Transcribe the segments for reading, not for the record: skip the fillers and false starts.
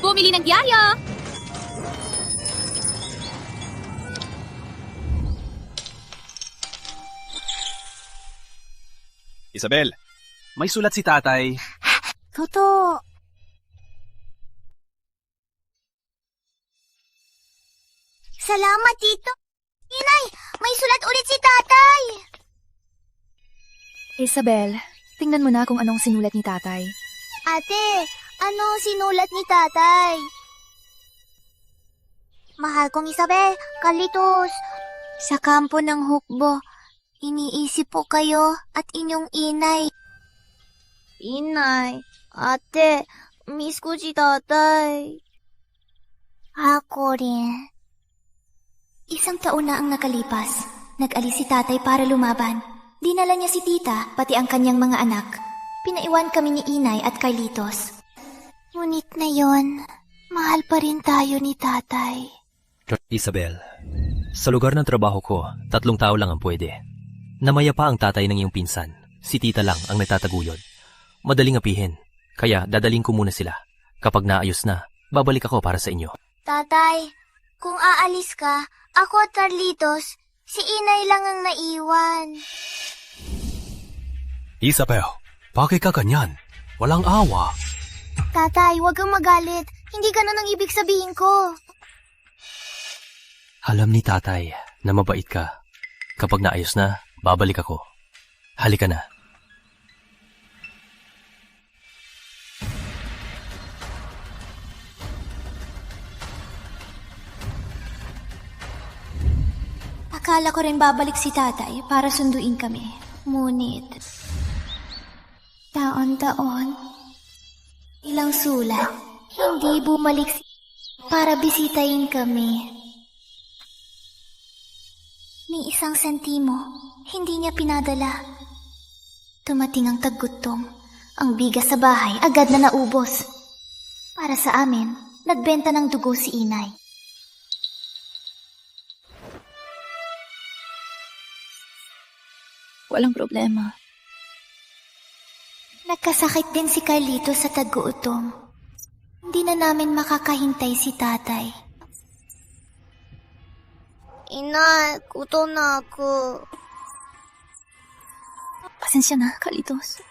Bumili ng dyaryo! Isabel, may sulat si tatay. Toto. Salamat, Tito. Inay, may sulat ulit si tatay. Isabel, tingnan mo na kung anong sinulat ni tatay. Ate, ano sinulat ni tatay? Mahal kong Isabel, Carlitos. Sa kampo ng hukbo, iniisip po kayo at inyong inay. Inay, ate, miss ko si tatay. Ako rin. Isang taon na ang nakalipas. Nag-alis si tatay para lumaban. Dinala niya si tita, pati ang kanyang mga anak. Pinaiwan kami ni Inay at Carlitos. Ngunit na yon, mahal pa rin tayo ni tatay. Isabel, sa lugar ng trabaho ko, 3 tao lang ang pwede. Namaya pa ang tatay ng iyong pinsan. Si tita lang ang nagtataguyod. Madaling apihin, kaya dadaling ko muna sila. Kapag naayos na, babalik ako para sa inyo. Tatay, kung aalis ka, ako at Carlitos, si Inay lang ang naiwan. Isabel, bakit ka ganyan? Walang awa. Tatay, huwag kang magalit. Hindi ganun ang ibig sabihin ko. Alam ni tatay na mabait ka. Kapag naayos na, babalik ako. Halika na. Akala ko rin babalik si tatay para sunduin kami. Ngunit, taon-taon, ilang sulat, hindi bumalik para bisitahin kami. Ni isang sentimo, hindi niya pinadala. Tumating ang taggutom. Ang bigas sa bahay agad na naubos. Para sa amin, nagbenta ng dugo si Inay. Walang problema. Nagkasakit din si Carlito sa tag-uutom. Hindi na namin makakahintay si tatay. Ina, gutom na ako. Pasensya na, Carlitos.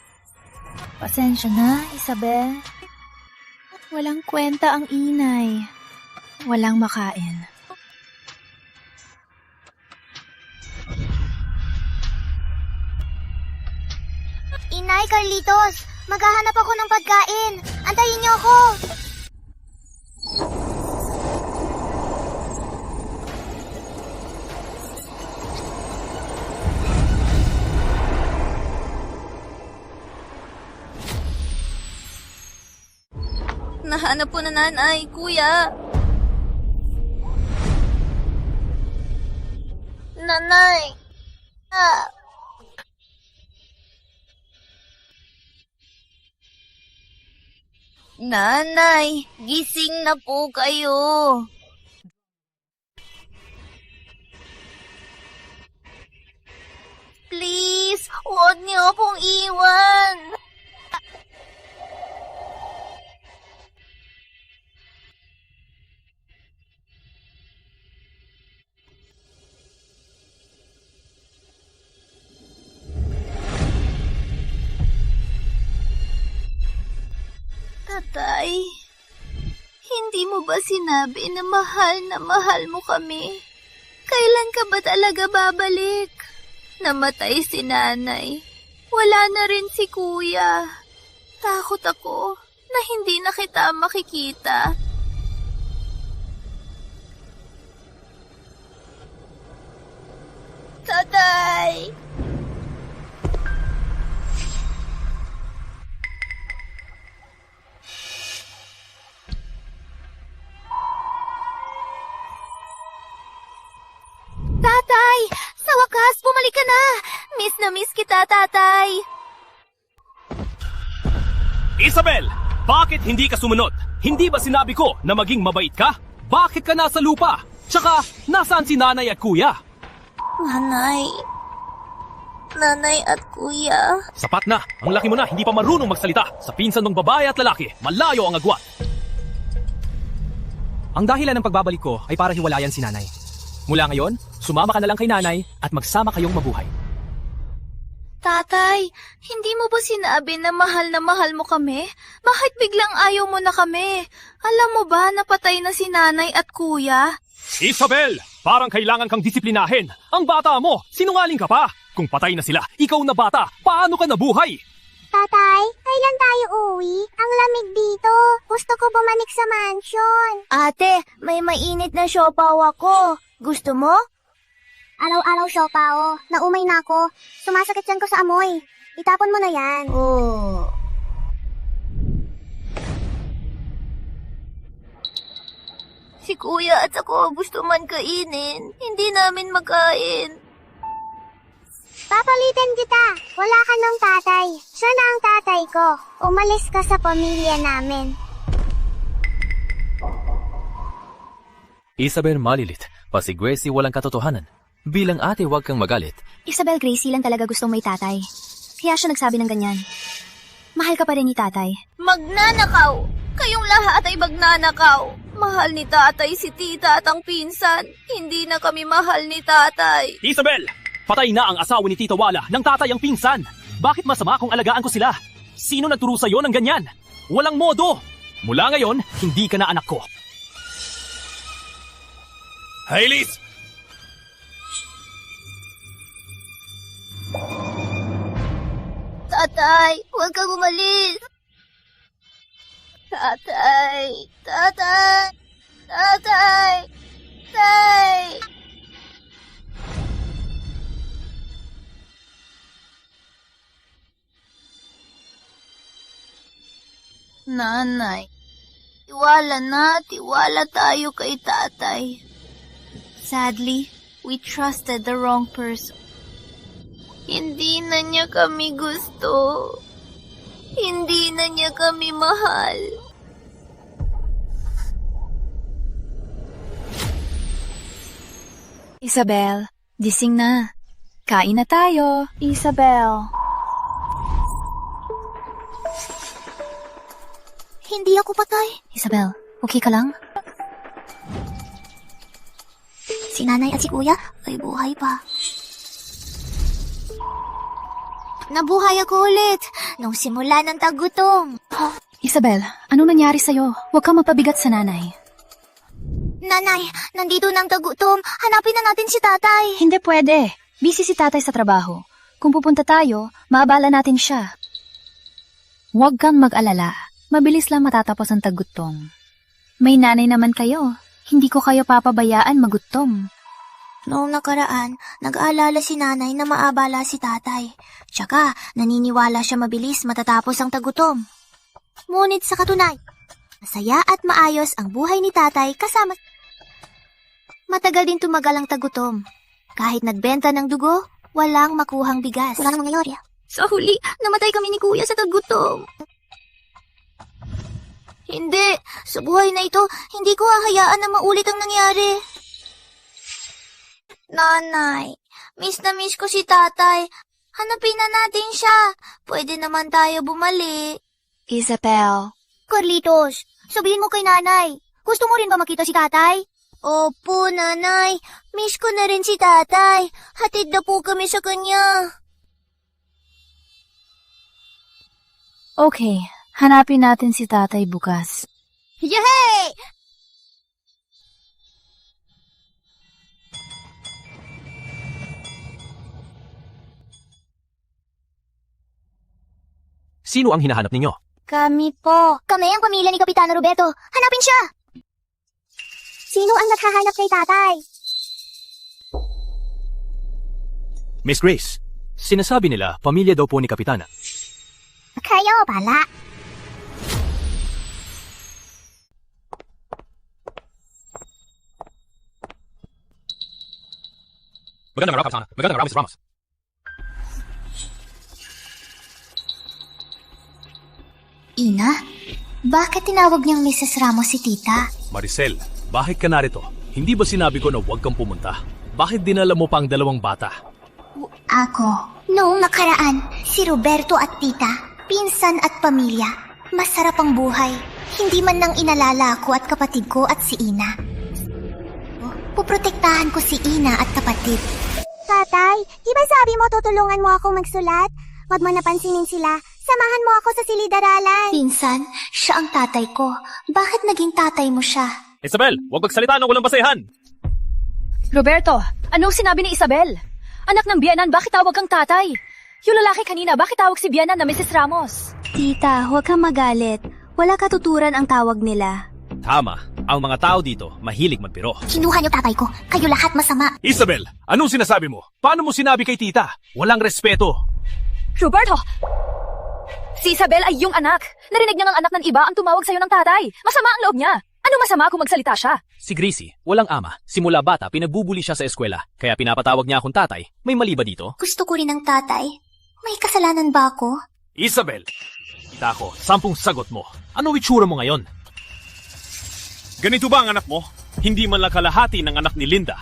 Pasensya na, Isabel. Walang kwenta ang Inay. Walang makain. Inay, Carlitos, maghahanap ako ng pagkain. Antayin niyo ako. Nahanap po na nanay, kuya. Nanay. Nanay, gising na po kayo. Please, huwag niyo akong iwan. Tatay, hindi mo ba sinabi na mahal mo kami? Kailan ka ba talaga babalik? Namatay si nanay. Wala na rin si kuya. Takot ako na hindi na kita makikita. Tatay! Tatay! Sa wakas, bumalik ka na! Miss na miss kita, tatay! Isabel, bakit hindi ka sumunod? Hindi ba sinabi ko na maging mabait ka? Bakit ka nasa lupa? Tsaka, nasaan si nanay at kuya? Nanay at kuya. Sapat na. Ang laki mo na, hindi pa marunong magsalita. Sa pinsan ng babae at lalaki, malayo ang agwat. Ang dahilan ng pagbabalik ko ay para hiwalayan si nanay. Mula ngayon, sumama ka na lang kay nanay at magsama kayong mabuhay. Tatay, hindi mo ba sinabi na mahal mo kami? Bakit biglang ayaw mo na kami? Alam mo ba napatay na si nanay at kuya? Isabel! Parang kailangan kang disiplinahin. Ang bata mo, sinungaling ka pa. Kung patay na sila, ikaw na bata, paano ka nabuhay? Tatay, kailan tayo uwi? Ang lamig dito. Gusto ko bumalik sa mansion. Ate, may mainit na siopaw ako. Gusto mo? Araw-araw siopaw. Naumay na ako. Sumasakit yan ko sa amoy. Itapon mo na yan. Oh. Si kuya at ako gusto man kainin. Hindi namin makain. Papalitan kita. Wala ka ng tatay. Siya na ang tatay ko. Umalis ka sa pamilya namin. Isabel malilit, pa si Gracie walang katotohanan. Bilang ate, huwag kang magalit. Isabel, Gracie lang talaga gustong may tatay. Kaya siya nagsabi ng ganyan. Mahal ka pa rin ni tatay. Magnanakaw! Kayong lahat ay magnanakaw. Mahal ni tatay si tita at ang pinsan. Hindi na kami mahal ni tatay. Isabel! Patay na ang asawa ni Tita Wala ng tatay ang pinsan. Bakit masama kung alagaan ko sila? Sino nagturo sa'yo ng ganyan? Walang modo! Mula ngayon, hindi ka na anak ko. Hey, Liz! Tatay, huwag kang umalis. Tatay, tatay, tatay, tatay. Nanay, tiwala tayo kay tatay. Sadly, we trusted the wrong person. Hindi na niya kami gusto. Hindi na niya kami mahal. Isabel, gising na. Kain na tayo. Isabel. Hindi ako patay. Isabel, okay ka lang? Si nanay at si kuya ay buhay pa. Nabuhay ako ulit nung simula ng tagutom. Isabel, anong nangyari sa'yo? Huwag kang mapabigat sa nanay. Nanay, nandito ng tagutom. Hanapin na natin si tatay. Hindi pwede. Busy si tatay sa trabaho. Kung pupunta tayo, maabala natin siya. Huwag kang mag-alala. Mabilis lang matatapos ang tagutom. May nanay naman kayo. Hindi ko kayo papabayaan magutom. Noong nakaraan, nag-aalala si nanay na maabala si tatay. Tsaka, naniniwala siya mabilis matatapos ang tagutom. Ngunit sa katunay, masaya at maayos ang buhay ni tatay kasama. Matagal din tumagal ang tagutom. Kahit nagbenta ng dugo, walang makuhang bigas. Wala namang nangyari. Sa huli, namatay kami ni kuya sa tagutom. Hindi, sa buhay na ito, hindi ko hahayaan na maulit ang nangyari. Nanay, miss na miss ko si tatay. Hanapin na natin siya. Pwede naman tayo bumalik. Isabel. Carlitos, sabihin mo kay nanay. Gusto mo rin ba makita si tatay? Opo, nanay. Miss ko na rin si tatay. Hatid na po kami sa kanya. Okay, hanapin natin si tatay bukas. Yay! Sino ang hinahanap ninyo? Kami po. Kami ang pamilya ni Kapitano Roberto. Hanapin siya! Sino ang naghahanap kay tatay? Miss Grace, sinasabi nila pamilya daw po ni Kapitana. Kayo, bala. Magandang araw, Kapitana. Magandang araw, Miss Ramos. Ina, bakit tinawag niyang Mrs. Ramos si tita? Maricel, bakit ka narito? Hindi ba sinabi ko na huwag kang pumunta? Bakit dinala mo pa ang dalawang bata? Ako. Noong nakaraan, si Roberto at tita, pinsan at pamilya. Masarap ang buhay. Hindi man lang inalala ako at kapatid ko at si Ina. Puprotektahan ko si Ina at kapatid. Tatay, di ba sabi mo tutulungan mo akong magsulat? Huwag mo napansinin sila. Samahan mo ako sa silid-aralan. Pinsan, siya ang tatay ko. Bakit naging tatay mo siya? Isabel, huwag magsalita ng walang basehan! Roberto, anong sinabi ni Isabel? Anak ng biyanan, bakit tawag kang tatay? Yung lalaki kanina, bakit tawag si biyanan na Mrs. Ramos? Tita, huwag kang magalit. Wala katuturan ang tawag nila. Tama, ang mga tao dito mahilig magbiro. Kinuha niyo tatay ko. Kayo lahat masama. Isabel, anong sinasabi mo? Paano mo sinabi kay tita? Walang respeto. Roberto! Si Isabel ay yung anak. Narinig niya ng anak ng iba ang tumawag sa'yo ng tatay. Masama ang loob niya. Ano masama kung magsalita siya? Si Gracie, walang ama. Simula bata, pinagbubuli siya sa eskwela. Kaya pinapatawag niya akong tatay. May mali ba dito? Gusto ko rin ng tatay. May kasalanan ba ako? Isabel! Kita ko, 10 sagot mo. Ano itsura mo ngayon? Ganito ba ang anak mo? Hindi man lang kalahati ng anak ni Linda.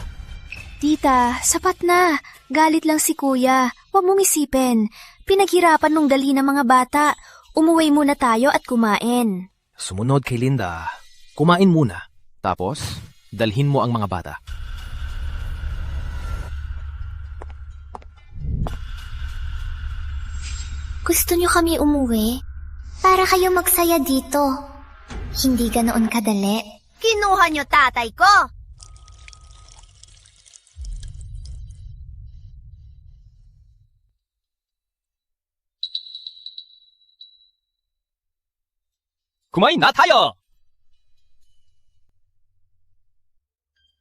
Tita, sapat na. Galit lang si kuya. Huwag mong isipin. Pinaghirapan nung dali ng mga bata. Umuwi muna tayo at kumain. Sumunod kay Linda. Kumain muna. Tapos, dalhin mo ang mga bata. Gusto niyo kami umuwi? Para kayo magsaya dito. Hindi ganoon kadali. Kinuha niyo tatay ko! Kumain na tayo!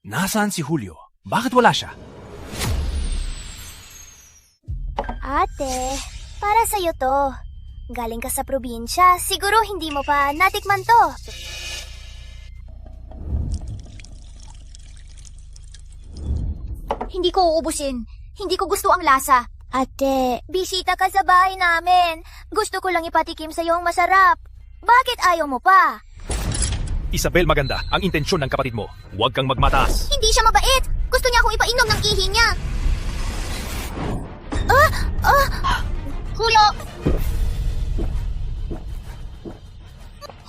Nasaan si Julio? Bakit wala siya? Ate, para sa'yo to. Galing ka sa probinsya, siguro hindi mo pa natikman to. Hindi ko uubusin. Hindi ko gusto ang lasa. Ate, bisita ka sa bahay namin. Gusto ko lang ipatikim sa'yo ang masarap. Bakit ayaw mo pa? Isabel, maganda ang intensyon ng kapatid mo. Huwag kang magmataas. Hindi siya mabait. Gusto niya akong ipainom ng ihi niya. Julio!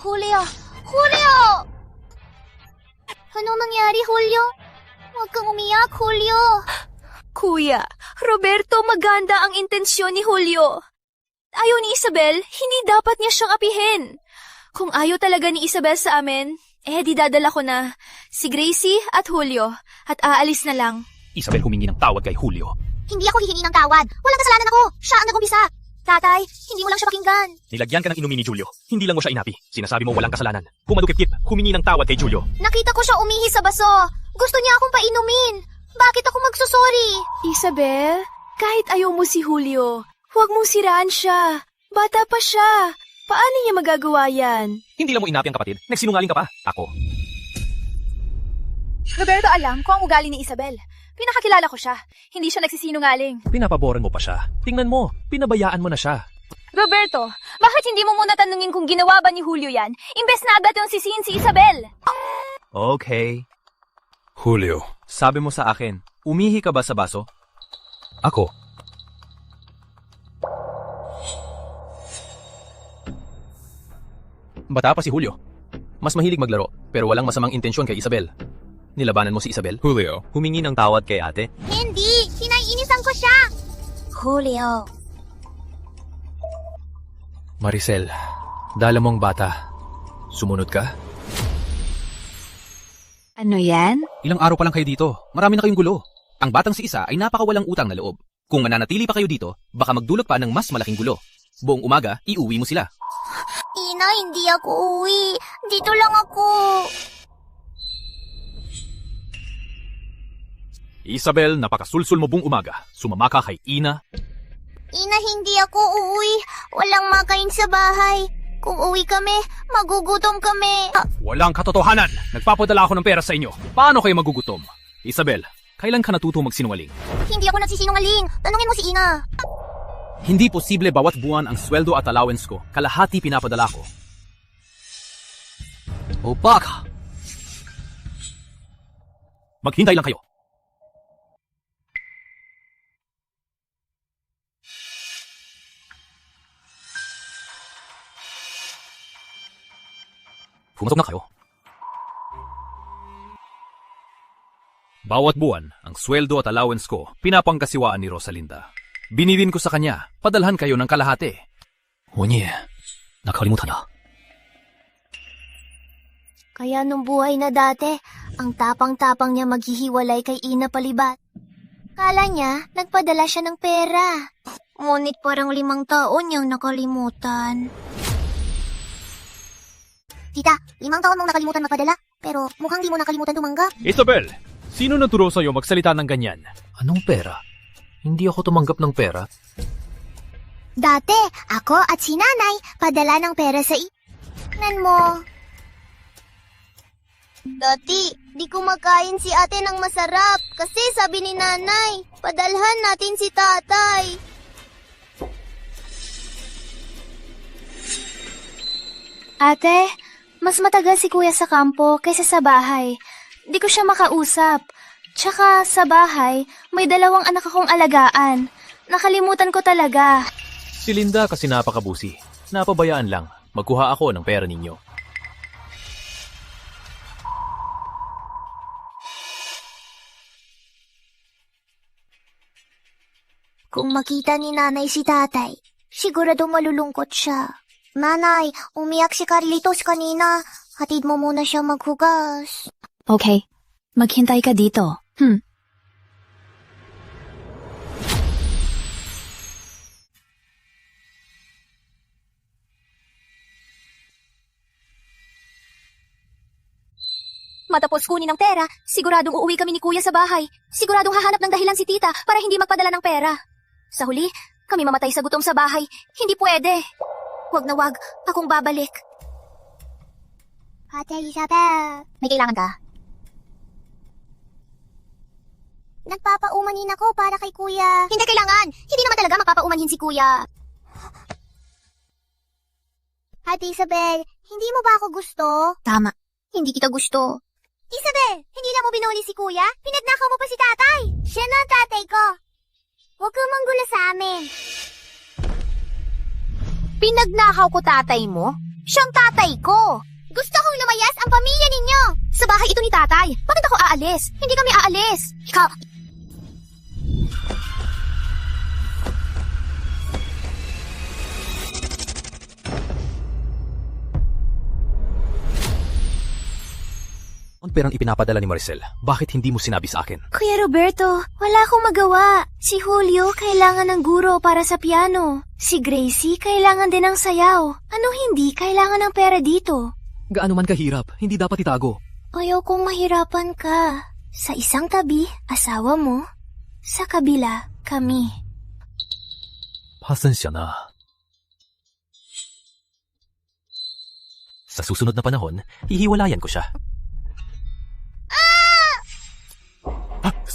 Julio! Julio! Anong nangyari, Julio? Huwag kang umiyak, Julio. Kuya, Roberto, maganda ang intensyon ni Julio. Ayaw ni Isabel, hindi dapat niya siyang apihin. Kung ayaw talaga ni Isabel sa amin, di dadala ko na si Gracie at Julio at aalis na lang. Isabel, humingi ng tawad kay Julio. Hindi ako hihingi ng tawad. Walang kasalanan ako. Siya ang nagumpisa. Tatay, hindi mo lang siya pakinggan. Nilagyan ka ng inumin ni Julio. Hindi lang mo siya inapi. Sinasabi mo walang kasalanan. Pumadukip-kip, humingi ng tawad kay Julio. Nakita ko siya umihi sa baso. Gusto niya akong painumin. Bakit ako magsusorry? Isabel, kahit ayaw mo si Julio, huwag mong siraan siya. Bata pa siya. Paano niya magagawa yan? Hindi lang mo inapi ang kapatid. Nagsinungaling ka pa. Ako. Roberto, alam ko ang ugali ni Isabel. Pinakakilala ko siya. Hindi siya nagsisinungaling. Pinapaboran mo pa siya. Tingnan mo, pinabayaan mo na siya. Roberto, bakit hindi mo muna tanungin kung ginawa ba ni Julio yan? Imbes na agad yung sisihin si Isabel. Okay. Julio. Sabi mo sa akin, umihi ka ba sa baso? Ako? Bata pa si Julio. Mas mahilig maglaro, pero walang masamang intensyon kay Isabel. Nilabanan mo si Isabel? Julio. Humingi ng tawad kay ate? Hindi! Kinaiinisan ko siya! Julio. Maricel, dala mong bata. Sumunod ka? Ano yan? Ilang araw pa lang kayo dito. Marami na kayong gulo. Ang batang si isa ay napakawalang utang na loob. Kung mananatili pa kayo dito, baka magdulot pa ng mas malaking gulo. Buong umaga, iuwi mo sila. Ina, hindi ako uwi. Dito lang ako. Isabel, napakasulsul mo buong umaga. Sumama ka kay Ina. Ina, hindi ako uuwi. Walang makain sa bahay. Kung uwi kami, magugutom kami. Walang katotohanan. Nagpapadala ako ng pera sa inyo. Paano kayo magugutom? Isabel, kailan ka natuto magsinungaling? Hindi ako nagsisinungaling. Tanungin mo si Ina. Hindi posible bawat buwan ang sweldo at allowance ko. Kalahati pinapadala ko. Opak! Maghintay lang kayo. pumasok na kayo. Bawat buwan, ang sweldo at allowance ko, pinapangkasiwaan ni Rosalinda. Binilin ko sa kanya, padalhan kayo ng kalahati. Onye, nakalimutan na. Kaya nung buhay na dati, ang tapang-tapang niya maghihiwalay kay Ina Palibat. Kala niya, nagpadala siya ng pera. Ngunit parang 5 taon niyang nakalimutan. Tita, 5 taon mong nakalimutan magpadala, pero mukhang di mo nakalimutan tumanggap. Isabel, sino nagturo sa'yo magsalita ng ganyan? Anong pera? Hindi ako tumanggap ng pera. Dati, ako at si Nanay padala ng pera sa Nan mo. Dati, di kumakain si ate ng masarap kasi sabi ni Nanay, padalhan natin si Tatay. Ate, mas matagal si kuya sa kampo kaysa sa bahay. Di ko siya makausap. Tsaka sa bahay, may 2 anak akong alagaan. Nakalimutan ko talaga. Si Linda kasi napakabusi. Napabayaan lang. Magkuha ako ng pera ninyo. Kung makita ni Nanay si Tatay, sigurado malulungkot siya. Nanay, umiyak si Carlitos kanina. Hatid mo muna siya maghugas. Okay, maghintay ka dito. Matapos kunin ang pera, siguradong uuwi kami ni Kuya sa bahay. Siguradong hahanap ng dahilan si Tita para hindi magpadala ng pera. Sa huli, kami mamatay sa gutom sa bahay. Hindi pwede. Wag na wag, akong babalik. Ate Isabel, May kailangan ka? nagpapaumanin ako para kay Kuya. Hindi kailangan. Hindi naman talaga magpapaumanhin si Kuya. Ate Isabel, hindi mo ba ako gusto? Tama. Hindi kita gusto. Isabel, hindi na mo binuli si Kuya? Pinagnakaw mo pa si Tatay. Siya na ang tatay ko. Huwag kang manggulo sa amin. Pinagnakaw ko tatay mo? Siyang tatay ko. Gusto kong lumayas ang pamilya ninyo. Sa bahay ito ni tatay. Bakit ako aalis? Hindi kami aalis. Ikaw... Ang perang ipinapadala ni Maricel, bakit hindi mo sinabi sa akin? Kuya Roberto, wala akong magawa. Si Julio kailangan ng guro para sa piano. Si Gracie kailangan din ng sayaw. Ano hindi kailangan ng pera dito? Gaano man kahirap, hindi dapat itago. Ayaw kong mahirapan ka. Sa isang tabi, asawa mo. Sa kabila, kami. Pasensya na. Sa susunod na panahon, hihiwalayan ko siya.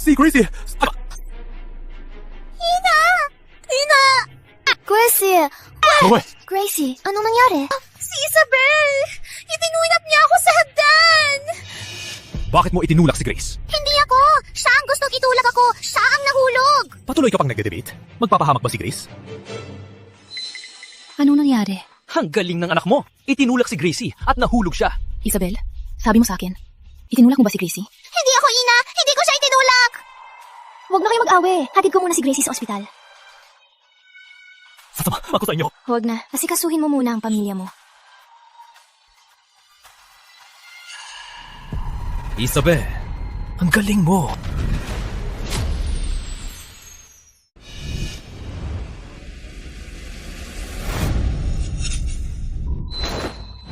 Si Gracie! Gracie! Uy! Gracie, anong nangyari? Si Isabel! Itinulak niya ako sa hagdan! Bakit mo itinulak si Grace? Hindi ako! Siya ang gustong itulak ako! Siya ang nahulog! Patuloy ka pang nagde-debate? Magpapahamak ba si Grace? Anong nangyari? Ang galing ng anak mo! Itinulak si Gracie at nahulog siya. Isabel, sabi mo sa akin, itinulak mo ba si Gracie? Hindi ako ina! Hindi ko siya itinulak! Huwag na kayo mag-awe. Hatid ko muna si Gracie sa ospital. Sasama ako sa inyo. Huwag na. Asikasuhin mo muna ang pamilya mo. Isabel, ang galing mo.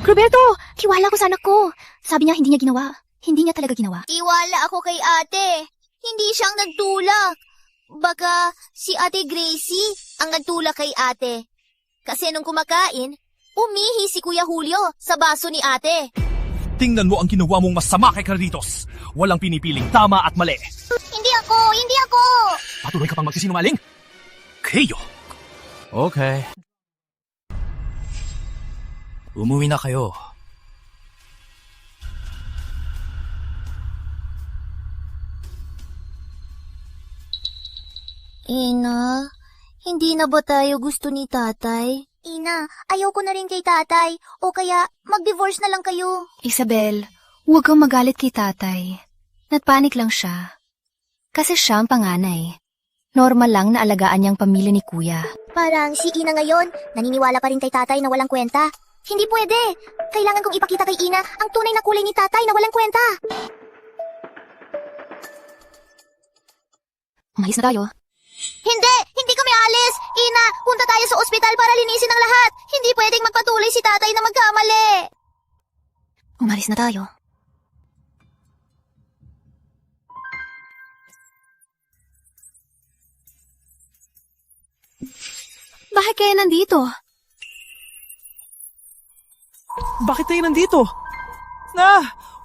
Roberto! Tiwala ko sa anak ko. Sabi niya hindi niya ginawa. Hindi niya talaga ginawa. Tiwala ako kay ate. Hindi siyang nagtulak. Baka si Ate Gracie ang nagtulak kay ate. Kasi nung kumakain, umihi si Kuya Julio sa baso ni ate. Tingnan mo ang ginawa mong masama kay Carlitos. Walang pinipiling tama at mali. Hindi ako! Hindi ako! Patuloy ka pang magsisinungaling? Kayo! Okay. Umuwi na kayo. Ina, hindi na ba tayo gusto ni tatay? Ina, ayaw ko na rin kay tatay. O kaya, mag-divorce na lang kayo. Isabel, huwag kang magalit kay tatay. Natpanik lang siya. Kasi siya ang panganay. Normal lang na alagaan niyang pamilya ni kuya. Parang si Ina ngayon, naniniwala pa rin kay tatay na walang kwenta. Hindi pwede. Kailangan kong ipakita kay Ina ang tunay na kulay ni tatay na walang kwenta. Umayos na tayo. Hindi kami alis. Ina, punta tayo sa ospital para linisin ang lahat. Hindi pwedeng magpatuloy si tatay na magkamali. Umalis na tayo. Bakit kayo nandito? Bakit tayo nandito?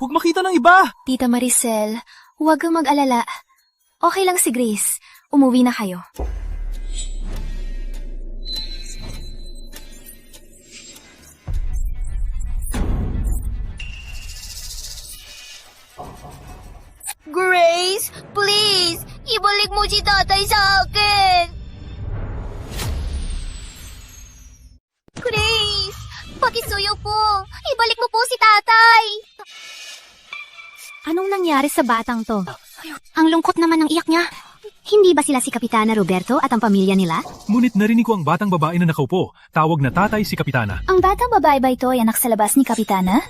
Huwag makita ng iba! Tita Maricel, huwag kang mag-alala. Okay lang si Grace. Umuwi na kayo. Grace, please, ibalik mo si tatay sa akin. Grace, pakisuyo po. Ibalik mo po si tatay. Anong nangyari sa batang to? Ang lungkot naman ng iyak niya. Hindi ba sila si Kapitana Roberto at ang pamilya nila? Ngunit narinig ko ang batang babae na nakaupo. Tawag na tatay si Kapitana. Ang batang babae ba ito ay anak sa labas ni Kapitana?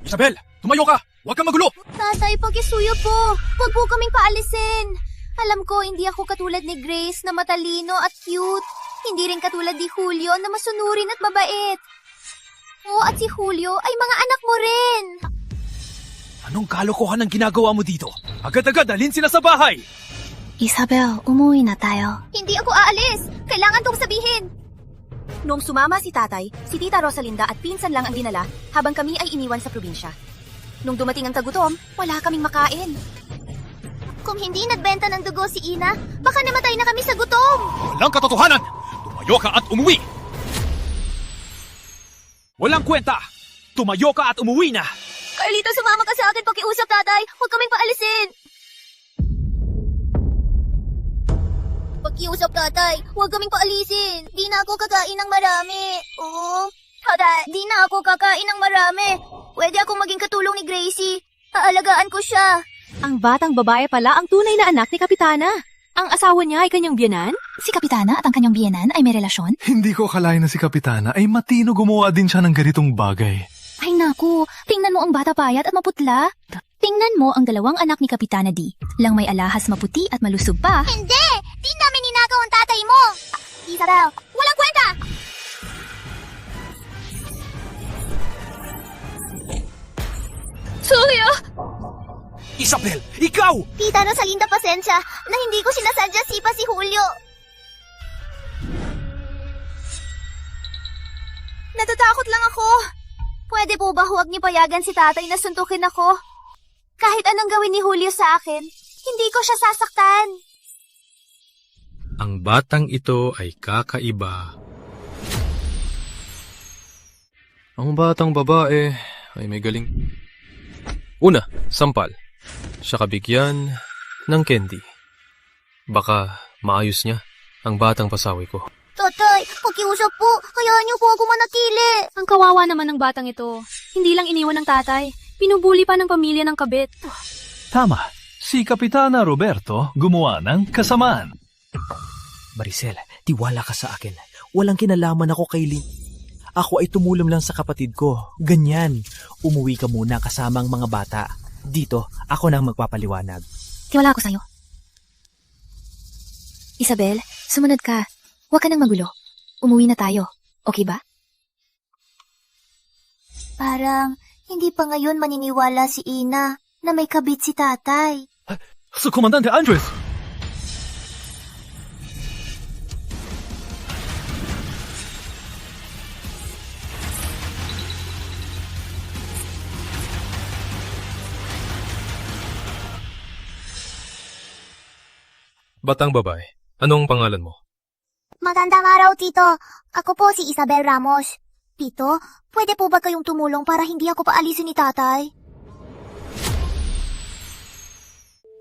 Isabel, tumayo ka! Huwag kang magulo! Tatay, pakisuyo po. Huwag po kaming paalisin. Alam ko, hindi ako katulad ni Grace na matalino at cute. Hindi rin katulad ni Julio na masunurin at mabait. Oo, at si Julio ay mga anak mo rin. Anong kalokohan ang ginagawa mo dito? Agad-agad dalhin sila sa bahay! Isabel, umuwi na tayo. Hindi ako aalis. Kailangan tong sabihin. Noong sumama si tatay, si Tita Rosalinda at pinsan lang ang dinala habang kami ay iniwan sa probinsya. Nung dumating ang tagutom, wala kaming makain. Kung hindi nagbenta ng dugo si Ina, baka namatay na kami sa gutom. Walang katotohanan! Tumayo ka at umuwi! Walang kwenta! Tumayo ka at umuwi na! Carlito, sumama ka sa akin. Pakiusap, tatay. Huwag kaming paalisin. Pakiusap, tatay. Huwag kaming paalisin. Di na ako kakain ng marami. Oo. Tatay, di na ako kakain ng marami. Pwede akong maging katulong ni Gracie. Aalagaan ko siya. Ang batang babae pala ang tunay na anak ni Kapitana. Ang asawa niya ay kanyang biyenan? Si Kapitana at ang kanyang biyenan ay may relasyon? Hindi ko akalain na si Kapitana ay matino gumawa din siya ng ganitong bagay. Ay naku, tingnan mo ang bata payat at maputla. Tingnan mo ang dalawang anak ni Kapitana D. Lang may alahas maputi at malusog pa. Hindi! Di namin ninakaw ang tatay mo! Isabel, walang kwenta! Suya! Isabel, ikaw! Tita Rosalinda, pasensya na hindi ko sinasadya sipa si Julio. Natatakot lang ako. Pwede po ba huwag niyo payagan si tatay na suntukin ako? Kahit anong gawin ni Julio sa akin, hindi ko siya sasaktan. Ang batang ito ay kakaiba. Ang batang babae ay may galing. Una, sampal. Siya kabigyan ng candy. Baka maayos niya ang batang pasaway ko. Tatay, pakiusap po. Hayaan niyo po ako manatili. Ang kawawa naman ng batang ito. Hindi lang iniwan ng tatay. Pinubuli pa ng pamilya ng kabit. Tama, si Kapitana Roberto gumawa ng kasamaan. Maricel, tiwala ka sa akin. Walang kinalaman ako kay Lynn. Ako ay tumulong lang sa kapatid ko. Ganyan. Umuwi ka muna kasama ang mga bata. Dito, ako na ang magpapaliwanag. Tiwala ako sa'yo. Isabel, sumunod ka. Huwag ka nang magulo. Umuwi na tayo. Okay ba? Parang hindi pa ngayon maniniwala si Ina na may kabit si tatay. Sa Komandante Andres! Batang babae, anong pangalan mo? Magandang araw, Tito. Ako po si Isabel Ramos. Tito, pwede po ba kayong tumulong para hindi ako paalisin ni tatay?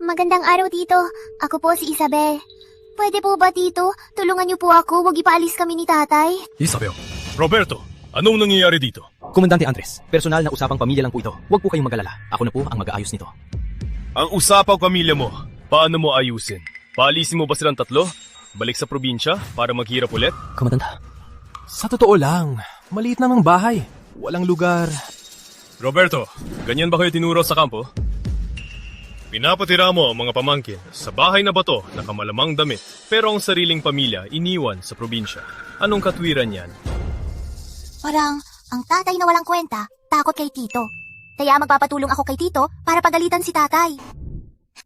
Magandang araw, Tito. Ako po si Isabel. Pwede po ba, Tito? Tulungan niyo po ako, wag ipaalis kami ni tatay. Isabel. Roberto, anong nangyayari dito? Komandante Andres, personal na usapang pamilya lang po ito. Huwag po kayong mag-alala. Ako na po ang mag-aayos nito. Ang usapang pamilya mo, paano mo ayusin? Paalisin mo ba silang tatlo? Balik sa probinsya para maghirap ulit? Komandante, sa totoo lang, maliit namang bahay. Walang lugar. Roberto, ganyan ba kayo tinuro sa kampo? Pinapatira mo ang mga pamangkin sa bahay na bato na kamalamang damit, pero ang sariling pamilya iniwan sa probinsya. Anong katwiran yan? Parang, ang tatay na walang kwenta, takot kay Tito. Kaya magpapatulong ako kay Tito para pagalitan si tatay.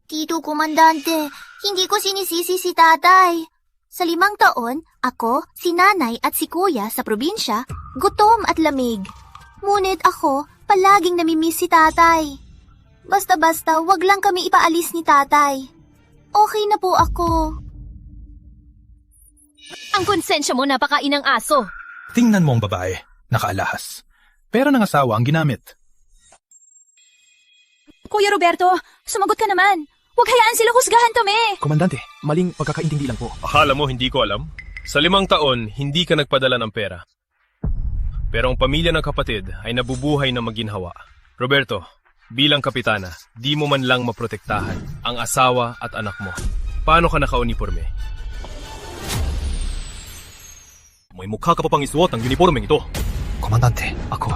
Tito, Komandante, hindi ko sinisisi si tatay. Sa 5 taon, ako, si nanay at si kuya sa probinsya, gutom at lamig. Ngunit ako, palaging namimiss si tatay. Basta-basta, wag lang kami ipaalis ni tatay. Okay na po ako. Ang konsensya mo napakainang aso. Tingnan mo ang babae, nakaalahas. Pera ng asawa ang ginamit. Kuya Roberto, sumagot ka naman. Huwag hayaan sila husgahan kami. Komandante, maling pagkakaintindi lang po. Akala mo hindi ko alam? Sa 5 taon, hindi ka nagpadala ng pera. Pero ang pamilya ng kapatid ay nabubuhay na maginhawa. Roberto, bilang kapitana, di mo man lang maprotektahan ang asawa at anak mo. Paano ka naka-uniforme? May mukha ka pa pang isuot ang uniformeng ito. Komandante, ako.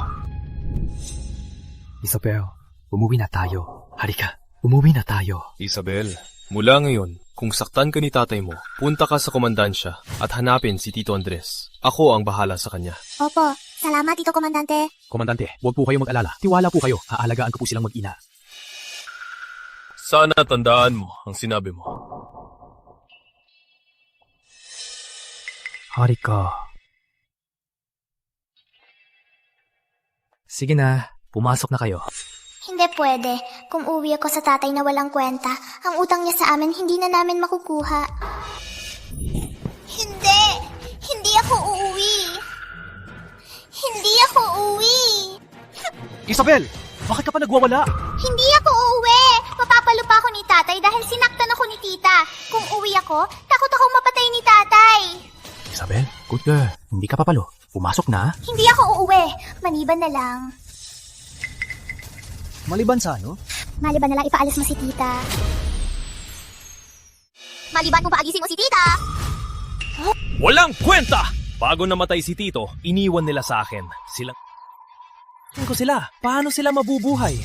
Isabel, umuwi na tayo. Halika, umuwi na tayo. Isabel, mula ngayon, kung saktan ka ni tatay mo, punta ka sa komandansya at hanapin si Tito Andres. Ako ang bahala sa kanya. Opo, salamat, Tito Komandante. Komandante, huwag po kayo mag-alala. Tiwala po kayo. Aalagaan ko po silang mag-ina. Sana tandaan mo ang sinabi mo. Harika. Sige na, pumasok na kayo. Hindi pwede. Kung uwi ako sa tatay na walang kwenta, ang utang niya sa amin hindi na namin makukuha. Hindi! Hindi ako uuwi! Hindi ako uuwi! Isabel, bakit ka pa nagwawala? Hindi ako uuwi! Mapapalo pa ako ni tatay dahil sinaktan ako ni tita. Kung uwi ako, takot akong mapatay ni tatay. Isabel, good girl. Hindi ka papalo. Pumasok na. Hindi ako uuwi. Maliban na lang. Maliban sa ano? Maliban na lang ipaalis mo si tita. Maliban kung paagisin mo si tita. Walang kwenta! Bago namatay si Tito, iniwan nila sa akin. Ko sila. Paano sila mabubuhay?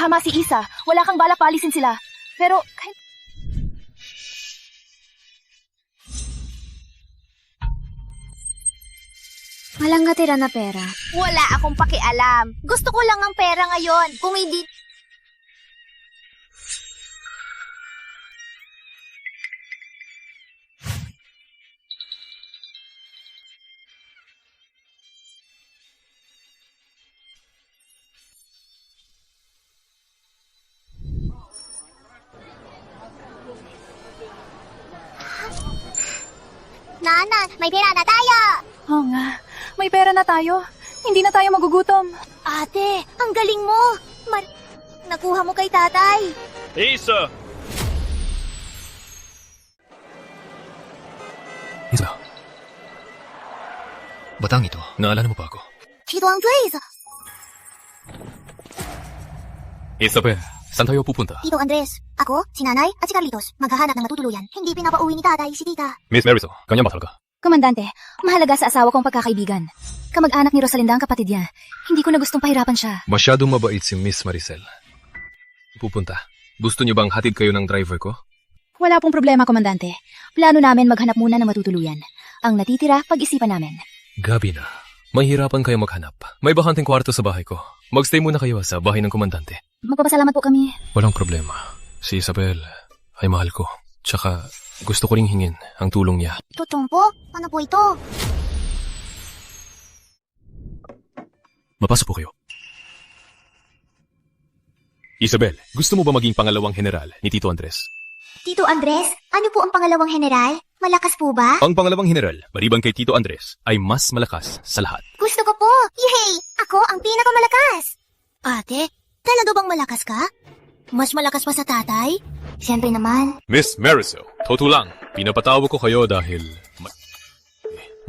Tama si Isa. Wala kang balak paalisin sila. Pero, kahit... Walang natira na pera. Wala akong pakialam. Gusto ko lang ang pera ngayon. Kung hindi... Nana, may pera na tayo! Oo nga. May pera na tayo. Hindi na tayo magugutom. Ate, ang galing mo! Nakuha mo kay tatay. Isa! Isa. Batang ito, naalala mo pa ako? Tito Andres! Isabel, saan tayo pupunta? Tito Andres, ako, si nanay at si Carlitos, maghahanap ng matutuluyan. Hindi pinapauwi ni tatay si tita. Miss Marisol, kanya ba talaga? Komandante, mahalaga sa asawa kong pagkakaibigan. Kamag-anak ni Rosalinda ang kapatid niya. Hindi ko na gustong pahirapan siya. Masyadong mabait si Miss Maricel. Pupunta. Gusto niyo bang hatid kayo ng driver ko? Wala pong problema, Komandante. Plano namin maghanap muna ng matutuluyan. Ang natitira, pag-isipan namin. Gabi na. Mahirapan kayo maghanap. May bakanting kwarto sa bahay ko. Magstay muna kayo sa bahay ng komandante. Magpapasalamat po kami. Walang problema. Si Isabel ay mahal ko. Tsaka gusto ko ring hingin ang tulong niya. Tutong po? Ano po ito? Mapasok po kayo. Isabel, gusto mo ba maging pangalawang general ni Tito Andres? Tito Andres, ano po ang pangalawang general? Malakas po ba? Ang pangalawang general, maliban kay Tito Andres, ay mas malakas sa lahat. Gusto ko po! Yay! Ako ang pinakamalakas! Ate, talaga bang malakas ka? Mas malakas pa sa tatay? Siyempre naman. Miss Marisol, totoo lang. Pinapatawag ko kayo dahil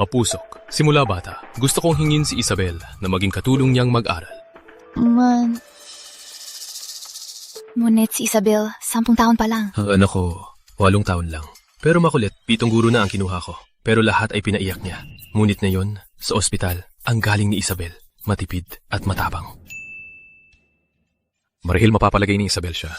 mapusok. Simula bata, gusto kong hingin si Isabel na maging katulong niyang mag-aral. Ngunit si Isabel, 10 taon pa lang. Ang anak ko, 8 taon lang. Pero makulit, 7 guro na ang kinuha ko. Pero lahat ay pinaiyak niya. Ngunit ngayon, sa ospital, ang galing ni Isabel, matipid at matapang. Marahil mapapalagay ni Isabel siya.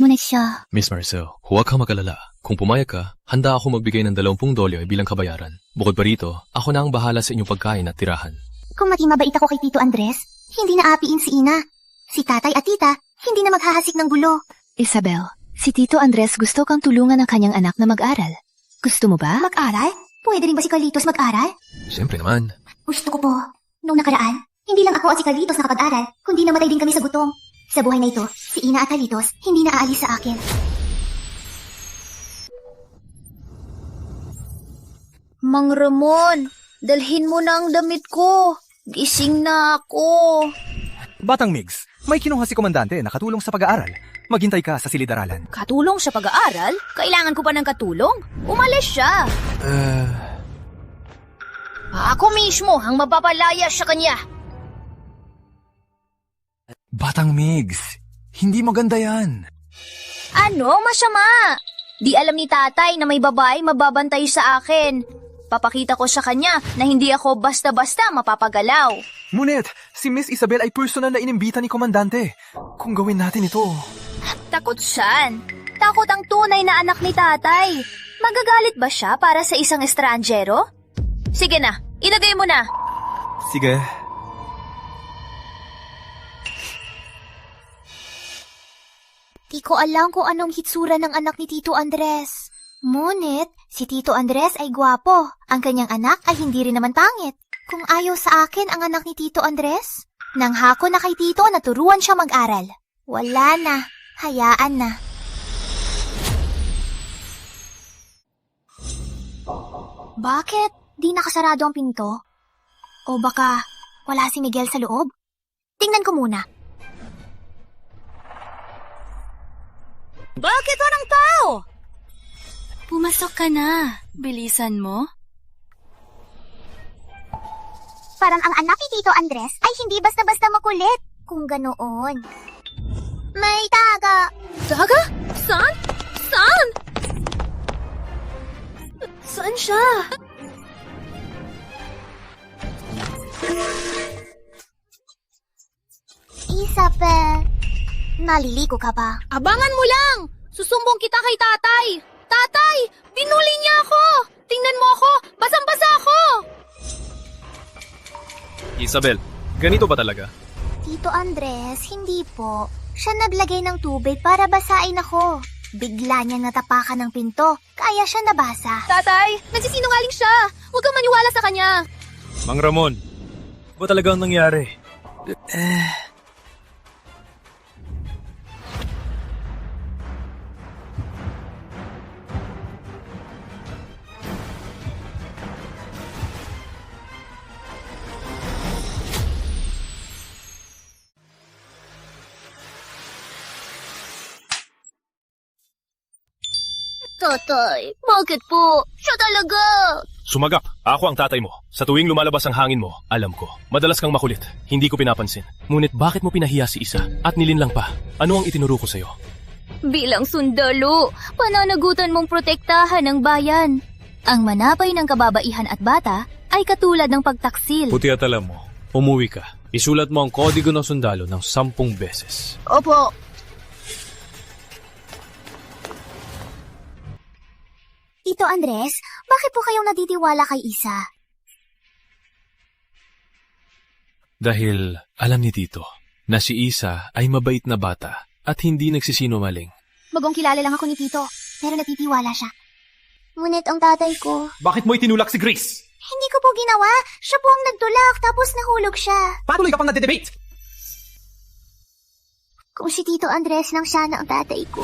Ngunit siya. Miss Maricel, huwag kang mag-alala. Kung pumayag ka, handa ako magbigay ng $20 bilang kabayaran. Bukod pa rito, ako na ang bahala sa inyong pagkain at tirahan. Kung maging mabait ako kay Tito Andres, hindi na apiin si Ina. Si tatay at tita, hindi na maghahasik ng gulo. Isabel, si Tito Andres gusto kang tulungan ng kanyang anak na mag-aral. Gusto mo ba? Mag-aral? Pwede rin ba si Carlitos mag-aral? Siyempre naman. Gusto ko po. Nung nakaraan, hindi lang ako at si Carlitos nakapag-aral, kundi namatay din kami sa gutom. Sa buhay na ito, si Ina at Carlitos hindi na aalis sa akin. Mang Ramon, dalhin mo na ang damit ko. Gising na ako. Batang Migs, may kinuha si komandante na katulong sa pag-aaral. Maghintay ka sa silid-aralan. Katulong sa pag-aaral? Kailangan ko pa ng katulong? Umalis siya. Ako mismo ang mapapalaya sa kanya. Batang Migs, hindi maganda yan. Ano? Masama. Di alam ni tatay na may babae mababantay sa akin. Papakita ko sa kanya na hindi ako basta-basta mapapagalaw. Ngunit, si Miss Isabel ay personal na inimbita ni komandante. Kung gawin natin ito... Takot saan? Takot ang tunay na anak ni tatay. Magagalit ba siya para sa isang estranjero? Sige na, ilagay mo na. Sige. Di ko alam kung anong hitsura ng anak ni Tito Andres. Ngunit, si Tito Andres ay gwapo. Ang kanyang anak ay hindi rin naman pangit. Kung ayaw sa akin ang anak ni Tito Andres, nang hako na kay Tito na turuan siya mag-aral. Wala na. Hayaan na. Bakit? Di nakasarado ang pinto? O baka wala si Miguel sa loob? Tingnan ko muna. Bakit walang tao? Pumasok ka na. Bilisan mo. Parang ang anak ni Tito Andres ay hindi basta-basta makulit. Kung ganoon. May taga. Taga? Saan? Saan? Saan siya? Isabel, naliligo ka ba? Abangan mo lang! Susumbong kita kay tatay! Tatay! Binuli niya ako! Tingnan mo ako! Basang-basa ako! Isabel, ganito ba talaga? Tito Andres, hindi po. Siya naglagay ng tubig para basain ako. Bigla niyang natapakan ng pinto, kaya siya nabasa. Tatay! Nagsisinungaling siya! Huwag kang maniwala sa kanya! Mang Ramon, ba talagang nangyari? Tatay, bakit po? Siya talaga. Sumagap, ako ang tatay mo. Sa tuwing lumalabas ang hangin mo, alam ko. Madalas kang makulit, hindi ko pinapansin. Ngunit bakit mo pinahiya si Isa at nilinlang pa? Ano ang itinuro ko sa'yo? Bilang sundalo, pananagutan mong protektahan ng bayan. Ang manapay ng kababaihan at bata ay katulad ng pagtaksil. Puti at alam mo, umuwi ka. Isulat mo ang kodigo ng sundalo ng 10 beses. Opo. Tito Andres, bakit po kayong natitiwala kay Isa? Dahil alam ni Tito na si Isa ay mabait na bata at hindi nagsisinungaling. Bagong kilala lang ako ni Tito, pero natitiwala siya. Ngunit ang tatay ko... Bakit mo itinulak si Grace? Hindi ko po ginawa. Siya po ang nagtulak, tapos nahulog siya. Patuloy ka pang nade-debate! Kung si Tito Andres lang siya na ang tatay ko.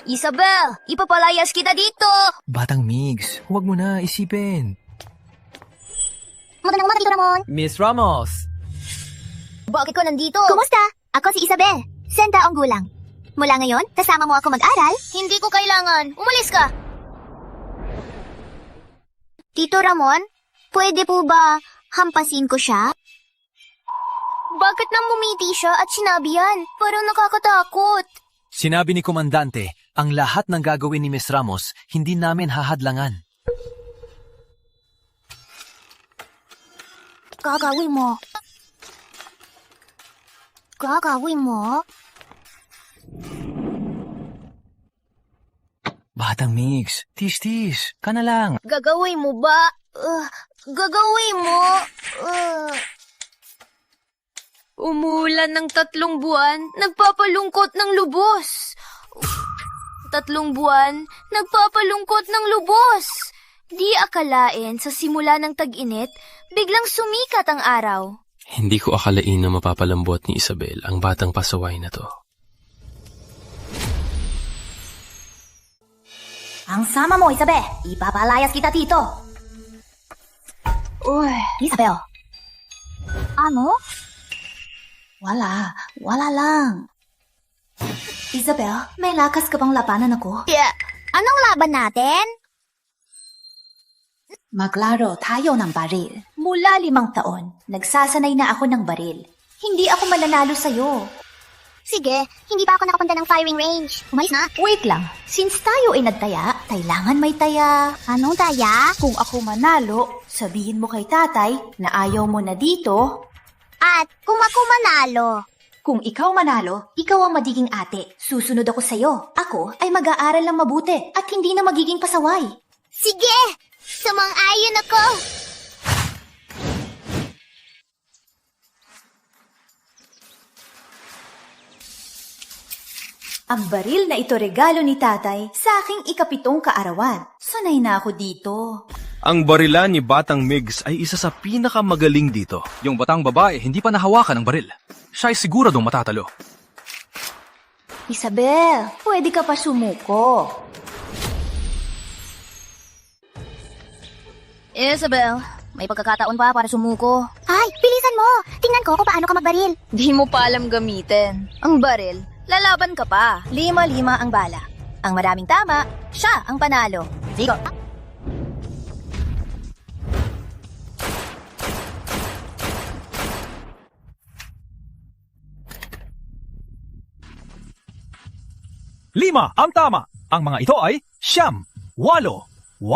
Isabel, ipapalayas kita dito! Batang Migs, huwag mo na isipin. Magandang umaga, Tito Ramon. Miss Ramos! Bakit ko nandito? Kumusta? Ako si Isabel, 10 taong gulang. Mula ngayon, kasama mo ako mag-aral. Hindi ko kailangan. Umalis ka! Tito Ramon, pwede po ba hampasin ko siya? Bakit nang ngumiti siya at sinabi yan? Parang nakakatakot. Sinabi ni Komandante, ang lahat ng gagawin ni Miss Ramos, hindi namin hahadlangan. Gagawin mo. Gagawin mo? Batang Migs, tis-tis, ka na lang. Gagawin mo ba? Gagawin mo? Umulan ng 3 buwan, nagpapalungkot ng lubos. 3 buwan, nagpapalungkot ng lubos. Di akalain sa simula ng tag-init, biglang sumikat ang araw. Hindi ko akalain na mapapalambot ni Isabel ang batang pasaway na to. Ang sama mo, Isabel. Ipapalayas kita dito. Uy, Isabel. Ano? wala lang. Isabel, may lakas ka bang labanan ako? Yeah. Anong laban natin? Maglaro tayo ng baril. Mula 5 taon, nagsasanay na ako ng baril. Hindi ako mananalo sa'yo. Sige, hindi pa ako nakapunta ng firing range. Umalis na. Wait lang, since tayo ay nagtaya, kailangan may taya. Anong taya? Kung ako manalo, sabihin mo kay tatay na ayaw mo na dito. At kung ako manalo? Kung ikaw manalo, ikaw ang magiging ate. Susunod ako sa'yo. Ako ay mag-aaral ng mabuti at hindi na magiging pasaway. Sige! Sumang-ayon ako! Ang baril na ito regalo ni tatay sa aking 7th kaarawan. Sanay na ako dito. Ang barilan ni Batang Migs ay isa sa pinakamagaling dito. Yung batang babae hindi pa nahawakan ng baril. Siya ay siguradong matatalo. Isabel, pwede ka pa sumuko. Isabel, may pagkakataon pa para sumuko. Ay, bilisan mo! Tingnan ko kung paano ka magbaril. Di mo pa alam gamitin. Ang baril, lalaban ka pa. 5-5 ang bala. Ang maraming tama, siya ang panalo. Sige. Lima ang tama. Ang mga ito ay 9, 8, 7,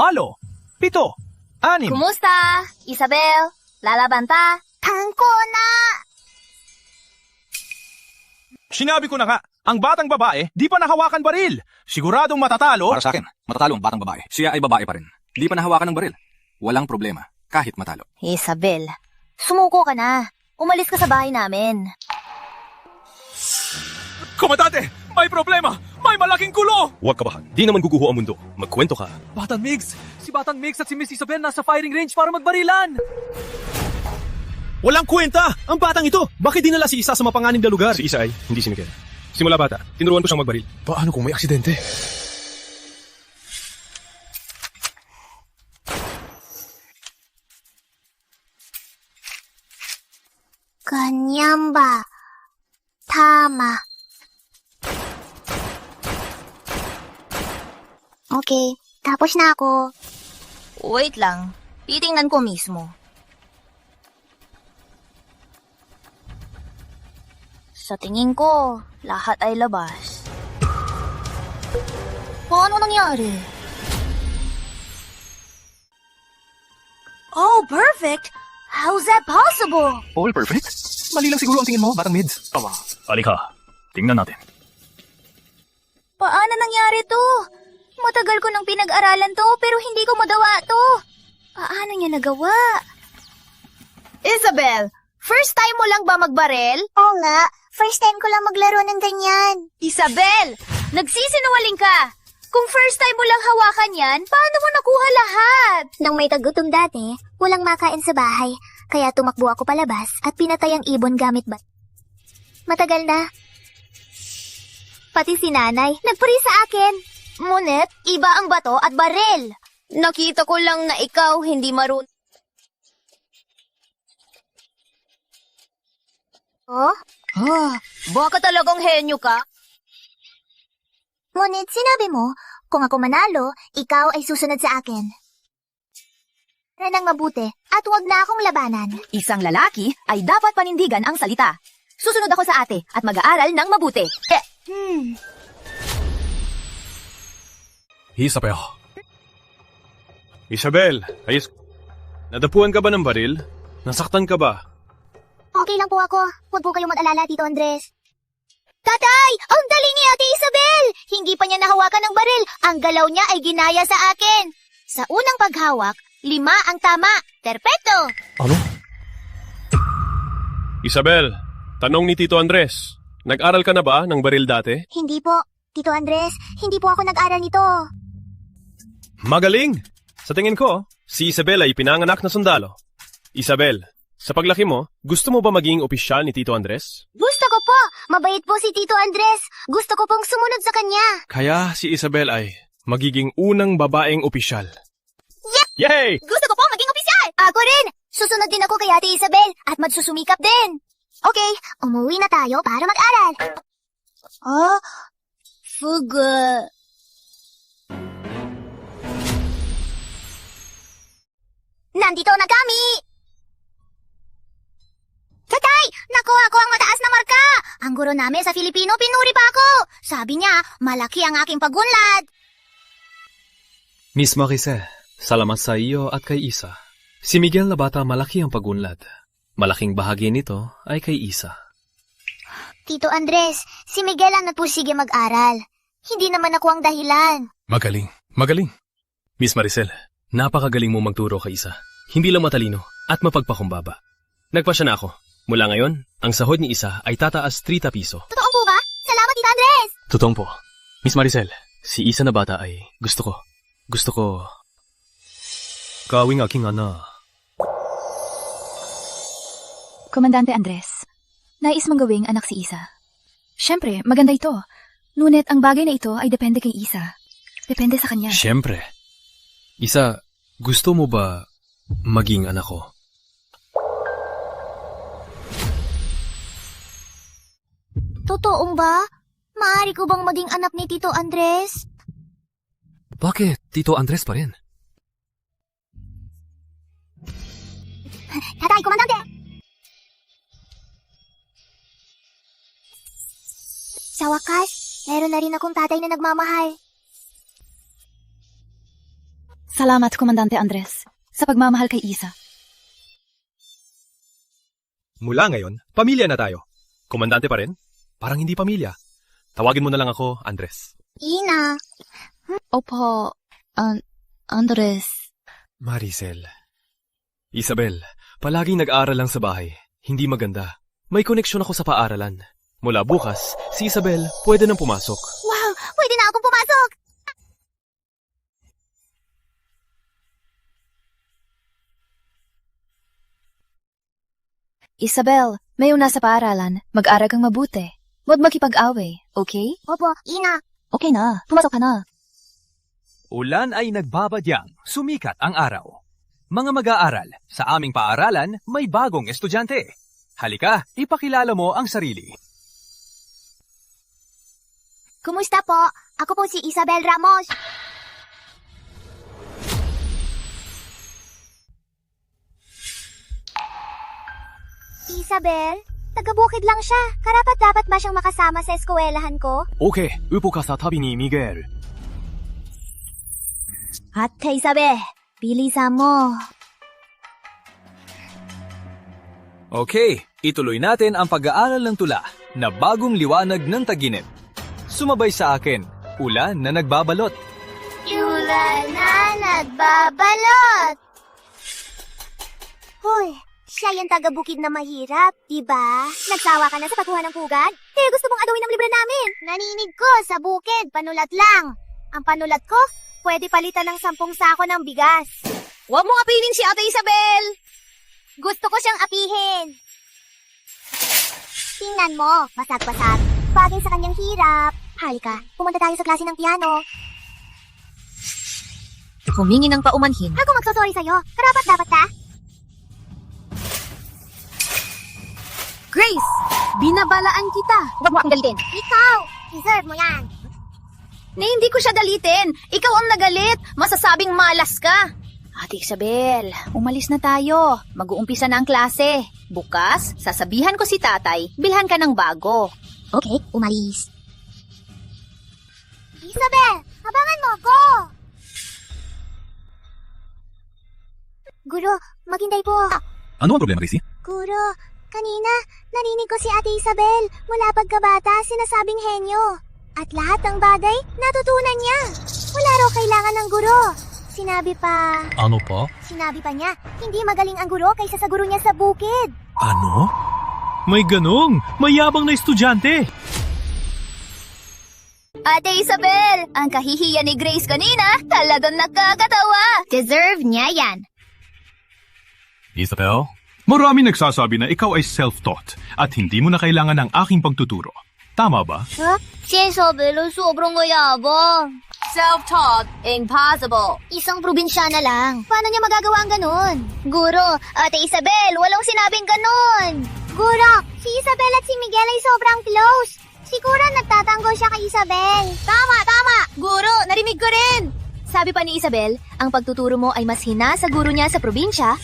6. Kumusta? Isabel, lalaban ta? Tangko na! Sinabi ko na nga, ang batang babae di pa nahawakan baril. Siguradong matatalo. Para sa akin, matatalo ang batang babae. Siya ay babae pa rin. Di pa nahawakan ng baril. Walang problema, kahit matalo. Isabel, sumuko ka na. Umalis ka sa bahay namin. Komandante! May problema! May malaking gulo! Huwag kabahan. Di naman guguho ang mundo. Magkwento ka. Batang Migs! Si Batang Migs at si Miss Isabel nasa firing range para magbarilan! Walang kwenta! Ang batang ito! Bakit dinala si Isa sa mapanganib na lugar? Si Isa ay hindi si Miguel. Simula bata, tinuruan ko siyang magbaril. Paano kung may aksidente? Ganyan ba? Tama. Okay, tapos na ako. Wait lang, titingnan ko mismo. Sa tingin ko, lahat ay labas. Paano nangyari? Oh, perfect! How's that possible? All perfect? Mali lang siguro ang tingin mo, Batang Mids. Halika, tingnan natin. Paano nangyari to? Matagal ko nang pinag-aralan to, pero hindi ko magawa to. Paano niya nagawa? Isabel, first time mo lang ba magbarel? Oo nga, first time ko lang maglaro ng ganyan. Isabel, nagsisinungaling ka. Kung first time mo lang hawakan yan, paano mo nakuha lahat? Nang may tagutom dati, walang makain sa bahay, kaya tumakbo ako palabas at pinatay ang ibon gamit bat. Matagal na. Pati si nanay, nagpuri sa akin. Ngunit, iba ang bato at baril. Nakita ko lang na ikaw hindi marunong. Oh? Baka talagang henyo ka? Ngunit sinabi mo, kung ako manalo, ikaw ay susunod sa akin. Nang mabuti, at huwag na akong labanan. Isang lalaki ay dapat panindigan ang salita. Susunod ako sa ate at mag-aaral ng mabuti. Isabel. Isabel, ayos. Nadapuan ka ba ng baril? Nasaktan ka ba? Okay lang po ako. Huwag po kayong mag-alala, Tito Andres. Tatay! Ang dali ni Ate Isabel! Hindi pa niya nahawakan ng baril. Ang galaw niya ay ginaya sa akin. Sa unang paghawak, 5 ang tama. Perpekto! Ano? Isabel, tanong ni Tito Andres. Nag-aral ka na ba ng baril dati? Hindi po. Tito Andres, hindi po ako nag-aral nito. Magaling! Sa tingin ko, si Isabel ay pinanganak na sundalo. Isabel, sa paglaki mo, gusto mo ba maging opisyal ni Tito Andres? Gusto ko po. Mabait po si Tito Andres. Gusto ko pong sumunod sa kanya. Kaya si Isabel ay magiging unang babaeng opisyal. Yay! Gusto ko po maging opisyal! Ako rin! Susunod din ako kay Ate Isabel at magsusumikap din. Okay, umuwi na tayo para mag-aral. Fuga. Nandito na kami! Tatay! Nakuha ko ang mataas na marka! Ang guro namin sa Filipino, pinuri pa ako! Sabi niya, malaki ang aking pagunlad! Miss Maricel, salamat sa iyo at kay Isa. Si Miguel na bata malaki ang pagunlad. Malaking bahagi nito ay kay Isa. Tito Andres, si Miguel ang nagpursige mag-aral. Hindi naman ako ang dahilan. Magaling, magaling. Miss Maricel, napakagaling mo magturo kay Isa. Hindi lang matalino at mapagpakumbaba. Nagpasya na ako. Mula ngayon, ang sahod ni Isa ay tataas 30 piso. Totoo po ba? Salamat, Tito Andres! Totoong po. Miss Maricel, si Isa na bata ay gusto ko. Gawing aking ana. Komandante Andres, nais mong gawing anak si Isa. Siyempre, maganda ito. Ngunit ang bagay na ito ay depende kay Isa. Depende sa kanya. Siyempre. Isa, gusto mo ba maging anak ko? Totoong ba? Maaari ko bang maging anak ni Tito Andres? Bakit? Tito Andres pa rin. Tatay, komandante! Sa wakas, meron na rin akong tatay na nagmamahal. Salamat, Komandante Andres, sa pagmamahal kay Isa. Mula ngayon, pamilya na tayo. Komandante pa rin? Parang hindi pamilya. Tawagin mo na lang ako, Andres. Ina. Opo, Andres. Maricel. Isabel, palaging nag-aaral lang sa bahay. Hindi maganda. May koneksyon ako sa paaralan. Mula bukas, si Isabel pwede nang pumasok. Wow! Pwede na akong pumasok! Isabel, may una sa paaralan. Mag-aral kang mabuti. Huwag makipag-away, okay? Opo, Ina. Okay na, pumasok ka na. Ulan ay nagbabadyang, sumikat ang araw. Mga mag-aaral, sa aming paaralan may bagong estudyante. Halika, ipakilala mo ang sarili. Kumusta po? Ako po si Isabel Ramos. Isabel? Taga-bukid lang siya. Karapat-dapat ba siyang makasama sa eskwelahan ko? Okay, upo ka sa tabi ni Miguel. Ate Isabel, bilisan mo. Okay, ituloy natin ang pag-aaral ng tula na bagong liwanag ng taginip. Sumabay sa akin, ulan na nagbabalot. Ulan na nagbabalot. Hoy, siya yung taga-bukid na mahirap, diba? Nagsawa ka na sa pagkuha ng pugad? Eh, gusto mong adawin ang libre namin. Naninig ko sa bukid, panulat lang. Ang panulat ko, pwede palitan ng 10 sako ng bigas. Huwag mong apilin si Ate Isabel! Gusto ko siyang apihin. Tingnan mo, basag-basag. Bagay sa kanyang hirap. Halika, pumunta tayo sa klase ng piano. Humingi ng paumanhin. Ako magsasorry sa'yo. Karapat dapat ka? Grace, binabalaan kita. Huwag mo akong galitin. Ikaw! Deserve mo yan. Na hindi ko siya galitin. Ikaw ang nagalit. Masasabing malas ka. Ate Isabel, umalis na tayo. Mag-uumpisa na ang klase. Bukas, sasabihan ko si tatay, bilhan ka ng bago. Okay, umalis. Isabel, abangan mo ako! Guro, maghintay po. Ano ang problema, Gracie? Guro, kanina, narinig ko si Ate Isabel mula pagkabata sinasabing henyo. At lahat ng bagay, natutunan niya. Wala raw kailangan ng guro. Sinabi pa niya, hindi magaling ang guro kaysa sa guro niya sa bukid. Ano? May ganong, mayabang na estudyante. Ate Isabel, ang kahihiya ni Grace kanina, talagang nakakatawa. Deserve niya yan. Isabel, marami nagsasabi na ikaw ay self-taught at hindi mo na kailangan ng aking pagtuturo. Tama ba? Huh? Si Isabel, sobrang mayabang. Self-taught, impossible. Isang probinsyana lang. Paano niya magagawa ang ganun? Guro, Ate Isabel, walang sinabing ganun. Guro, si Isabel at si Miguel ay sobrang close. Siguro nagtatanggol siya kay Isabel. Tama! Guro, narinig ko rin. Sabi pa ni Isabel, ang pagtuturo mo ay mas hina sa guro niya sa probinsya.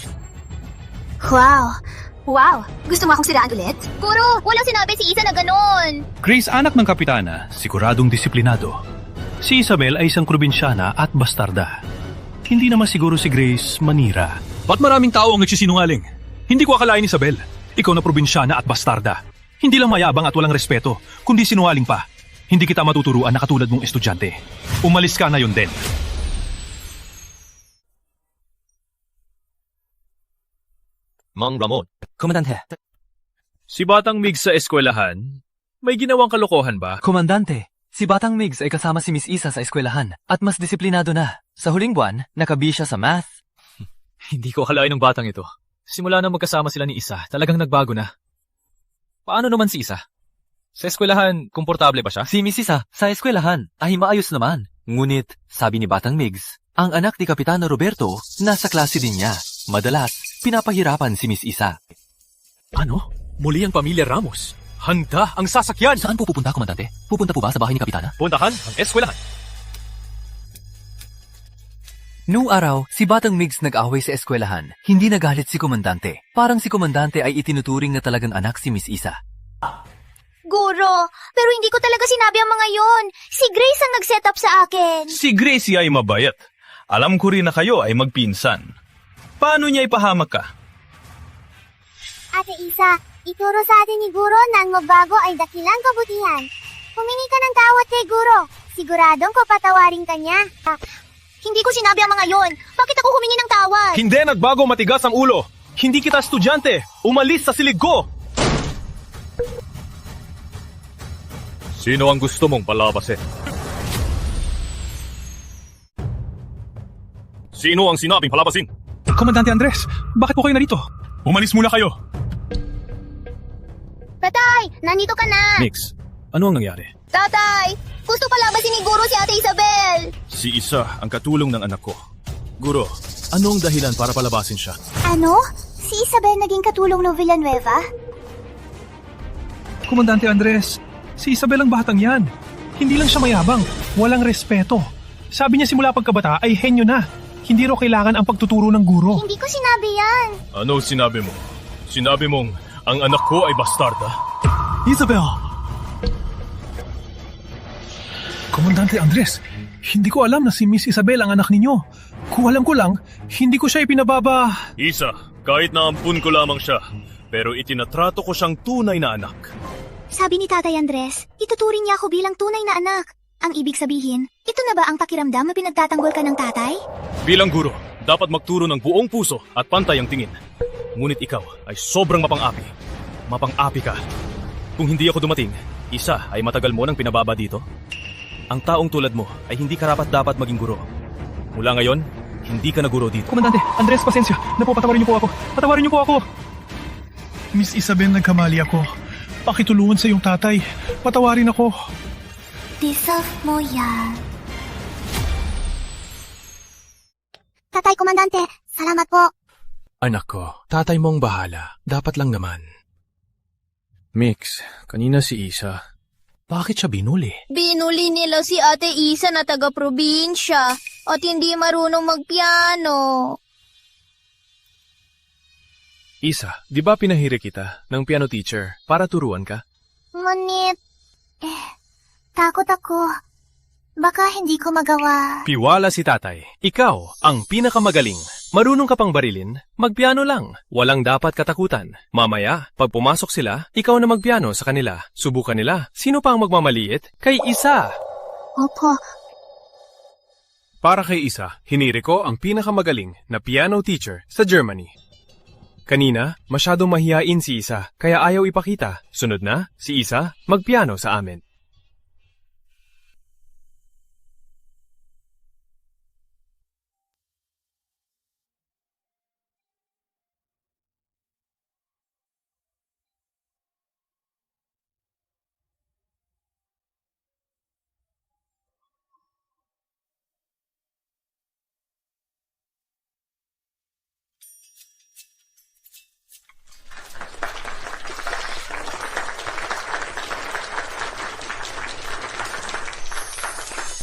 Wow! Gusto mo akong siraan ulit? Guro, walang sinabi si Isa na ganun. Grace, anak ng kapitana, siguradong disiplinado. Si Isabel ay isang probinsyana at bastarda. Hindi naman siguro si Grace manira. Ba't maraming tao ang nagsisinungaling? Hindi ko akalain, Isabel. Ikaw na probinsyana at bastarda. Hindi lang mayabang at walang respeto, kundi sinungaling pa. Hindi kita matuturuan na katulad mong estudyante. Umalis ka na yun din. Mang Ramon. Komandante. Si Batang Migs sa eskwelahan, may ginawang kalokohan ba? Komandante, si Batang Migs ay kasama si Miss Isa sa eskwelahan at mas disiplinado na. Sa huling buwan, nakabi siya sa math. Hindi ko akalain ng batang ito. Simula na magkasama sila ni Isa, talagang nagbago na. Paano naman si Isa? Sa eskwelahan, komportable ba siya? Si Miss Isa, sa eskwelahan, ay maayos naman. Ngunit, sabi ni Batang Migs, ang anak ni Kapitana Roberto, nasa klase din niya. Madalas, pinapahirapan si Miss Isa. Ano? Muli ang pamilya Ramos. Handa ang sasakyan! Saan po pupunta, Komandante? Pupunta po ba sa bahay ni Kapitana? Puntahan ang eskwelahan. Noong araw, si Batang Migs nag-away sa eskwelahan. Hindi nagalit si Komandante. Parang si Komandante ay itinuturing na talagang anak si Miss Isa. Guro, pero hindi ko talaga sinabi ang mga yon. Si Grace ang nag-set up sa akin. Si Gracie ay mabayat. Alam ko rin na kayo ay magpinsan. Paano niya ipahamak ka? Ate Isa, ituro sa atin ni Guro na ang magbago ay dakilang kabutihan. Humingi ka ng tawad kay Guro. Siguradong papatawarin ka niya. Hindi ko sinabi ang mga yon. Bakit ako humingi ng tawad? Hindi nagbago, matigas ang ulo. Hindi kita estudyante. Umalis sa silig ko. Sino ang gusto mong palabasin? Sino ang sinabing palabasin? Komandante Andres, bakit po kayo narito? Umalis muna kayo. Tatay, nandito ka na. Mix, ano ang nangyari? Tatay, gusto palabasin ni Guro si Ate Isabel. Si Isa ang katulong ng anak ko. Guro, anong dahilan para palabasin siya? Ano? Si Isabel naging katulong ng Villanueva? Komandante Andres, si Isabel ang batang yan. Hindi lang siya mayabang, walang respeto. Sabi niya simula pagkabata ay henyo na. Hindi raw kailangan ang pagtuturo ng guro. Hindi ko sinabi yan. Ano sinabi mo? Sinabi mong ang anak ko ay bastarda? Isabel! Komandante Andres, hindi ko alam na si Miss Isabel ang anak ninyo. Kung alam ko lang, hindi ko siya ipinababa. Isa, kahit na ampun ko lamang siya, pero itinatrato ko siyang tunay na anak. Sabi ni Tatay Andres, ituturing niya ako bilang tunay na anak. Ang ibig sabihin, ito na ba ang pakiramdam na pinagtatanggol ka ng tatay? Bilang guro, dapat magturo ng buong puso at pantay ang tingin. Ngunit ikaw ay sobrang mapang-api. Mapang-api ka. Kung hindi ako dumating, Isa ay matagal mo nang pinababa dito. Ang taong tulad mo ay hindi karapat-dapat maging guro. Mula ngayon, hindi ka na guro dito. Komandante, Andres, pasensya. Patawarin niyo po ako. Patawarin niyo po ako. Miss Isabel, nagkamali ako. Pakitulungan sa iyong tatay. Patawarin ako. Kiss-off mo yan. Tatay, Komandante, salamat po. Anak ko, tatay mong bahala. Dapat lang naman. Mix, kanina si Isa. Bakit siya binuli? Binuli nila si Ate Isa na taga-probinsya at hindi marunong magpiano. Isa, di ba pinahiri kita ng piano teacher para turuan ka? Ngunit, takot ako. Baka hindi ko magawa. Piwala si tatay. Ikaw ang pinakamagaling. Marunong ka pang barilin, magpiano lang. Walang dapat katakutan. Mamaya, pag pumasok sila, ikaw na magpiano sa kanila. Subukan nila. Sino pa ang magmamaliit? Kay Isa. Opo. Para kay Isa, hiniri ko ang pinakamagaling na piano teacher sa Germany. Kanina, masyadong mahiyain si Isa, kaya ayaw ipakita. Sunod na, si Isa, magpiano sa amin.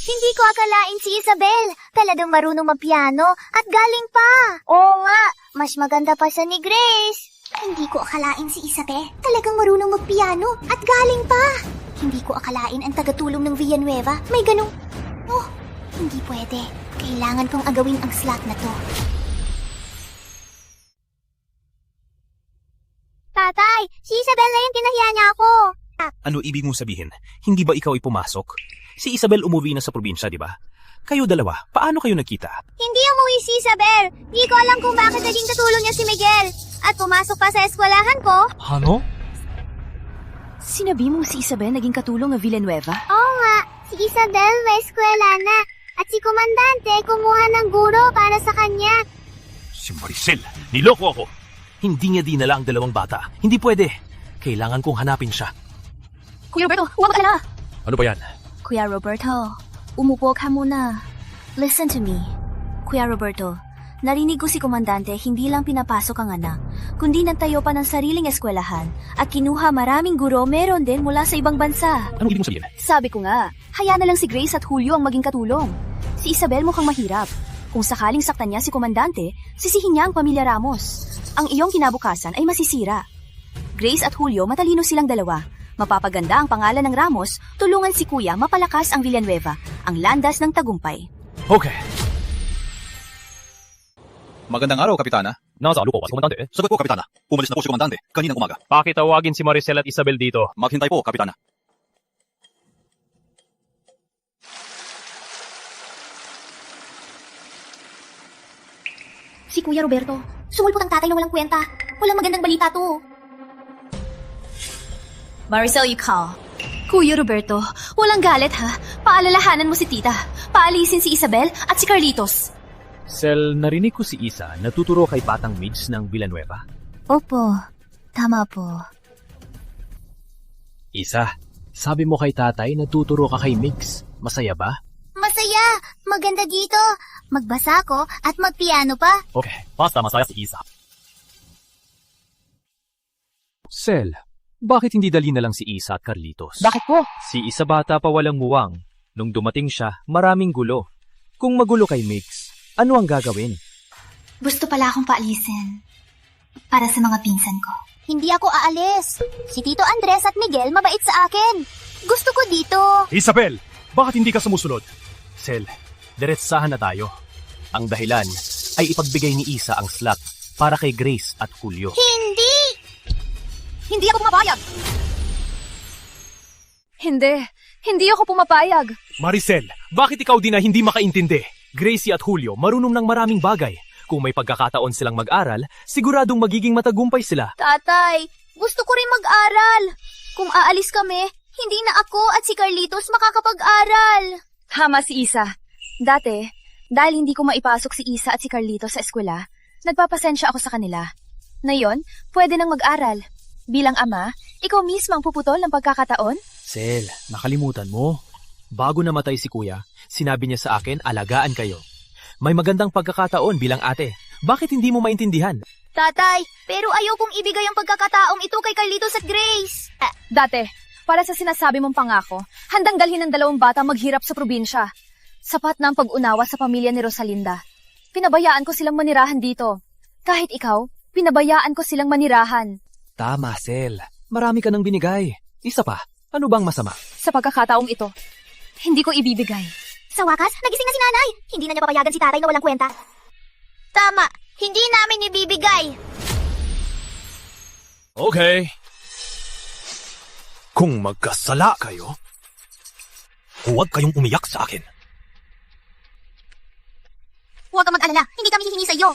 Hindi ko akalain si Isabel. Talagang marunong magpiano at galing pa. Oo nga, mas maganda pa sa ni Grace. Hindi ko akalain si Isabel. Talagang marunong magpiano at galing pa. Hindi ko akalain ang tagatulong ng Villanueva. May ganong... Oh, hindi pwede. Kailangan kong agawin ang slot na to. Tatay, si Isabel na yung kinahiya niya ako. Ano ibig mong sabihin? Hindi ba ikaw ay pumasok? Si Isabel umuwi na sa probinsya, di ba? Kayo dalawa, paano kayo nagkita? Hindi umuwi si Isabel. Di ko alam kung bakit naging katulong niya si Miguel. At pumasok pa sa eskwelahan ko. Ano? Sinabi mong si Isabel naging katulong ng Villanueva? Oo nga, si Isabel may eskwela na. At si Komandante kumuha ng guro para sa kanya. Si Maricel, niloko ako. Hindi niya dinala ang dalawang bata. Hindi pwede. Kailangan kong hanapin siya. Kuya Roberto, huwag mag-alala. Ano ba yan? Kuya Roberto, umupo ka muna. Listen to me. Kuya Roberto, narinig ko si Komandante hindi lang pinapasok ang anak, kundi nagtayo pa ng sariling eskwelahan at kinuha maraming guro meron din mula sa ibang bansa. Anong ibig mong sabihin? Sabi ko nga, hayaan na lang si Grace at Julio ang maging katulong. Si Isabel mukhang mahirap. Kung sakaling saktan niya si Komandante, sisihin niya ang pamilya Ramos. Ang iyong kinabukasan ay masisira. Grace at Julio matalino silang dalawa. Mapapaganda ang pangalan ng Ramos, tulungan si Kuya mapalakas ang Villanueva, ang landas ng tagumpay. Okay. Magandang araw, Kapitana. Nasalo po ba si Komandante? Sagot po, Kapitana. Umalis na po si Komandante kaninang umaga. Pakitawagin si Maricel at Isabel dito. Maghintay po, Kapitana. Si Kuya Roberto, sumulpot ang tatay na walang kwenta. Walang magandang balita to. Maricel, you call. Kuya Roberto, walang galit ha. Paalalahanan mo si tita. Paalisin si Isabel at si Carlitos. Sel, narinig ko si Isa natuturo kay Batang Migs ng Villanueva. Opo, tama po. Isa, sabi mo kay tatay natuturo ka kay Migs. Masaya ba? Masaya! Maganda dito. Magbasa ko at magpiano pa. Okay, basta masaya si Isa. Sel, bakit hindi dali na lang si Isa at Carlitos? Bakit po? Si Isa bata pa walang muwang. Nung dumating siya, maraming gulo. Kung magulo kay Migs, ano ang gagawin? Gusto pala akong paalisin. Para sa mga pinsan ko. Hindi ako aalis. Si Tito Andres at Miguel mabait sa akin. Gusto ko dito. Isabel, bakit hindi ka sumusunod? Sel, diretsahan na tayo. Ang dahilan ay ipagbigay ni Isa ang slot para kay Grace at Julio. Hindi! Hindi ako pumapayag! Hindi ako pumapayag. Maricel, bakit ikaw din na hindi makaintindi? Gracie at Julio marunong ng maraming bagay. Kung may pagkakataon silang mag-aral, siguradong magiging matagumpay sila. Tatay, gusto ko rin mag-aral. Kung aalis kami, hindi na ako at si Carlitos makakapag-aral. Tama si Isa. Dati, dahil hindi ko maipasok si Isa at si Carlitos sa eskwela, nagpapasensya ako sa kanila. Ngayon, pwede nang mag-aral. Bilang ama, ikaw mismo ang puputol ng pagkakataon? Sel, nakalimutan mo. Bago namatay si kuya, sinabi niya sa akin, alagaan kayo. May magandang pagkakataon bilang ate. Bakit hindi mo maintindihan? Tatay, pero ayaw kong ibigay ang pagkakataong ito kay Carlitos at Grace. Date, para sa sinasabi mong pangako, handang dalhin ng 2 bata maghirap sa probinsya. Sapat na ang pag-unawa sa pamilya ni Rosalinda. Pinabayaan ko silang manirahan dito. Kahit ikaw, pinabayaan ko silang manirahan. Tama, Sel. Marami ka nang binigay. Isa pa, ano bang masama? Sa pagkakataong ito, hindi ko ibibigay. Sa wakas, nagising na si nanay. Hindi na niya papayagan si tatay na walang kwenta. Tama, hindi namin ibibigay. Okay. Kung magkasala kayo, huwag kayong umiyak sa akin. Huwag kang mag-alala, hindi kami hihingi sa iyo.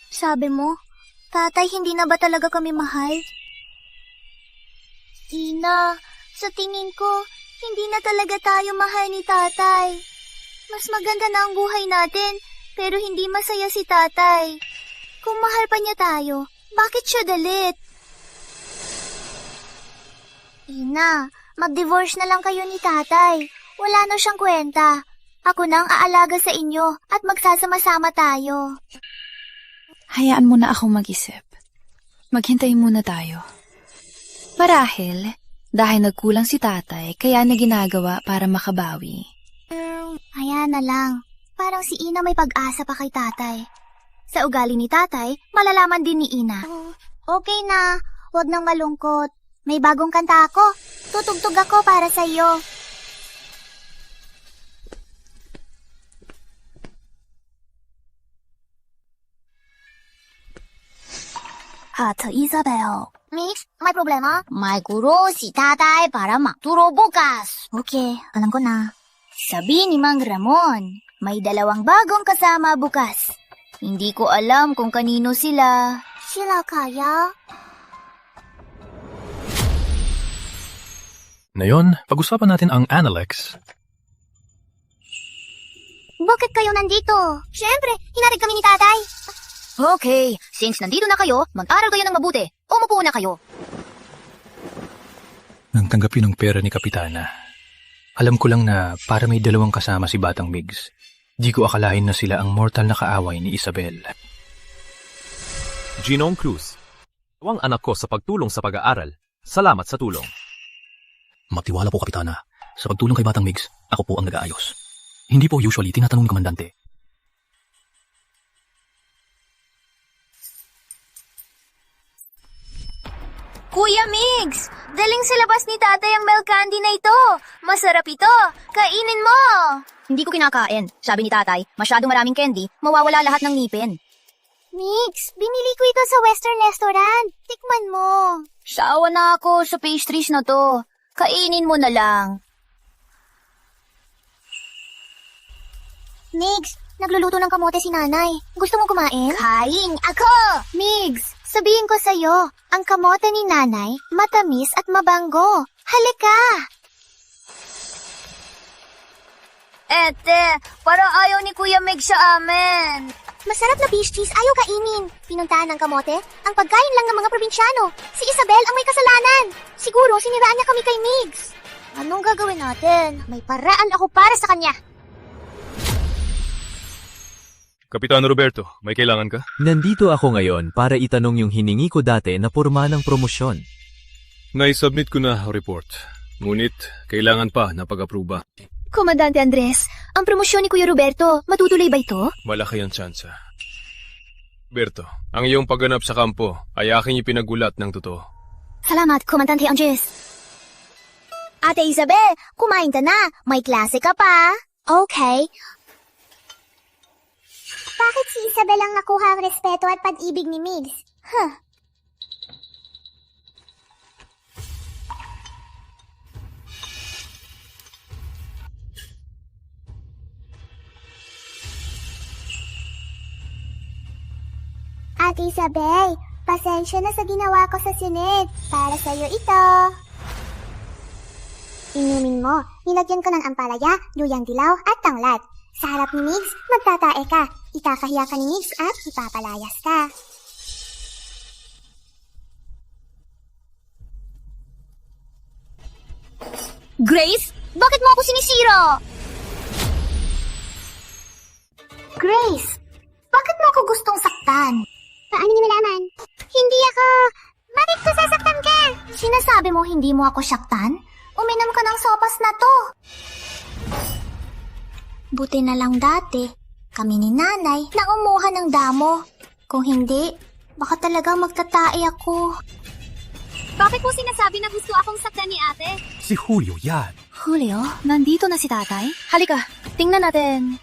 Sabi mo, tatay, hindi na ba talaga kami mahal? Ina, sa tingin ko, hindi na talaga tayo mahal ni tatay. Mas maganda na ang buhay natin, pero hindi masaya si tatay. Kung mahal pa niya tayo, bakit siya galit? Ina, mag-divorce na lang kayo ni tatay. Wala na siyang kwenta. Ako na ang aalaga sa inyo at magsasama-sama tayo. Hayaan mo na akong mag-isip. Maghintay muna tayo. Marahil, dahil nagkulang si tatay, kaya na ginagawa para makabawi. Hayaan na lang. Parang si Ina may pag-asa pa kay tatay. Sa ugali ni tatay, malalaman din ni Ina. Okay na, huwag nang malungkot. May bagong kanta ako. Tutugtog ako para sa iyo. Ate Isabel. Mix, may problema? May guro si tatay para magturo bukas. Okay, alam ko na. Sabi ni Mang Ramon, may 2 bagong kasama bukas. Hindi ko alam kung kanino sila. Sila kaya? Ngayon, pag-usapan natin ang Analects. Bakit kayo nandito? Siyempre, hinarig kami ni tatay. Okay, since nandito na kayo, mag-aral kayo ng mabuti. Umupo na kayo. Nang tanggapin ang pera ni Kapitana, alam ko lang na para may 2 kasama si Batang Migs. Di ko akalain na sila ang mortal na kaaway ni Isabel. Ginong Cruz, ang anak ko sa pagtulong sa pag-aaral. Salamat sa tulong. Magtiwala po, Kapitana. Sa pagtulong kay Batang Migs, ako po ang nag-aayos. Hindi po usually tinatanong ng komandante. Kuya Migs, daling sa labas ni tatay ang milk candy na ito. Masarap ito. Kainin mo. Hindi ko kinakain. Sabi ni tatay, masyadong maraming candy, mawawala lahat ng ngipin. Migs, binili ko ito sa Western Restaurant. Tikman mo. Sawa na ako sa pastries na to. Kainin mo na lang. Migs, nagluluto ng kamote si nanay. Gusto mo kumain? Kain ako! Migs, sabihin ko sa'yo, ang kamote ni nanay, matamis at mabango. Halika! Ete, parang ayaw ni Kuya Migs sa amin. Masarap na fish cheese, ayaw kainin. Pinuntahan ng kamote, ang pagkain lang ng mga probinsyano. Si Isabel ang may kasalanan. Siguro siniraan niya kami kay Migs. Anong gagawin natin? May paraan ako para sa kanya. Kapitano Roberto, may kailangan ka? Nandito ako ngayon para itanong yung hiningi ko dati na porma ng promosyon. Naisubmit ko na report. Ngunit, kailangan pa na pag-aproba. Komandante Andres, ang promosyon ni Kuya Roberto, matutuloy ba ito? Malaki ang tsansa. Roberto, ang iyong pagganap sa kampo ay aking ipinagulat ng totoo. Salamat, Komandante Andres. Ate Isabel, kumain ka na. May klase ka pa. Okay. Bakit si Isabel ang nakuha ang respeto at pag-ibig ni Migs? Ate Isabel, pasensya na sa ginawa ko sa sinit. Para sa'yo ito. Inumin mo. Nilagyan ko ng ampalaya, luyang dilaw at tanglad. Sa harap ni Migs, magtatae ka. Ikakahiya ka ni Migs at ipapalayas ka. Grace, bakit mo ako sinisira? Grace, bakit mo ako gustong saktan? Paano niyo nalaman? Hindi ako... Bakit ko sasaktan ka? Sinasabi mo hindi mo ako saktan? Uminom ka ng sopas na to. Buti na lang dati, kami ni nanay na umuha ng damo. Kung hindi, baka talaga magtatae ako. Bakit mo sinasabi na gusto akong saktan ni ate? Si Julio yan. Julio, nandito na si tatay. Halika, tingnan natin.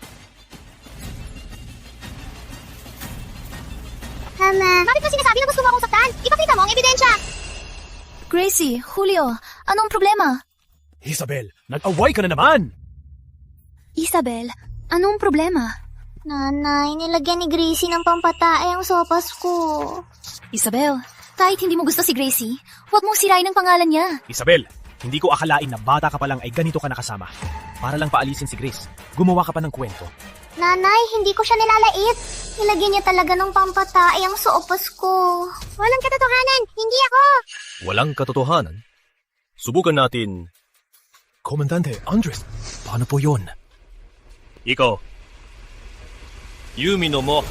Bakit mo sinasabi na gusto mo akong saktan? Ipakita mo ang ebidensya! Gracie, Julio, anong problema? Isabel, nag-away ka na naman! Isabel, anong problema? Nanay, nilagyan ni Gracie ng pampatae ang sopas ko. Isabel, kahit hindi mo gusto si Gracie, huwag mong sirain ang pangalan niya. Isabel, hindi ko akalain na bata ka pa lang ay ganito ka nakasama. Para lang paalisin si Grace, gumawa ka pa ng kwento. Nanay, hindi ko siya nilalait. Nilagyan niya talaga ng pampatae ang sopas ko. Walang katotohanan, hindi ako. Walang katotohanan? Subukan natin. Komandante, Andres, paano po yun? Ikaw. Yumi no mo.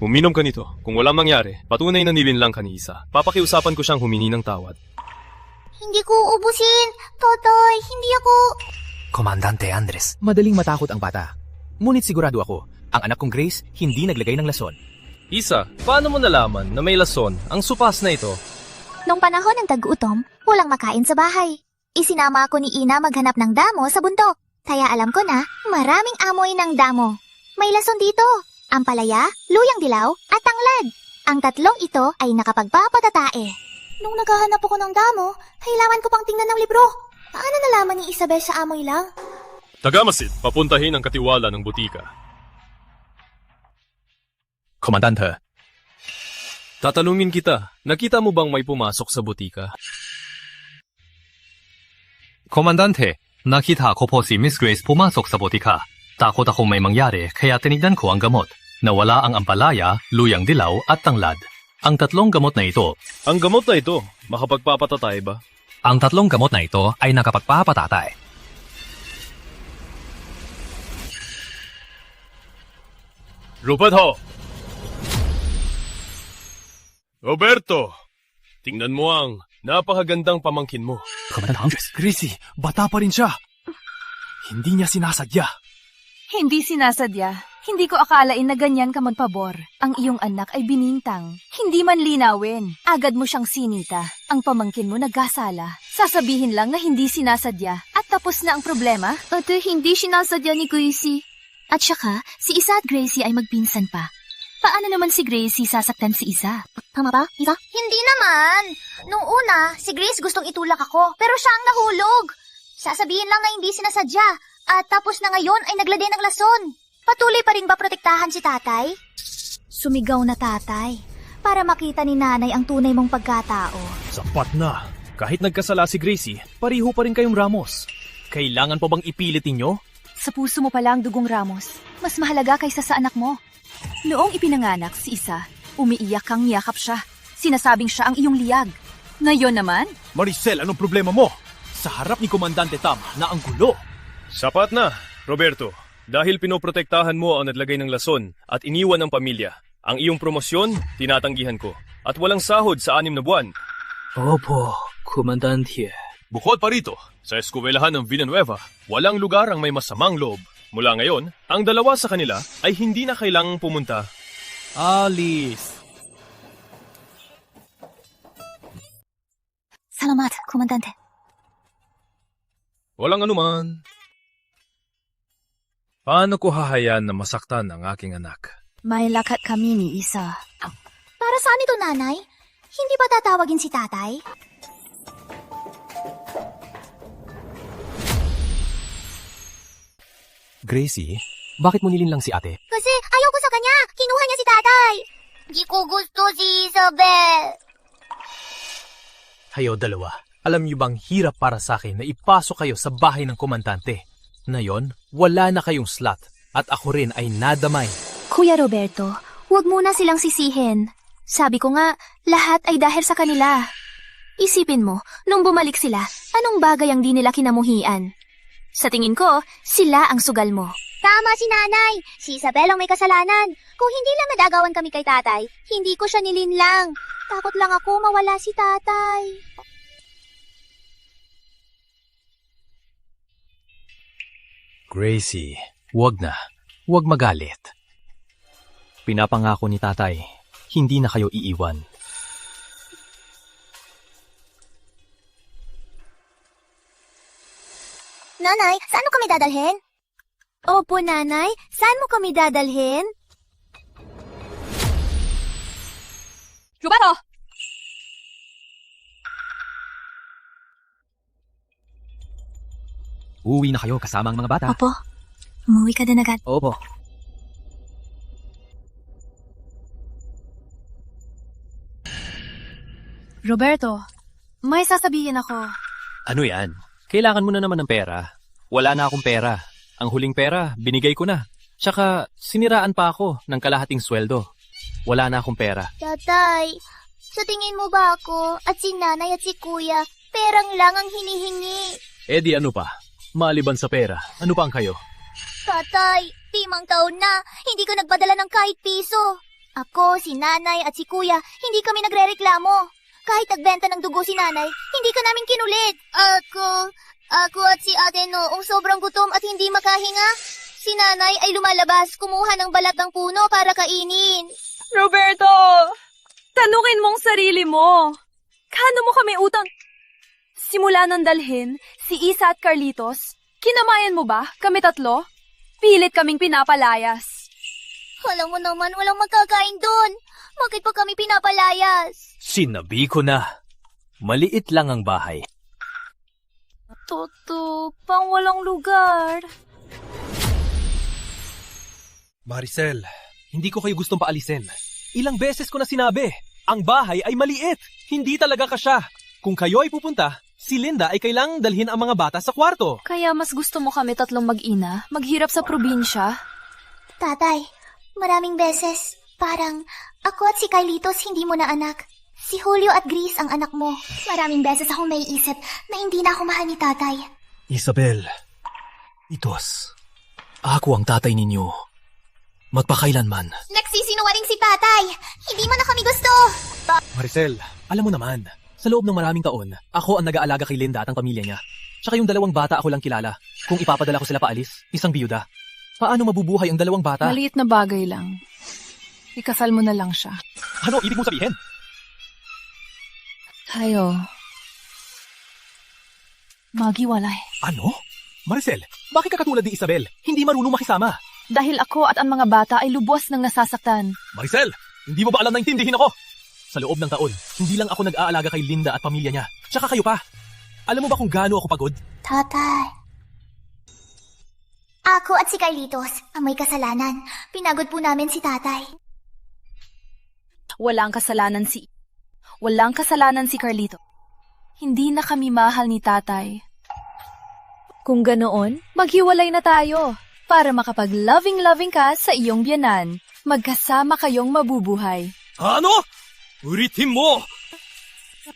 Uminom ka nito. Kung walang mangyari, patunay na nilinlang ka ni Isa. Papakiusapan ko siyang humingi ng tawad. Hindi ko ubusin. Totoy, hindi ako... Komandante Andres, madaling matakot ang bata. Ngunit sigurado ako, ang anak kong Grace hindi naglagay ng lason. Isa, paano mo nalaman na may lason ang supas na ito? Nung panahon ng tag-utom, walang makain sa bahay. Isinama ako ni Ina maghanap ng damo sa bundok. Kaya alam ko na, maraming amoy ng damo. May lason dito, ampalaya, luyang dilaw, at tanglad. Ang tatlong ito ay nakapagpapatatae. Nung naghahanap ako ng damo, kailangan ko pang tingnan ng libro. Paano nalaman ni Isabel sa amoy lang? Tagamasid, papuntahin ang katiwala ng butika. Komandante. Tatanungin kita, nakita mo bang may pumasok sa butika? Komandante, nakita ko po si Miss Grace pumasok sa butika. Takot ako may mangyari kaya tinignan ko ang gamot. Nawala ang ampalaya, luyang dilaw at tanglad. Ang tatlong gamot na ito. Ang gamot na ito, makapagpapatatay ba? Ang tatlong gamot na ito ay nakapagpapatatay. Ruperto! Roberto! Tingnan mo ang napakagandang pamangkin mo. Komandante Andres, Gracie, bata pa rin siya. Hindi niya sinasadya. Hindi sinasadya. Hindi ko akalain na ganyan ka magpabor. Ang iyong anak ay binintang. Hindi man linawin. Agad mo siyang sinita. Ang pamangkin mo nagkasala. Sasabihin lang na hindi sinasadya at tapos na ang problema. Ate, hindi sinasadya ni Gracie. At saka, si Isa at Gracie ay magpinsan pa. Paano naman si Gracie sasaktan si Isa? Tama ba, Isa? Hindi naman. Nung una, si Grace gustong itulak ako, pero siya ang nahulog. Sasabihin lang na hindi sinasadya. At tapos na ngayon ay naglagay ng lason. Patuloy pa rin ba protektahan si tatay? Sumigaw na tatay para makita ni nanay ang tunay mong pagkatao. Sapat na. Kahit nagkasala si Gracie, pariho pa rin kayong Ramos. Kailangan pa bang ipilit ninyo? Sa puso mo pala ang dugong Ramos. Mas mahalaga kaysa sa anak mo. Noong ipinanganak si Isa, umiiyak kang niyakap siya. Sinasabing siya ang iyong liyag. Ngayon naman? Maricel, anong problema mo? Sa harap ni Komandante Tam na ang gulo. Sapat na, Roberto. Dahil pinoprotektahan mo ang naglagay ng lason at iniwan ng pamilya. Ang iyong promosyon, tinatanggihan ko. At walang sahod sa 6 na buwan. Opo, Komandante. Bukod pa rito, sa eskwelahan ng Villanueva, walang lugar ang may masamang loob. Mula ngayon, ang dalawa sa kanila ay hindi na kailangang pumunta. Alice! Salamat, Komandante. Walang anuman. Paano ko hahayaan na masaktan ang aking anak? May lakat kami ni Isa. Para saan ito, nanay? Hindi ba tatawagin si tatay? Gracie, bakit mo nilinlang si ate? Kasi ayaw ko sa kanya. Kinuha niya si tatay. Di ko gusto si Isabel. Hayo dalawa, alam niyo bang hirap para sa akin na ipasok kayo sa bahay ng komandante? Ngayon, wala na kayong slot at ako rin ay nadamay. Kuya Roberto, huwag muna silang sisihin. Sabi ko nga, lahat ay dahil sa kanila. Isipin mo, nung bumalik sila, anong bagay ang di nila kinamuhian? Sa tingin ko, sila ang sugal mo. Tama si nanay. Si Isabel ang may kasalanan. Kung hindi lang nadagawan kami kay tatay, hindi ko siya nilinlang. Takot lang ako mawala si tatay. Gracie, wag na. Wag magalit. Pinapangako ni tatay, hindi na kayo iiwan. Nanay, saan mo kami dadalhin? Opo, nanay. Saan mo kami dadalhin? Roberto! Uwi na kayo kasama ang mga bata. Opo. Umuwi ka din agad. Opo. Roberto, may sasabihin ako. Ano yan? Kailangan mo na naman ng pera. Wala na akong pera. Ang huling pera, binigay ko na. Tsaka, siniraan pa ako ng kalahating sweldo. Wala na akong pera. Tatay, sa tingin mo ba ako at si nanay at si kuya, perang lang ang hinihingi? Eh di ano pa? Maliban sa pera, ano pa ang kayo? Tatay, 5 taon na, hindi ka nagpadala ng kahit piso. Ako, si nanay at si kuya, hindi kami nagrereklamo. Kahit nagbenta ng dugo si nanay, hindi ka namin kinulit. Ako at si ate noong sobrang gutom at hindi makahinga. Si nanay ay lumalabas, kumuha ng balat ng puno para kainin. Roberto! Tanungin mong sarili mo. Kano mo kami utang? Simula nang dalhin, si Isa at Carlitos, kinamayan mo ba kami tatlo? Pilit kaming pinapalayas. Alam mo naman, walang magkakain doon. Bakit pa kami pinapalayas? Sinabi ko na. Maliit lang ang bahay. Toto, pang walang lugar. Maricel, hindi ko kayo gustong paalisin. Ilang beses ko na sinabi, ang bahay ay maliit. Hindi talaga kasya. Kung kayo ay pupunta, si Linda ay kailangang dalhin ang mga bata sa kwarto. Kaya mas gusto mo kami tatlong mag-ina, maghirap sa probinsya? Tatay, maraming beses, parang ako at si Carlitos hindi mo na anak. Si Julio at Grace ang anak mo. Maraming beses akong naiisip na hindi na ako mahal ni tatay. Isabel, Itos, ako ang tatay ninyo. Magpakailanman. Nagsisinungaling si tatay. Hindi mo na kami gusto. Maricel, alam mo naman, sa loob ng maraming taon, ako ang nag-aalaga kay Linda at ang pamilya niya. Tsaka yung 2 bata ako lang kilala. Kung ipapadala ko sila paalis, isang biyuda. Paano mabubuhay ang 2 bata? Maliit na bagay lang. Ikasal mo na lang siya. Ano ibig mong sabihin? Tayo. Magiwalay. Ano? Maricel, bakit ka katulad ni Isabel? Hindi marunong makisama. Dahil ako at ang mga bata ay lubos ng nasasaktan. Maricel, hindi mo ba alam na intindihin ako? Sa loob ng taon, hindi lang ako nag-aalaga kay Linda at pamilya niya. Tsaka kayo pa. Alam mo ba kung gaano ako pagod? Tatay. Ako at si Carlitos ang may kasalanan. Pinagod po namin si tatay. Walang kasalanan si Carlito. Hindi na kami mahal ni tatay. Kung ganoon, maghiwalay na tayo para makapag-loving-loving ka sa iyong biyanan. Magkasama kayong mabubuhay. Ano? Ulitin mo!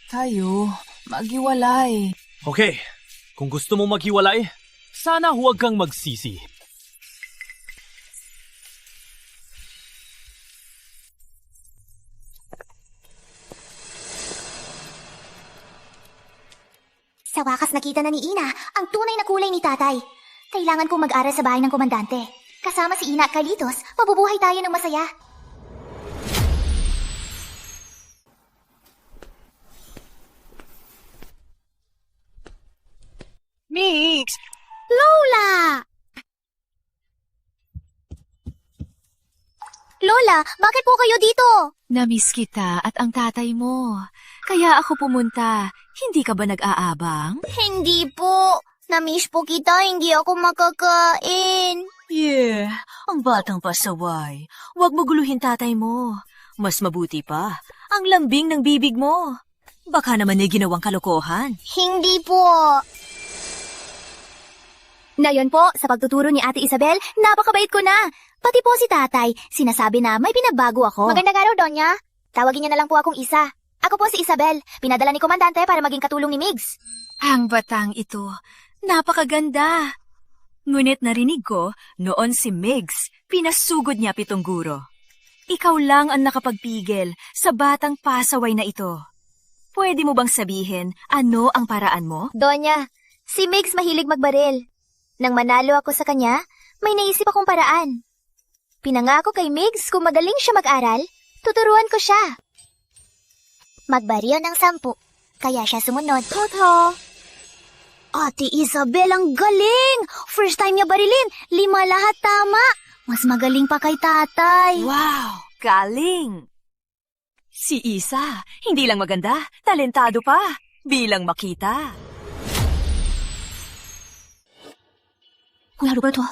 Tayo, maghiwalay. Okay, kung gusto mo maghiwalay, sana huwag kang magsisi. Sa wakas nakita na ni Ina ang tunay na kulay ni tatay. Kailangan kong mag-aral sa bahay ng komandante. Kasama si Ina at Carlitos, mabubuhay tayo ng masaya. Mix! Lola! Lola, bakit po kayo dito? Namiss kita at ang tatay mo. Kaya ako pumunta. Hindi ka ba nag-aabang? Hindi po. Namiss po kita, hindi ako makakain. Yeah, ang batang pasaway. Huwag mo guluhin tatay mo. Mas mabuti pa, ang lambing ng bibig mo. Baka naman ay ginawang kalokohan. Hindi po. Ngayon po, sa pagtuturo ni Ate Isabel, napakabait ko na. Pati po si tatay, sinasabi na may pinagbago ako. Magandang araw, Donya. Tawagin niya na lang po akong Isa. Ako po si Isabel. Pinadala ni Komandante para maging katulong ni Migs. Ang batang ito, napakaganda. Ngunit narinig ko, noon si Migs, pinasugod niya 7 guro. Ikaw lang ang nakapagpigil sa batang pasaway na ito. Pwede mo bang sabihin ano ang paraan mo? Donya, si Migs mahilig magbaril. Nang manalo ako sa kanya, may naisip akong paraan. Pinangako kay Migs kung magaling siya mag-aral, tuturuan ko siya. Magbaril ng 10, kaya siya sumunod. Toto! Ate Isabel, ang galing! First time niya barilin, 5 lahat tama. Mas magaling pa kay tatay. Wow! Galing! Si Isa, hindi lang maganda, talentado pa. Bilang makita. Kuya Roberto.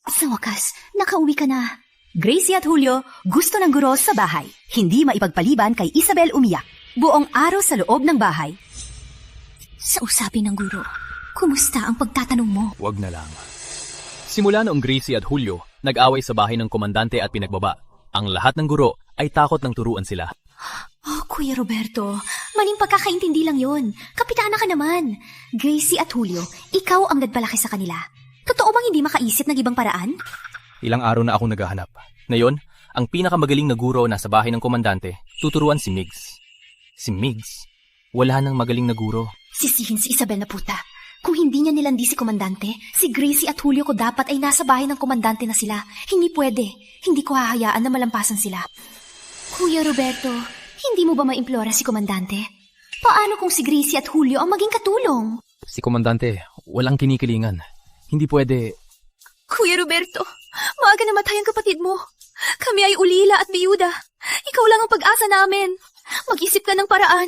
Sa wakas, nakauwi ka na. Gracie at Julio, gusto ng guro sa bahay. Hindi maipagpaliban kay Isabel umiyak. Buong araw sa loob ng bahay. Sa usapin ng guro, kumusta ang pagtatanong mo? Wag na lang. Simula noong Gracie at Julio, nag-away sa bahay ng komandante at pinagbaba. Ang lahat ng guro ay takot ng turuan sila. Oh, Kuya Roberto, maling pagkakaintindi lang yon. Kapitana ka naman. Gracie at Julio, ikaw ang nagpalaki sa kanila. Totoo bang hindi makaisip ng ibang paraan? Ilang araw na akong naghahanap. Ngayon, ang pinakamagaling na guro nasa bahay ng komandante, tuturuan si Migs. Si Migs? Wala nang magaling na guro. Sisihin si Isabel na puta. Kung hindi niya nilandi si komandante, si Gracie at Julio ko dapat ay nasa bahay ng komandante na sila. Hindi pwede. Hindi ko hahayaan na malampasan sila. Kuya Roberto, hindi mo ba maimplora si komandante? Paano kung si Gracie at Julio ang maging katulong? Si komandante, walang kinikilingan. Hindi pwede. Kuya Roberto, maaga namatay ang kapatid mo. Kami ay ulila at biyuda. Ikaw lang ang pag-asa namin. Mag-isip ka ng paraan.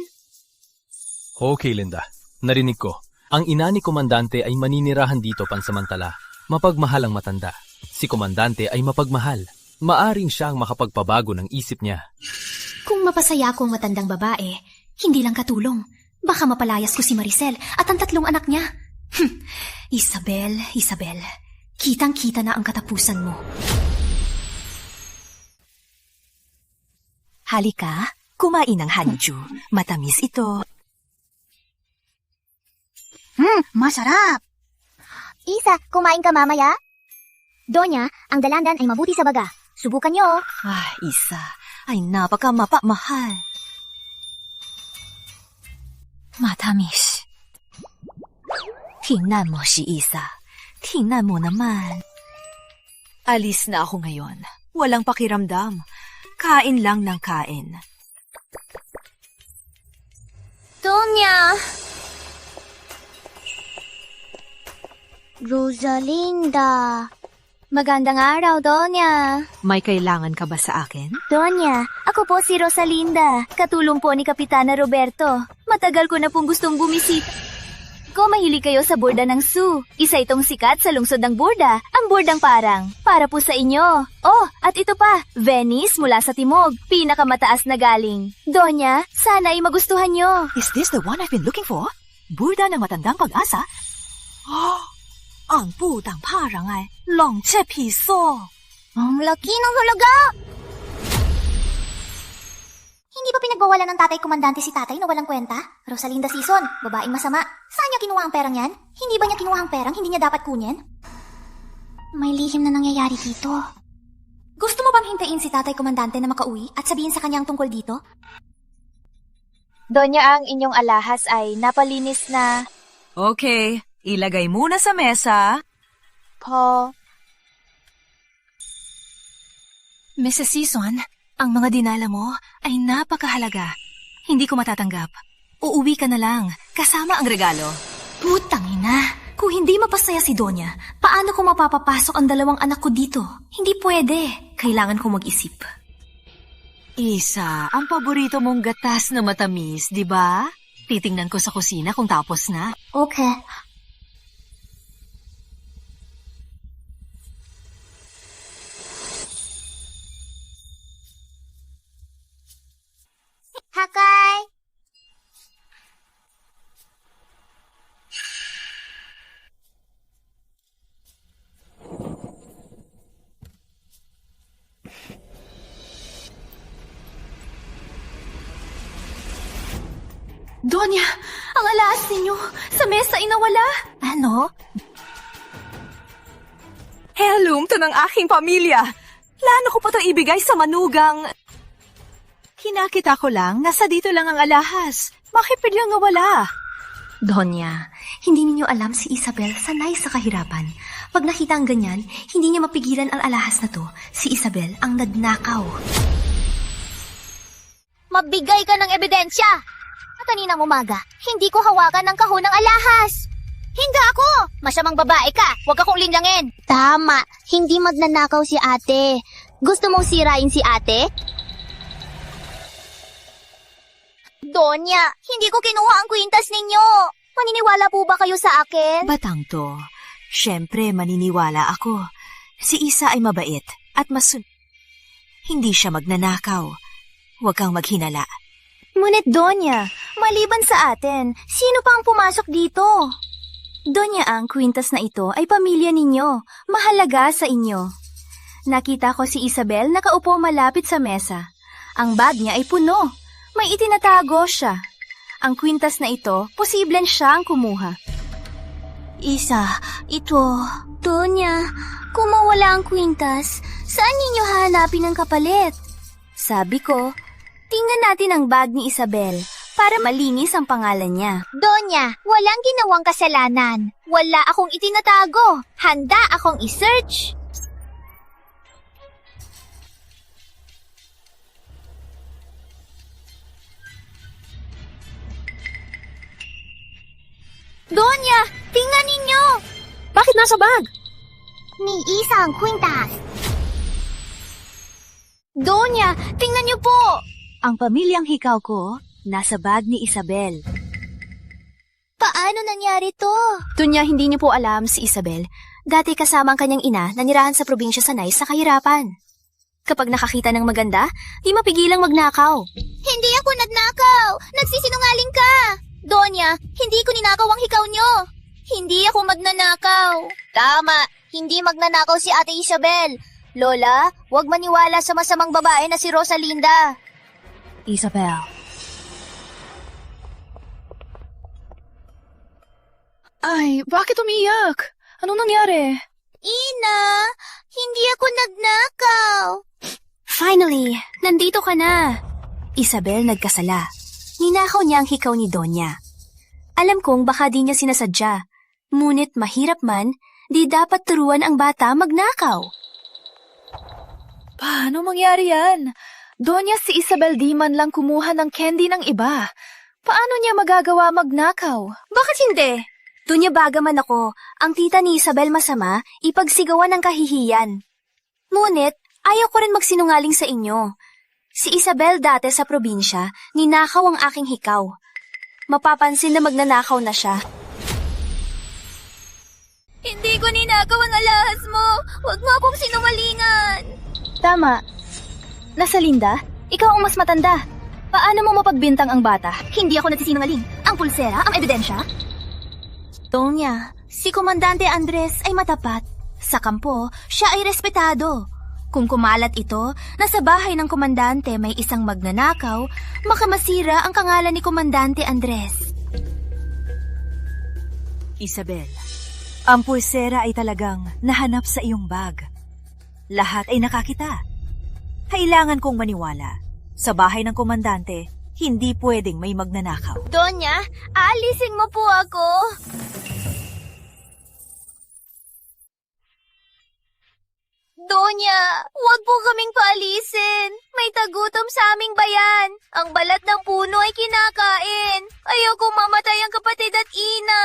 Okay, Linda. Narinig ko. Ang ina ni komandante ay maninirahan dito pansamantala. Mapagmahal ang matanda. Si komandante ay mapagmahal. Maaring siya ang makapagpabago ng isip niya. Kung mapasaya ko ang matandang babae, hindi lang katulong. Baka mapalayas ko si Maricel at ang 3 anak niya. Isabel, kitang-kita na ang katapusan mo. Halika, kumain ng hanju. Matamis ito. Masarap! Isa, kumain ka mamaya? Donya, ang dalandan ay mabuti sa baga. Subukan niyo. Isa, ay napakamapamahal. Matamis. Tingnan mo si Isa. Tingnan mo naman. Alis na ako ngayon. Walang pakiramdam. Kain lang ng kain. Donya! Rosalinda. Magandang araw, Donya. May kailangan ka ba sa akin? Donya, ako po si Rosalinda, katulong po ni Kapitana Roberto. Matagal ko na pong gustong bumisita. Kung mahilig kayo sa burda ng Sioux, isa itong sikat sa lungsod ng burda, ang burdang parang. Para po sa inyo. Oh, at ito pa, Venice mula sa Timog, pinakamataas na galing. Donya, sana ay magustuhan nyo. Is this the one I've been looking for? Burda ng matandang pag-asa? Ang putang parang ay longche piso. Ang laki ng halaga! Hindi ba pinagbawalan ng tatay komandante si tatay na walang kwenta? Rosalinda Sison, babaeng masama. Saan niya kinuha ang perang yan? Hindi ba niya kinuha ang perang hindi niya dapat kunin? May lihim na nangyayari dito. Gusto mo bang hintayin si tatay komandante na makauwi at sabihin sa kanyang tungkol dito? Donya, ang inyong alahas ay napalinis na... Okay, ilagay muna sa mesa. Po. Mrs. Season, ang mga dinala mo ay napakahalaga. Hindi ko matatanggap. Uuwi ka na lang, kasama ang regalo. Putang ina! Kung hindi mapasaya si Donya, paano ko mapapapasok ang 2 anak ko dito? Hindi pwede. Kailangan ko mag-isip. Isa, ang paborito mong gatas na matamis, di ba? Titingnan ko sa kusina kung tapos na. Okay. Hakay! Donya, ang alahas ninyo sa mesa ay nawala. Ano? Heirloom to ng aking pamilya. Plano ko pa ito ibigay sa manugang. Kinakita ko lang, nasa dito lang ang alahas. Bakit biglang nawala? Donya, hindi ninyo alam si Isabel sanay sa kahirapan. Pag nakita ang ganyan, hindi niya mapigilan ang alahas na to. Si Isabel ang nagnakaw. Magbigay ka ng ebidensya! Kaninang umaga, hindi ko hawakan ng kahon ng alahas. Hindi ako! Masamang babae ka, huwag akong linlangin. Tama, hindi magnanakaw si ate. Gusto mong sirain si ate? Donya, hindi ko kinuha ang kwintas ninyo. Maniniwala po ba kayo sa akin? Batang to, syempre maniniwala ako. Si Isa ay mabait at hindi siya magnanakaw. Huwag kang maghinala. Ngunit Donya, maliban sa atin, sino pa ang pumasok dito? Donya, ang kwintas na ito ay pamilya ninyo. Mahalaga sa inyo. Nakita ko si Isabel nakaupo malapit sa mesa. Ang bag niya ay puno. May itinatago siya. Ang kwintas na ito, posibleng siya ang kumuha. Isa, ito. Donya, kung mawala ang kwintas, saan ninyo hahanapin ang kapalit? Sabi ko, tingnan natin ang bag ni Isabel para malinis ang pangalan niya. Donya, walang ginawang kasalanan. Wala akong itinatago. Handa akong i-search. Donya, tingnan ninyo! Bakit nasa bag? Ni isang kwintas. Donya, tingnan niyo po! Ang pamilyang hikaw ko, nasa bag ni Isabel. Paano nangyari to? Donya, hindi niyo po alam si Isabel. Dati kasama ang kanyang ina na nirahan sa probinsya sanay sa kahirapan. Kapag nakakita ng maganda, di mapigilang magnakaw. Hindi ako nagnakaw! Nagsisinungaling ka! Donya, hindi ko ninakaw ang hikaw nyo. Hindi ako magnanakaw. Tama, hindi magnanakaw si Ate Isabel. Lola, huwag maniwala sa masamang babae na si Rosalinda. Isabel. Ay, bakit umiyak? Anong nangyari? Ina, hindi ako nagnakaw. Finally, nandito ka na. Isabel nagkasala. Ninakaw niya ang hikaw ni Donya. Alam kong baka di niya sinasadya. Ngunit mahirap man, di dapat turuan ang bata magnakaw. Paano mangyari yan? Donya, si Isabel di man lang kumuha ng candy ng iba. Paano niya magagawa magnakaw? Bakit hindi? Donya, baga man ako, ang tita ni Isabel masama, ipagsigawan ng kahihiyan. Ngunit, ayaw ko rin magsinungaling sa inyo. Si Isabel dati sa probinsya, ninakaw ang aking hikaw. Mapapansin na magnanakaw na siya. Hindi ko ninakaw ang alahas mo. Huwag mo akong sinungalingan. Tama. Nasa Linda, ikaw ang mas matanda. Paano mo mapagbintang ang bata? Hindi ako nagsisinungaling. Ang pulsera, ang ebidensya. Donya, si Komandante Andres ay matapat. Sa kampo, siya ay respetado. Kung kumalat ito, na sa bahay ng komandante may isang magnanakaw, makamasira ang kangalan ni Komandante Andres. Isabel, ang pulsera ay talagang nahanap sa iyong bag. Lahat ay nakakita. Kailangan kong maniwala. Sa bahay ng komandante, hindi pwedeng may magnanakaw. Donya, aalisin mo po ako. Donya, huwag po kaming paalisin. May tagutom sa aming bayan. Ang balat ng puno ay kinakain. Ayokong mamatay ang kapatid at ina.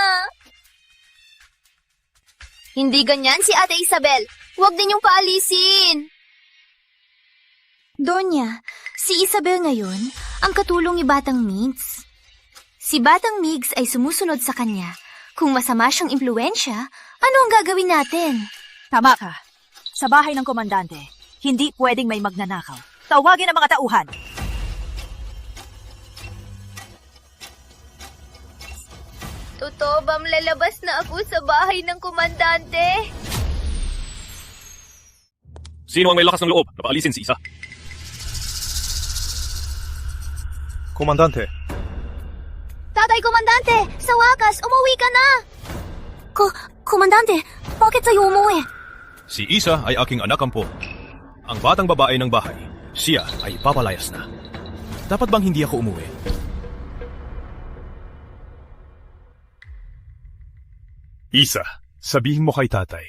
Hindi ganyan si Ate Isabel. Huwag din yung paalisin. Donya, si Isabel ngayon ang katulong ni Batang Migs. Si Batang Migs ay sumusunod sa kanya. Kung masama siyang impluensya, ano ang gagawin natin? Tama ka. Sa bahay ng komandante, hindi pwedeng may magnanakaw. Tawagin ang mga tauhan. Totoo bang lalabas na ako sa bahay ng komandante? Sino ang may lakas ng loob na paalisin si Isa? Komandante, Tatay Komandante! Sa wakas, umuwi ka na! Komandante, bakit tayo umuwi? Si Isa ay aking anak ampo. Ang batang babae ng bahay, siya ay papalayas na. Dapat bang hindi ako umuwi? Isa, sabihin mo kay tatay.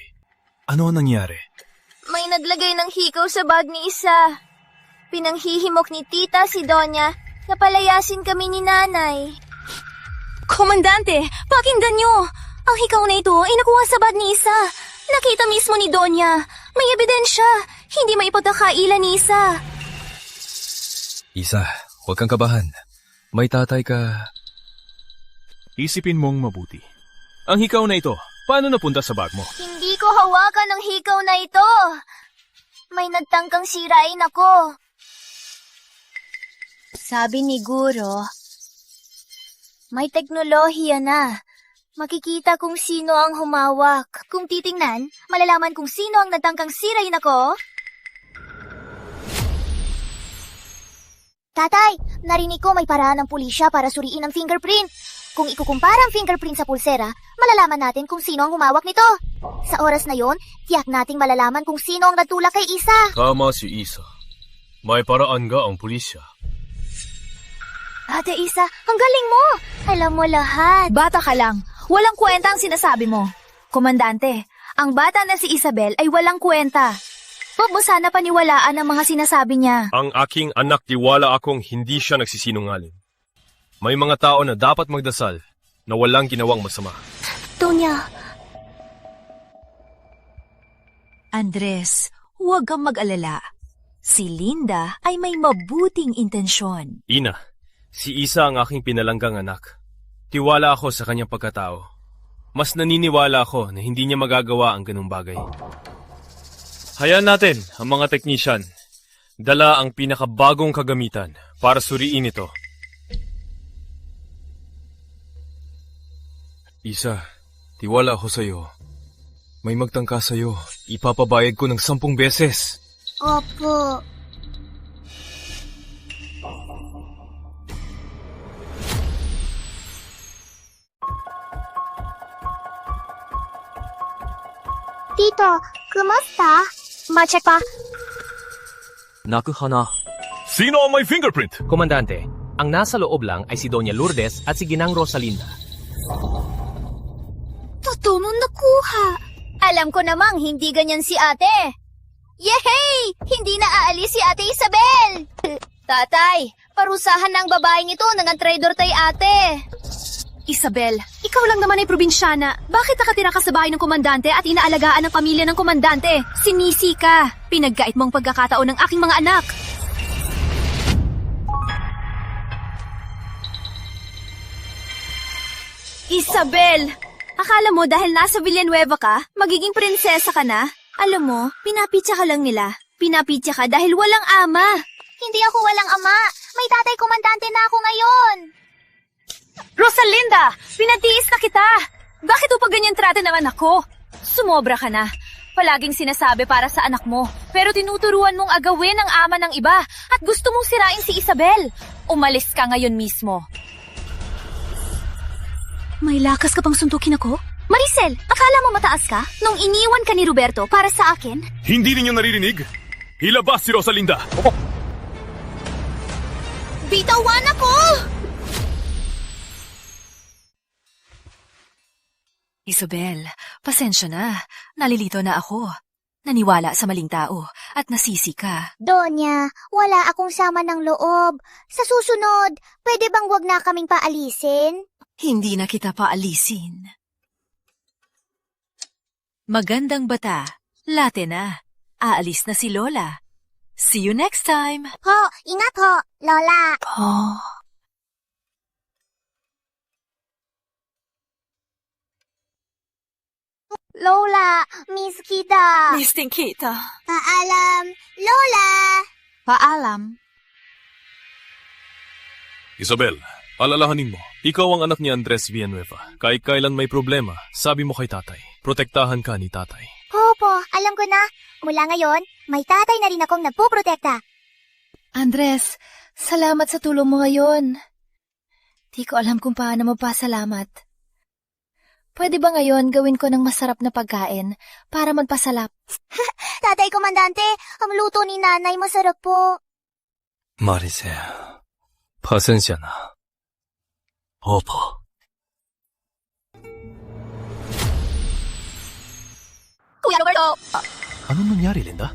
Ano ang nangyari? May naglagay ng hikaw sa bag ni Isa. Pinanghihimok ni tita si Donya na palayasin kami ni nanay. Komandante, pakinggan nyo! Ang hikaw na ito ay nakuha sa bag ni Isa. Nakita mismo ni Donya. May ebidensya. Hindi maipagkakailan ni Isa. Isa, huwag kang kabahan. May tatay ka. Isipin mong mabuti. Ang hikaw na ito, paano napunta sa bag mo? Hindi ko hawakan ang hikaw na ito. May nagtangkang sirain ako. Sabi ni Guro, may teknolohiya na. Makikita kung sino ang humawak. Kung titingnan, malalaman kung sino ang nagtangkang sirain ako. Tatay, narinig ko may paraan ng pulisya para suriin ang fingerprint. Kung ikukumpara ang fingerprint sa pulsera, malalaman natin kung sino ang humawak nito. Sa oras na yon, tiyak nating malalaman kung sino ang nagtulak kay Isa. Tama si Isa. May paraan nga ang pulisya. Ate Isa, ang galing mo! Alam mo lahat. Bata ka lang. Walang kwenta ang sinasabi mo. Komandante, ang bata na si Isabel ay walang kwenta. Huwag mo sana paniwalaan ang mga sinasabi niya. Ang aking anak, tiwala akong hindi siya nagsisinungaling. May mga tao na dapat magdasal na walang ginawang masama. Donya. Andres, huwag kang mag-alala. Si Linda ay may mabuting intensyon. Ina, si Isa ang aking pinalanggang anak. Tiwala ako sa kanyang pagkatao. Mas naniniwala ako na hindi niya magagawa ang ganung bagay. Hayaan natin ang mga teknisyan. Dala ang pinakabagong kagamitan para suriin ito. Isa, tiwala ako sa'yo. May magtangka sa'yo. Ipapabayad ko ng 10 beses. Opo. Tito, kumusta? Ma-check pa. Nakuha. Sino ang may fingerprint? Komandante, ang nasa loob lang ay si Doña Lourdes at si Ginang Rosalinda. Totoo mong nakuha. Alam ko namang hindi ganyan si ate. Yehey! Hindi na aalis si ate Isabel! Tatay, parusahan na ang babaeng ito nang ang traidor tay ate. Isabel, ikaw lang naman ay probinsyana. Bakit nakatira ka sa bahay ng komandante at inaalagaan ang pamilya ng komandante? Sinisi ka. Pinaggait mo ang pagkakataon ng aking mga anak. Isabel! Akala mo dahil nasa Villanueva ka, magiging prinsesa ka na? Alam mo, pinapitya ka lang nila. Pinapitya ka dahil walang ama. Hindi ako walang ama. May tatay komandante na ako ngayon. Rosalinda! Pinatiis na kita! Bakit pa ganyan trate ng anak ko? Sumobra ka na. Palaging sinasabi para sa anak mo, pero tinuturuan mong agawin ang ama ng iba at gusto mong sirain si Isabel. Umalis ka ngayon mismo. May lakas ka pang suntukin ako? Maricel, akala mo mataas ka? Nung iniwan ka ni Roberto para sa akin? Hindi ninyo naririnig? Ilabas si Rosalinda! Bitawan ako! Isabel, pasensya na. Nalilito na ako. Naniwala sa maling tao at nasisi ka. Donya, wala akong sama ng loob. Sa susunod, pwede bang wag na kaming paalisin? Hindi na kita paalisin. Magandang bata, late na. Aalis na si Lola. See you next time. Ho, ingat ho, Lola. Oh. Lola, miss kita. Miss din kita. Paalam, Lola. Paalam. Isabel, alalahanin mo, ikaw ang anak ni Andres Villanueva. Kahit kailan may problema, sabi mo kay tatay. Protektahan ka ni tatay. Opo, alam ko na. Mula ngayon, may tatay na rin akong nagpuprotekta. Andres, salamat sa tulong mo ngayon. Di ko alam kung paano magpasalamat. Pwede ba ngayon gawin ko ng masarap na pagkain para magpasalap? Tatay Komandante, ang luto ni Nanay masarap po. Maricel, pasensya na. Opo. Kuya Roberto! Anong nangyari, Linda?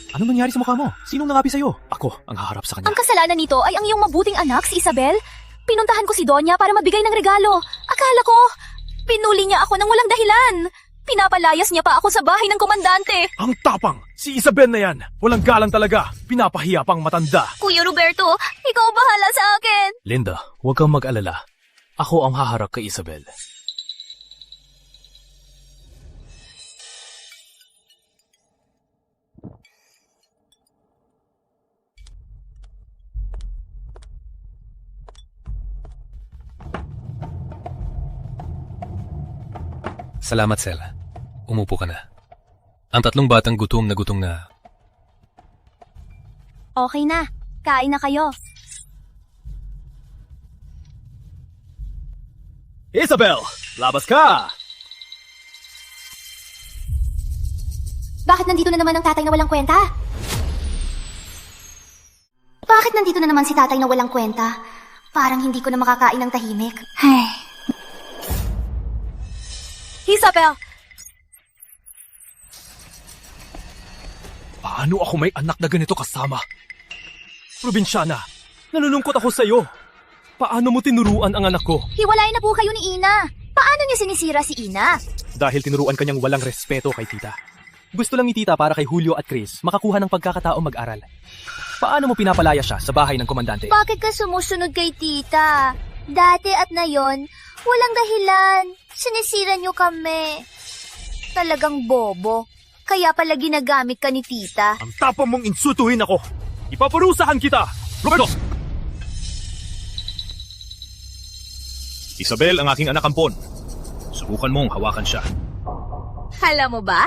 Anong nangyari sa mukha mo? Sinong nangapi sa'yo? Ako ang haharap sa kanya. Ang kasalanan nito ay ang iyong mabuting anak, si Isabel. Pinuntahan ko si Donya para magbigay ng regalo. Akala ko, pinuli niya ako ng walang dahilan. Pinapalayas niya pa ako sa bahay ng komandante. Ang tapang! Si Isabel na yan! Walang galang talaga! Pinapahiya pang matanda! Kuya Roberto, ikaw bahala sa akin. Linda, huwag kang mag-alala. Ako ang haharap kay Isabel. Salamat, Sel. Umupo ka na. Ang 3 batang gutom na. Okay na, kain na kayo. Isabel, labas ka! Bakit nandito na naman ang tatay na walang kwenta? Bakit nandito na naman si tatay na walang kwenta? Parang hindi ko na makakain ng tahimik. Isabel! Paano ako may anak na ganito kasama? Probinsyana, nalulungkot ako sa'yo. Paano mo tinuruan ang anak ko? Hiwalay na po kayo ni Ina. Paano niyo sinisira si Ina? Dahil tinuruan kanyang walang respeto kay tita. Gusto lang ni tita para kay Julio at Chris makakuha ng pagkakataong mag-aral. Paano mo pinapalaya siya sa bahay ng komandante? Bakit ka sumusunod kay tita? Dati at ngayon, walang dahilan. Sinisira niyo kami. Talagang bobo. Kaya pala ginagamit ka ni tita. Ang tapang mong insultuhin ako. Ipaparusahan kita! Roberto! Isabel ang aking anak ampon. Subukan mong hawakan siya. Alam mo ba,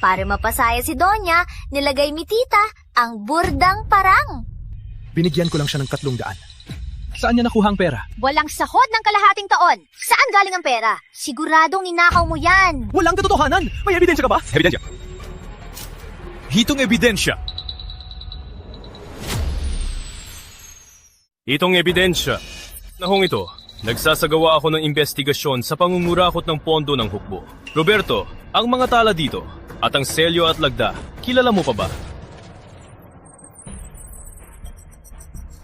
para mapasaya si Donya, nilagay ni tita ang burdang parang. Binigyan ko lang siya ng 300. Saan niya nakuha ang pera? Walang sahod ng kalahating taon. Saan galing ang pera? Siguradong ninakaw mo yan. Walang katotohanan! May ebidensya ka ba? Ebidensya. Hitong ebidensya. Itong ebidensya. Nahong ito, nagsasagawa ako ng investigasyon sa pangungurakot ng pondo ng hukbo. Roberto, ang mga tala dito at ang selyo at lagda, kilala mo pa ba?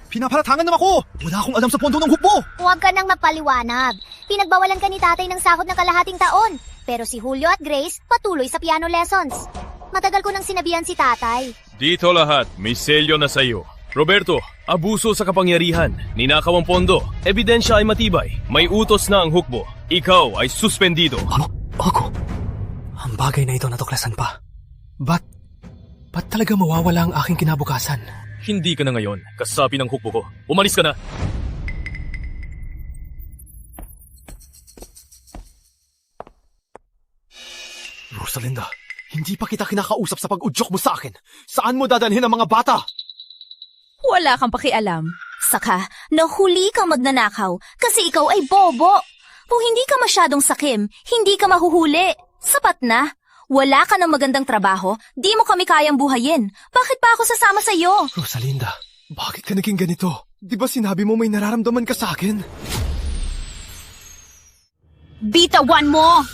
Pinapalatangan naman ako! Wala akong alam sa pondo ng hukbo! Huwag ka nang magpaliwanag. Pinagbawalan ka ni tatay ng sahod ng kalahating taon. Pero si Julio at Grace patuloy sa piano lessons. Matagal ko nang sinabihan si tatay. Dito lahat, may selyo na sa'yo. Roberto, abuso sa kapangyarihan, ninakaw ang pondo, ebidensya ay matibay, may utos na ang hukbo. Ikaw ay suspendido. Ano? Ako? Ang bagay na ito natuklasan pa. Ba't talaga mawawala ang aking kinabukasan? Hindi ka na ngayon, kasapi ng hukbo ko. Umalis ka na! Rosalinda, hindi pa kita kinakausap sa pag-udyok mo sa akin. Saan mo dadalhin ang mga bata? Wala kang pakialam. Saka, nahuli kang magnanakaw kasi ikaw ay bobo. Kung hindi ka masyadong sakim, hindi ka mahuhuli. Sapat na. Wala ka ng magandang trabaho, di mo kami kayang buhayin. Bakit pa ako sasama sa iyo? Rosalinda, bakit ka naging ganito? Di ba sinabi mo may nararamdaman ka sa akin? Bitawan mo!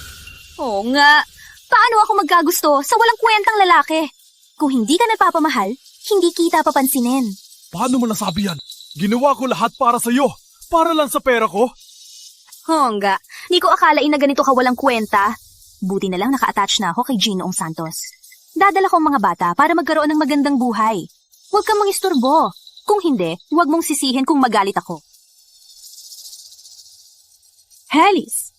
Oo nga. Paano ako magkagusto sa walang kwentang lalaki? Kung hindi ka nagpapamahal, hindi kita papansinin. Paano mo nasabi yan? Ginawa ko lahat para sa'yo. Para lang sa pera ko. Oo nga. Di ko akalain na ganito ka walang kwenta. Buti na lang naka-attach na ako kay Ginoong Santos. Dadala ko ang mga bata para magkaroon ng magandang buhay. Huwag kang mangistorbo. Kung hindi, huwag mong sisihin kung magalit ako. Helis!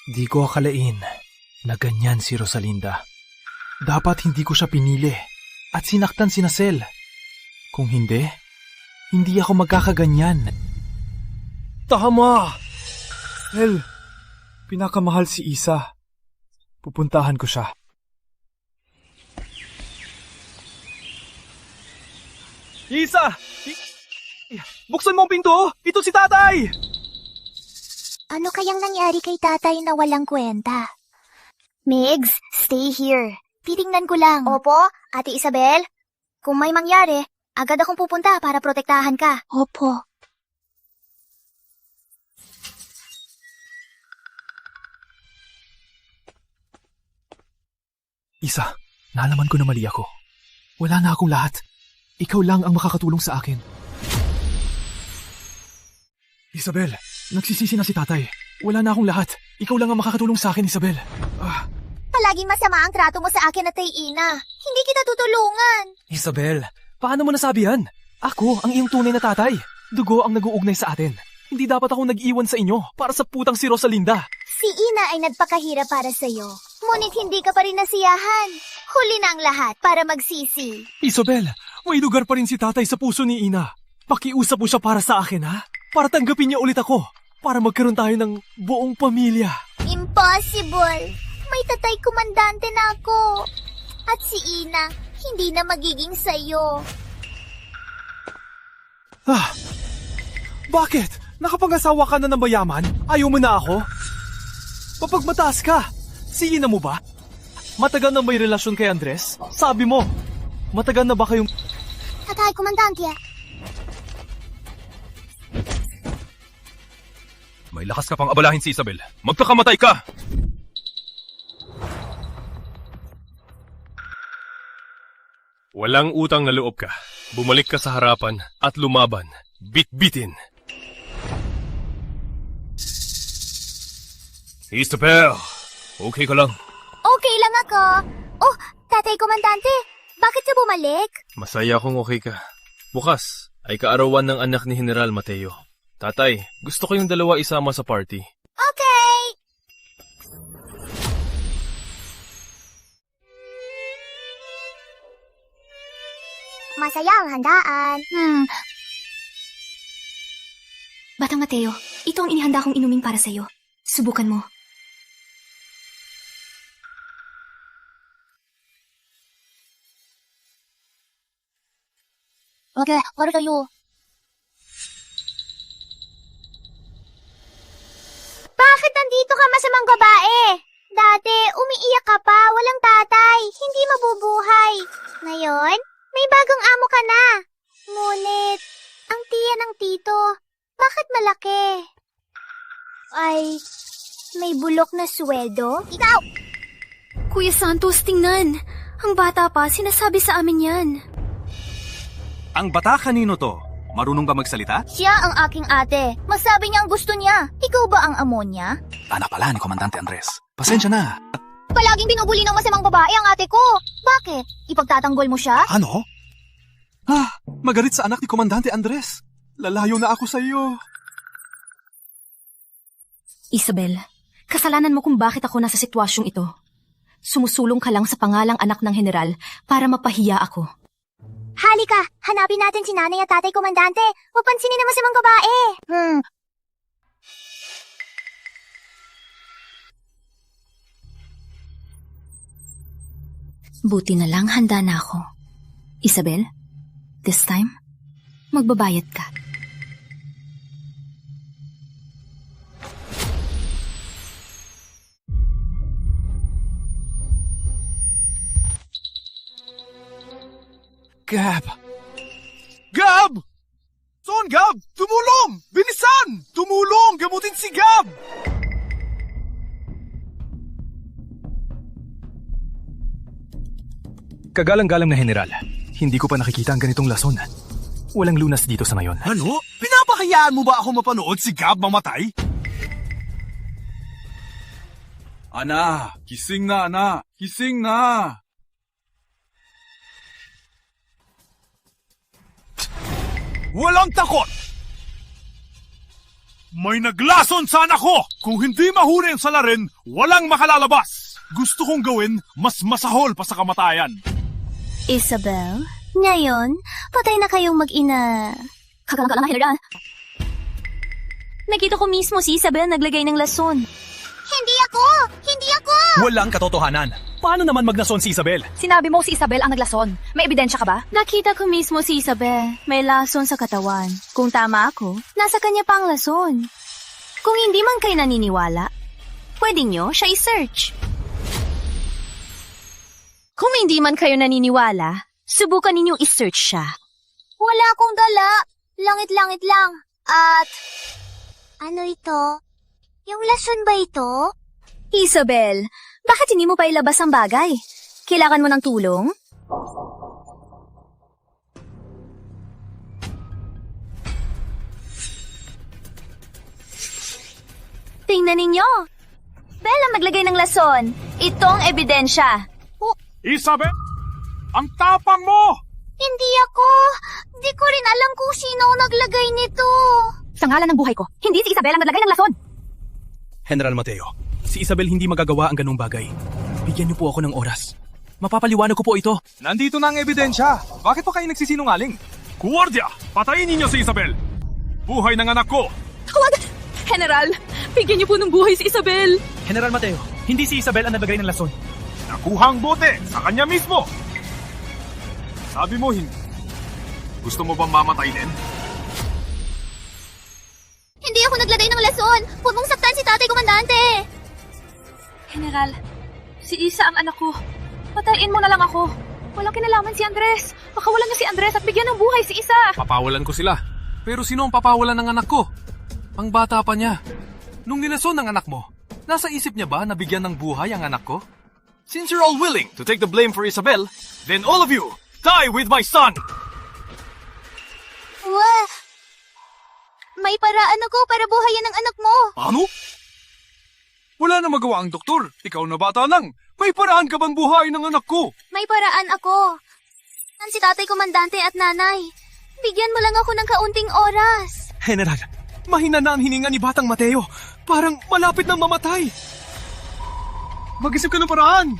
Di ko akalain na ganyan si Rosalinda. Dapat hindi ko siya pinili at sinaktan si Nasel. Kung hindi ako magkakaganyan. Tama! Well, pinakamahal si Isa. Pupuntahan ko siya. Isa! Buksan mo ang pinto! Ito si tatay! Ano kayang nangyari kay tatay na walang kwenta? Migs, stay here. Titingnan ko lang. Opo, Ate Isabel. Kung may mangyari, agad akong pupunta para protektahan ka. Opo. Isa, nalaman ko na mali ako. Wala na akong lahat. Ikaw lang ang makakatulong sa akin. Isabel, nagsisisi na si tatay. Wala na akong lahat. Ikaw lang ang makakatulong sa akin, Isabel. Palaging masama ang trato mo sa akin at kay Ina. Hindi kita tutulungan. Isabel, paano mo nasabi yan? Ako ang iyong tunay na tatay. Dugo ang nag-uugnay sa atin. Hindi dapat ako nag-iwan sa inyo para sa putang si Rosalinda. Si Ina ay nagpakahirap para sa'yo. Ngunit hindi ka pa rin nasiyahan. Huli na ang lahat para magsisi. Isabel, may lugar pa rin si tatay sa puso ni Ina. Pakiusap mo siya para sa akin, ha? Para tanggapin niya ulit ako. Para magkaroon tayo ng buong pamilya. Impossible! May tatay komandante na ako. At si Ina, hindi na magiging sayo. Bakit? Nakapag-asawa ka na ng mayaman? Ayaw mo na ako? Papagmataas ka. Si Ina mo ba? Matagal na may relasyon kay Andres? Sabi mo, matagal na ba kayong... Tatay komandante. May lakas ka pang abalahin si Isabel. Magkakamatay ka! Walang utang na loob ka. Bumalik ka sa harapan at lumaban. Bit-bitin. Isabel, okay ka lang? Okay lang ako. Oh, tatay komandante, bakit ka bumalik? Masaya akong okay ka. Bukas ay kaarawan ng anak ni General Mateo. Tatay, gusto ko yung dalawa isama sa party. Okay! Masaya ang handaan. Batang Mateo, ito ang inihanda kong inuming para sa'yo. Subukan mo. Okay, para sa'yo. Bakit nandito ka, masamang babae? Dati, umiiyak ka pa, walang tatay, hindi mabubuhay. Ngayon, may bagong amo ka na. Ngunit, ang tiyan ng tito, bakit malaki? Ay, may bulok na sweldo? Ikaw! Kuya Santos, tingnan. Ang bata pa, sinasabi sa amin yan. Ang bata kanino to? Marunong ba magsalita? Siya ang aking ate. Masabi niya ang gusto niya. Ikaw ba ang amo niya? Anak pala ni Komandante Andres. Pasensya na. Palaging binubuli ng masamang babae ang ate ko. Bakit? Ipagtatanggol mo siya? Ano? Magalit sa anak ni Komandante Andres. Lalayo na ako sa iyo. Isabel, kasalanan mo kung bakit ako nasa sitwasyong ito. Sumusulong ka lang sa pangalang anak ng general para mapahiya ako. Halika, hanapin natin si nanay at tatay komandante. Huwag pansinin na masamang babae. Buti na lang handa na ako. Isabel, this time, magbabayad ka. Gab! Gab! Son, Gab! Tumulong! Bilisan! Tumulong! Gamutin si Gab! Kagalang-galang na general, hindi ko pa nakikita ang ganitong lason. Walang lunas dito sa ngayon. Ano? Pinapahayaan mo ba ako mapanood si Gab mamatay? Ana, gising na, ana. Gising na. Walang takot! May naglason sa anak ko! Kung hindi mahuli ang salarin, walang makalalabas! Gusto kong gawin, mas masahol pa sa kamatayan. Isabel, ngayon, patay na kayong mag-ina. Kagalang ka lang, General. Nakita ko mismo si Isabel naglagay ng lason. Hindi ako! Hindi ako! Walang katotohanan. Paano naman magnason si Isabel? Sinabi mo si Isabel ang naglason. May ebidensya ka ba? Nakita ko mismo si Isabel. May lason sa katawan. Kung tama ako, nasa kanya pa ang lason. Kung hindi man kayo naniniwala, pwede nyo siya i-search. Kung hindi man kayo naniniwala, subukan ninyong i-search siya. Wala akong dala. Langit-langit lang. At... ano ito? Yung lason ba ito? Isabel, bakit hindi mo pa ilabas ang bagay? Kailangan mo ng tulong? Tingnan ninyo. Bella maglagay ng lason. Itong ebidensya. Isabel! Ang tapang mo! Hindi ako. Di ko rin alam kung sino ang naglagay nito. Sa ngalan ng buhay ko, hindi si Isabel ang naglagay ng lason. General Mateo, si Isabel hindi magagawa ang ganung bagay. Bigyan niyo po ako ng oras. Mapapaliwanag ko po ito. Nandito na ang ebidensya. Bakit pa kayo nagsisinungaling? Guardia! Patayin ninyo si Isabel! Buhay ng anak ko! Huwag! General, bigyan niyo po ng buhay si Isabel. General Mateo, hindi si Isabel ang naglagay ng lason. Nakuha ang bote sa kanya mismo. Sabi mo hindi. Gusto mo bang mamatay din? Hindi ako naglagay ng lason. Huwag mong saktan si Tatay Komandante. General, si Isa ang anak ko. Patayin mo na lang ako. Walang kinalaman si Andres. Pakawalan niyo si Andres at bigyan ng buhay si Isa. Papawalan ko sila. Pero sino ang papawalan ng anak ko? Ang bata pa niya. Nung nilason ng anak mo, nasa isip niya ba na bigyan ng buhay ang anak ko? Since you're all willing to take the blame for Isabel, then all of you, die with my son! Wah! May paraan ako para buhayan ang anak mo. Ano? Wala na magawa ang doktor. Ikaw na bata lang. May paraan ka bang buhayin ng anak ko? May paraan ako. Si Tatay Komandante at Nanay. Bigyan mo lang ako ng kaunting oras. General, mahina na ang hininga ni Batang Mateo. Parang malapit nang mamatay. Mag-isip ka ng paraan.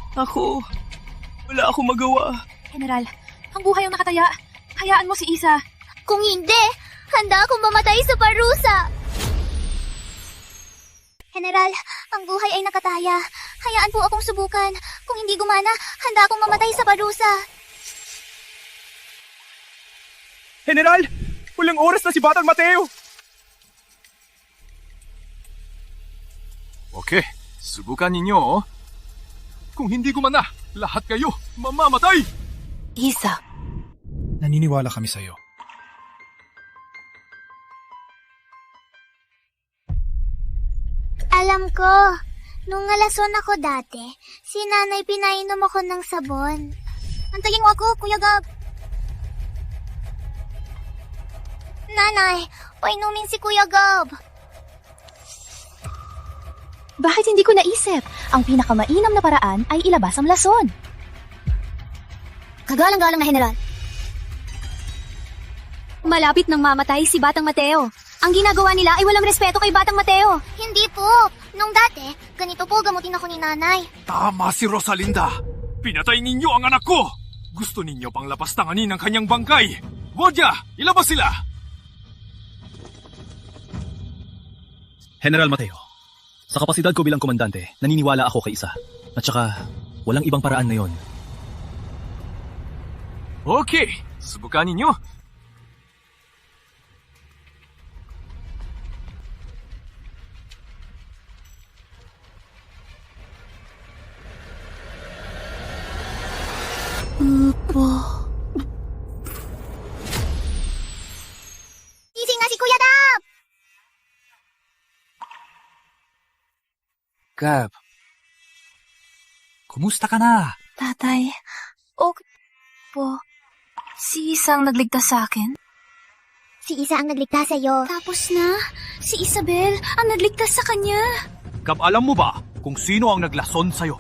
Wala akong magawa. General, ang buhay ang nakataya. Hayaan mo si Isa. Kung hindi, handa akong mamatay sa parusa. General, ang buhay ay nakataya. Hayaan po akong subukan. Kung hindi gumana, handa akong mamatay sa parusa. General, walang oras na si Batang Mateo. Okay, subukan ninyo. Oh. Kung hindi gumana, lahat kayo mamamatay. Isa. Naniniwala kami sa'yo. Alam ko, nung ngalason ako dati, si Nanay pinainom ako ng sabon. Antayin mo ako, Kuya Gab. Nanay, painumin si Kuya Gab. Bakit hindi ko naisip? Ang pinakamainam na paraan ay ilabas ang lason. Kagalang-galang na, General. Malapit nang mamatay si Batang Mateo. Ang ginagawa nila ay walang respeto kay Batang Mateo. Hindi po. Nung dati, ganito po gamutin ako ni Nanay. Tama si Rosalinda. Pinatay ninyo ang anak ko. Gusto ninyo pang lapastanganin ang kanyang bangkay. Guardia, ilabas sila. General Mateo, sa kapasidad ko bilang komandante, naniniwala ako kay Isa. At saka, walang ibang paraan na yon. Okay, subukan ninyo. Gising na si Kuya Gab! Gab, kumusta ka na? Tatay, okay po. Si Isa ang nagligtas sa akin. Si Isa ang nagligtas sa'yo. Tapos na, si Isabel ang nagligtas sa kanya. Gab, alam mo ba kung sino ang naglason sa'yo?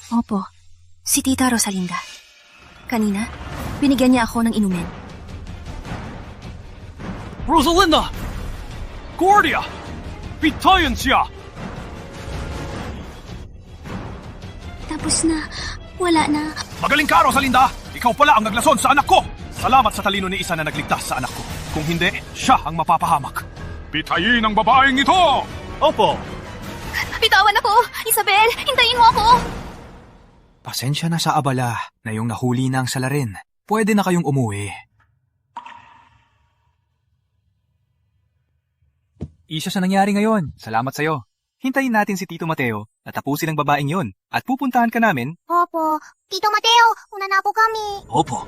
Opo, si Tita Rosalinda. Kanina, binigyan niya ako ng inumin. Rosalinda! Guardia! Pitayan siya! Tapos na, wala na. Magaling ka, Rosalinda! Ikaw pala ang naglason sa anak ko! Salamat sa talino ni Isa na nagligtas sa anak ko. Kung hindi, siya ang mapapahamak. Pitayin ang babaeng ito! Opo! Bitawan ako! Isabel, hintayin mo ako! Pasensya na sa abala na yung nahuli na ang salarin. Pwede na kayong umuwi. Isa sa nangyari ngayon. Salamat sa'yo. Hintayin natin si Tito Mateo na tapusin ang babaeng yon at pupuntahan ka namin. Opo. Tito Mateo, una na po kami. Opo.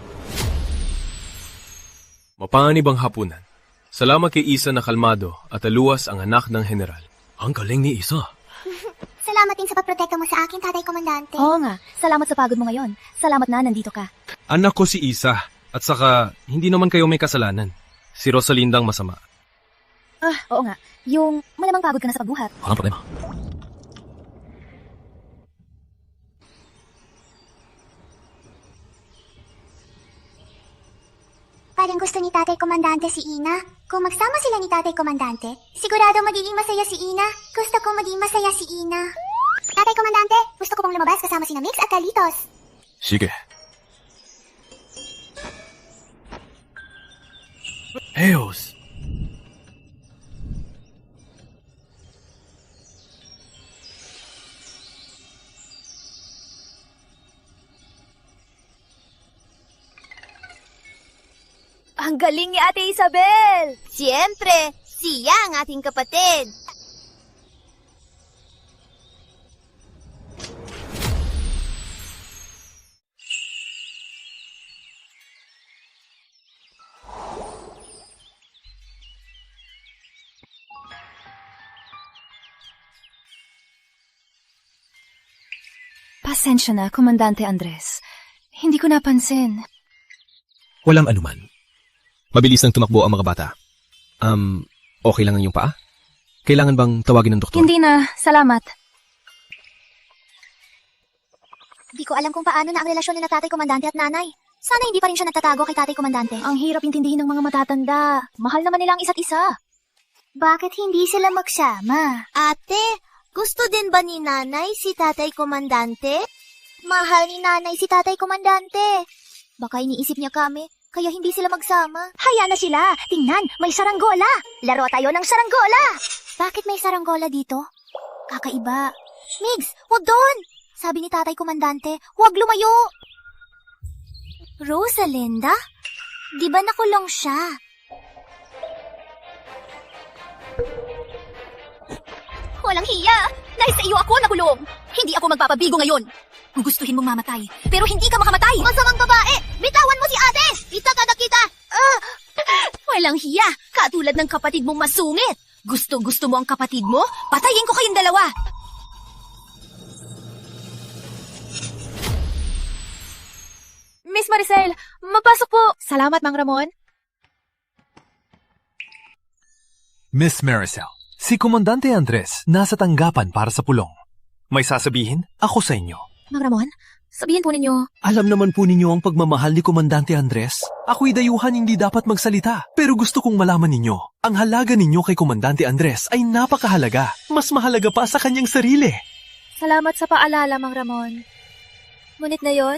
Mapanganib ang hapunan. Salamat kay Isa na kalmado at aluwas ang anak ng general. Ang galing ni Isa. Salamat din sa pagprotekta mo sa akin, Tatay Komandante. Oo nga, salamat sa pagod mo ngayon. Salamat na nandito ka. Anak ko si Isa at saka hindi naman kayo may kasalanan. Si Rosalinda ang masama. Oo nga. Yung malamang pagod ka na sa pagbuhat. Walang problema. Parang gusto ni Tatay Komandante si Ina. Kung magsama sila ni Tatay Komandante, sigurado magiging masaya si Ina. Gusto kong maging masaya si Ina. Tatay Komandante, gusto ko pong lumabas kasama sina Mix at Carlitos. Sige. Eos! Ang galing ni Ate Isabel! Siyempre, siya ang ating kapatid. Pasensya na, Komandante Andres. Hindi ko napansin. Walang anuman. Mabilis nang tumakbo ang mga bata. Okay lang ang iyong paa? Kailangan bang tawagin ng doktor? Hindi na, salamat. Di ko alam kung paano na ang relasyon ni na Tatay Komandante at Nanay. Sana hindi pa rin siya nagtatago kay Tatay Komandante. Ang hirap intindihin ng mga matatanda. Mahal naman nila ang isa't isa. Bakit hindi sila magsama? Ate, gusto din ba ni Nanay si Tatay Komandante? Mahal ni Nanay si Tatay Komandante. Baka iniisip niya kami, kaya hindi sila magsama. Hayaan na sila. Tingnan, may saranggola. Laro tayo ng saranggola. Bakit may saranggola dito? Kakaiba. Migs, wag doon. Sabi ni Tatay Komandante, wag lumayo. Rosalinda? Di ba nakulong siya? Walang hiya! Dahil sa iyo ako nakulong! Hindi ako magpapabigo ngayon! Gugustuhin mong mamatay, pero hindi ka makamatay! Masamang babae! Bitawan mo si ate! Kita ka na kita! Walang hiya! Katulad ng kapatid mong masungit! Gusto mo ang kapatid mo? Patayin ko kayong dalawa! Miss Maricel, mapasok po. Salamat, Mang Ramon. Miss Maricel, si Komandante Andres nasa tanggapan para sa pulong. May sasabihin ako sa inyo. Mang Ramon, sabihin po ninyo. Alam naman po ninyo ang pagmamahal ni Komandante Andres. Ako'y dayuhan hindi dapat magsalita. Pero gusto kong malaman ninyo, ang halaga ninyo kay Komandante Andres ay napakahalaga. Mas mahalaga pa sa kanyang sarili. Salamat sa paalala, Mang Ramon. Ngunit na yon,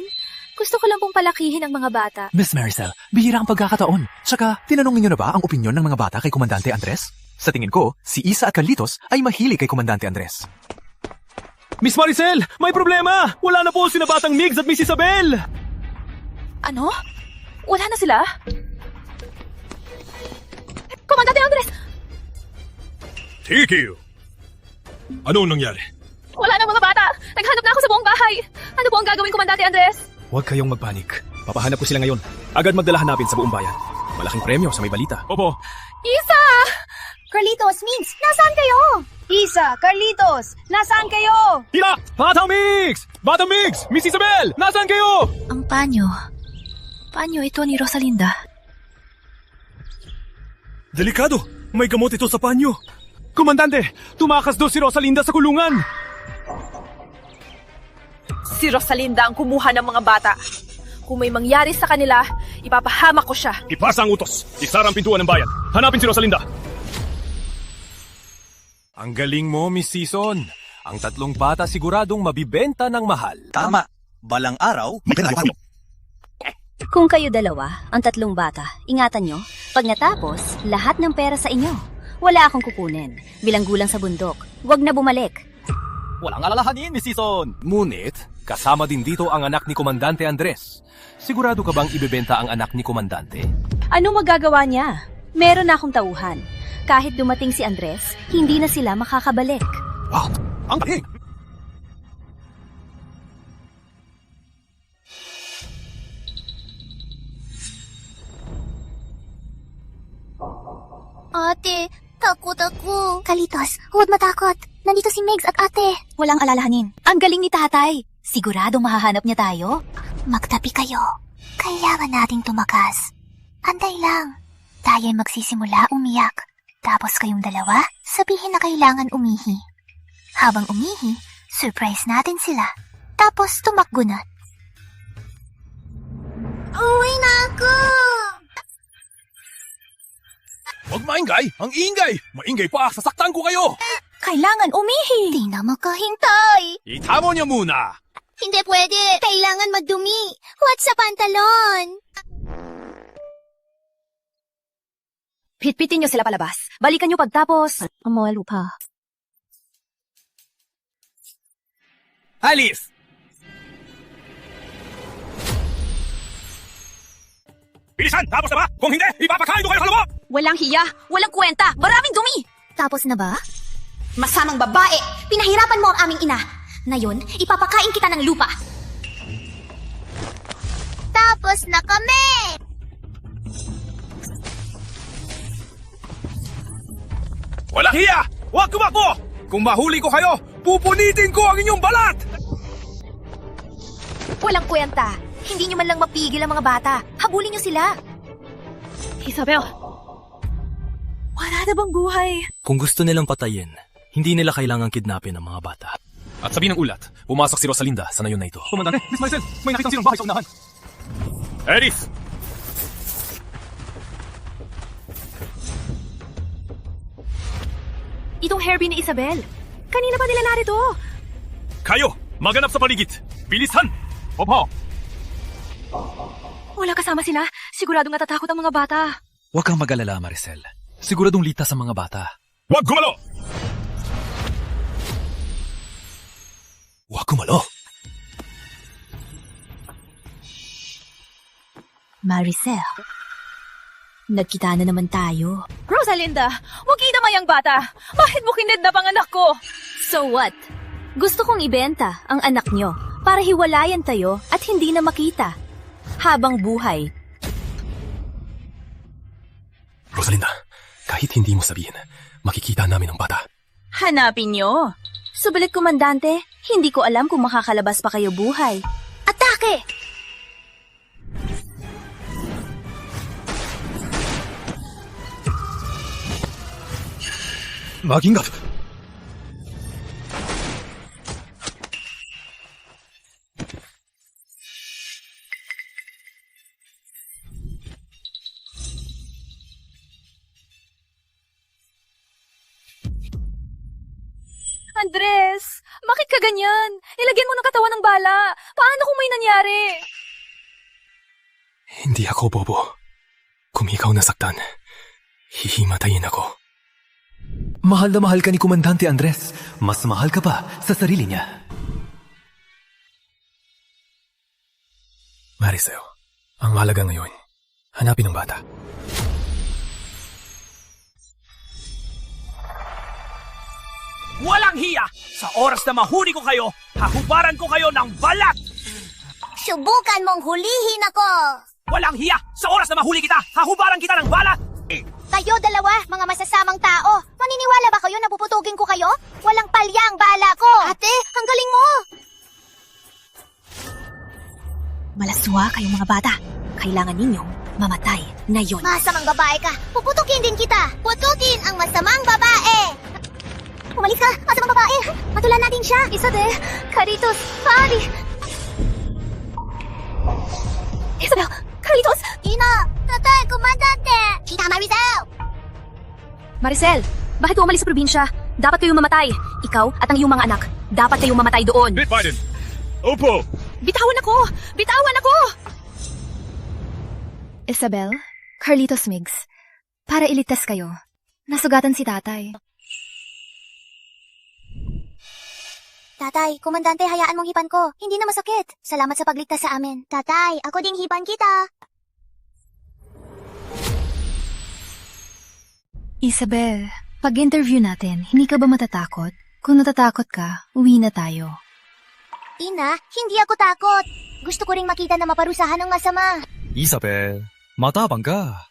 gusto ko lang pong palakihin ang mga bata. Miss Maricel, bihira ang pagkakataon. Tsaka, tinanong niyo na ba ang opinyon ng mga bata kay Komandante Andres? Sa tingin ko, si Isa at Carlitos ay mahilig kay Komandante Andres. Miss Maricel, may problema! Wala na po sina Batang Migs at Miss Isabel! Ano? Wala na sila? Komandante Andres! Tiki! Ano nangyari? Wala na mga bata! Naghanap na ako sa buong bahay! Ano po ang gagawin, Komandante Andres? Huwag kayong magpanik. Papahanap ko sila ngayon. Agad magdala hanapin sa buong bayan. Malaking premyo sa may balita. Opo. Isa! Carlitos, Migs, nasaan kayo? Isa, Carlitos, nasaan kayo? Tira! Batang Migs! Batang Migs! Miss Isabel! Nasaan kayo? Ang panyo. Panyo ito ni Rosalinda. Delikado! May gamot ito sa panyo. Komandante! Tumakas doon si Rosalinda sa kulungan! Si Rosalinda ang kumuha ng mga bata. Kung may mangyari sa kanila, ipapahamak ko siya. Ipasa ang utos. Isara ang pintuan ng bayan. Hanapin si Rosalinda. Ang galing mo, Miss Season. Ang tatlong bata siguradong mabibenta ng mahal. Tama. Balang araw, may Kung kayo dalawa, ang 3 bata, ingatan nyo, pag natapos, lahat ng pera sa inyo. Wala akong kukunin. Bilang gulang sa bundok, wag na bumalik. Walang alalahanin, Miss Season. Ngunit, kasama din dito ang anak ni Komandante Andres. Sigurado ka bang ibebenta ang anak ni Komandante? Ano magagawa niya? Meron na akong tauhan. Kahit dumating si Andres, hindi na sila makakabalik. Wow! Ang galing! Ate, takot ako. Kalitos, huwag matakot. Nandito si Megs at ate. Walang alalahanin. Ang galing ni tatay. Sigurado mahahanap niya tayo. Magtabi kayo. Kailangan nating tumakas. Antay lang. Tayo'y magsisimula umiyak. Tapos kayong dalawa, sabihin na kailangan umihi. Habang umihi, surprise natin sila. Tapos tumakbo na. Uwi na ako! Huwag maingay! Ang ingay! Maingay pa! Sasaktan ko kayo! Kailangan umihi. Di na makahintay. Itamo niyo muna! Hindi pwede. Kailangan magdumi. Huwag sa pantalon. Pitpitin nyo sila palabas. Balikan nyo pagtapos. Mga lupa. Alice! Bilisan! Tapos na ba? Kung hindi, ipapakain ko kayo sa lubog! Walang hiya, walang kwenta, maraming dumi! Tapos na ba? Masamang babae! Pinahirapan mo ang aming ina. Ngayon, ipapakain kita ng lupa. Tapos na kami! Walang hiya! Huwag tumakbo! Kung mahuli ko kayo, pupunitin ko ang inyong balat! Walang kwenta. Hindi nyo man lang mapigil ang mga bata. Habulin nyo sila. Isabel! Wala na bang buhay? Kung gusto nilang patayin, hindi nila kailangang kidnapin ang mga bata. At sabi ng ulat, pumasok si Rosalinda sa nayon na ito. Komandante, Miss Maricel, may nakitang sinong bahay sa unahan. Edith! Itong Herbie ni Isabel. Kanina pa nila narito. Kayo, maganap sa paligid. Bilisan! Opo! Wala kasama sila. Siguradong natatakot ang mga bata. Huwag kang mag-alala, Maricel. Siguradong ligtas ang mga bata. Huwag gumalo! Huwag gumalo! Maricel, nagkita na naman tayo. Rosalinda, huwag idamay ang bata. Bakit mo kinidnap ang anak ko? So what? Gusto kong ibenta ang anak nyo para hiwalayan tayo at hindi na makita. Habang buhay. Rosalinda, kahit hindi mo sabihin, makikita namin ang bata. Hanapin nyo. Subalit, Komandante, hindi ko alam kung makakalabas pa kayo buhay. Atake! Magingat! Andres, bakit ka ganyan? Ilagyan mo ng katawan ng bala. Paano kung may nangyari? Hindi ako bobo. Kung ikaw nasaktan, hihimatayin ako. Mahal na mahal ka ni Komandante Andres. Mas mahal ka pa sa sarili niya. Maricel, ang mahalaga ngayon, hanapin ang bata. Walang hiya! Sa oras na mahuli ko kayo, hahubaran ko kayo ng balat! Subukan mong hulihin ako! Walang hiya! Sa oras na mahuli kita, hahubaran kita ng balat! Kayo dalawa, mga masasamang tao. Maniniwala ba kayo na puputugin ko kayo? Walang palya ang bala ko. Ate, ang galing mo! Malaswa kayong mga bata. Kailangan ninyong mamatay ngayon. Masamang babae ka. Puputukin din kita. Putukin ang masamang babae. Umalis ka, masamang babae. Matulan natin siya. Isabel, Caritos, Pari. Isabel, Carlitos! Ina, Tatay, Komandante! Tita Maricel! Maricel, bakit umalis sa probinsya? Dapat kayong mamatay. Ikaw at ang iyong mga anak. Dapat kayong mamatay doon. Bit Biden! Opo! Bitawan ako! Bitawan ako! Isabel, Carlitos, Migs, para iligtas kayo. Nasugatan si tatay. Tatay, komandante, hayaan mong hipan ko. Hindi na masakit. Salamat sa pagligtas sa amin. Tatay, ako ding hipan kita. Isabel, pag-interview natin, hindi ka ba matatakot? Kung natatakot ka, uwi na tayo. Ina, hindi ako takot. Gusto ko ring makita na maparusahan ng masama. Isabel, matapang ka.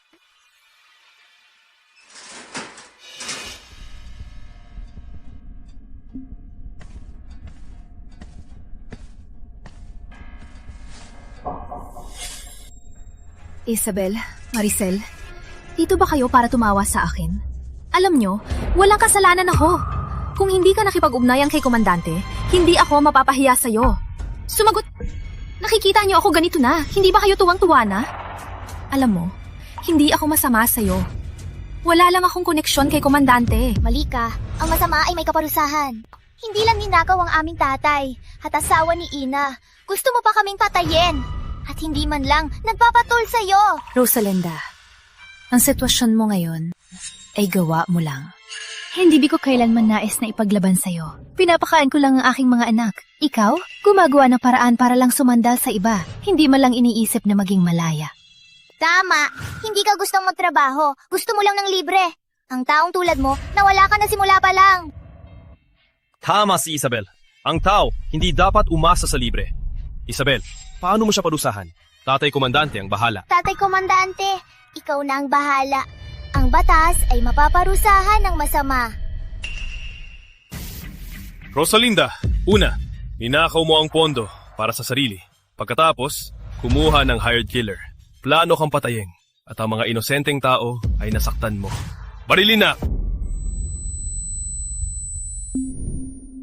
Isabel, Maricel, dito ba kayo para tumawa sa akin? Alam nyo, walang kasalanan ako. Kung hindi ka nakipag-ugnayan kay komandante, hindi ako mapapahiya sa'yo. Sumagot, nakikita nyo ako ganito na, hindi ba kayo tuwang-tuwa na? Alam mo, hindi ako masama sa'yo. Wala lang akong koneksyon kay komandante. Mali ka, ang masama ay may kaparusahan. Hindi lang ninakaw ang aming tatay, at asawa ni Ina. Gusto mo pa kaming patayin. At hindi man lang nagpapatol sa'yo. Rosalinda, ang sitwasyon mo ngayon ay gawa mo lang. Hindi ko kailanman nais na ipaglaban sa'yo. Pinapakain ko lang ang aking mga anak. Ikaw, gumagawa ng paraan para lang sumandal sa iba. Hindi man lang iniisip na maging malaya. Tama, hindi ka gustong magtrabaho. Gusto mo lang ng libre. Ang taong tulad mo, nawala ka na simula pa lang. Tama si Isabel. Ang tao, hindi dapat umasa sa libre. Isabel, paano mo siya parusahan? Tatay komandante ang bahala. Tatay komandante, ikaw na ang bahala. Ang batas ay mapaparusahan ng masama. Rosalinda, una, ninakaw mo ang pondo para sa sarili. Pagkatapos, kumuha ng hired killer. Plano kang patayin at ang mga inosenteng tao ay nasaktan mo. Barilin na!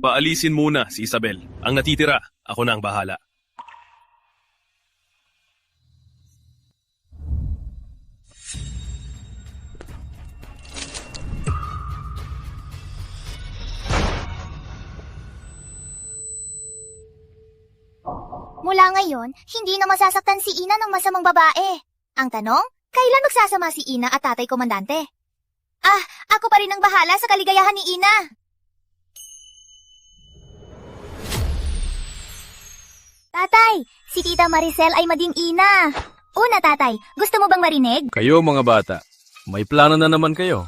Paalisin muna si Isabel. Ang natitira, ako na ang bahala. Mula ngayon, hindi na masasaktan si Ina ng masamang babae. Ang tanong, kailan magsasama si Ina at tatay komandante? Ako pa rin ang bahala sa kaligayahan ni Ina. Tatay, si Tita Maricel ay maging ina. Una, tatay, gusto mo bang marinig? Kayo mga bata, may plano na naman kayo.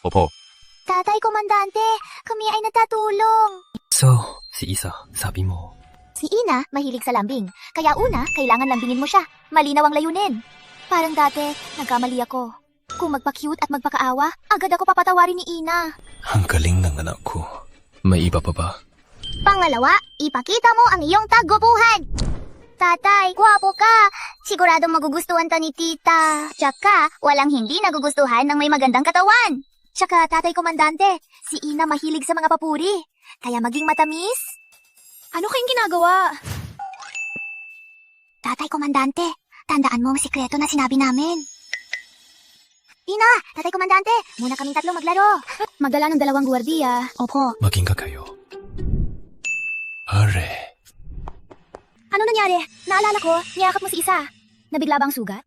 Opo. Tatay komandante, kami ay natatulong. So, si Isa, sabi mo. Si Ina, mahilig sa lambing. Kaya una, kailangan lambingin mo siya. Malinaw ang layunin. Parang dati, nagkamali ako. Kung magpa-cute at magpakaawa, agad ako papatawarin ni Ina. Ang galing ng anak ko. May iba pa ba? Pangalawa, ipakita mo ang iyong tagupuhan. Tatay, gwapo ka. Siguradong magugustuhan ta ni Tita. Tsaka, walang hindi nagugustuhan ng may magandang katawan. Tsaka, tatay komandante, si Ina mahilig sa mga papuri. Kaya maging matamis. Ano kayong ginagawa? Tatay komandante, tandaan mo ang sikreto na sinabi namin. Ina, tatay komandante, muna kaming tatlo maglaro. Magdala ng 2 gwardiya. Opo. Maging ka kayo. Are. Ano nangyari? Naalala ko, niyakap mo si Isa. Nabigla bang sugat?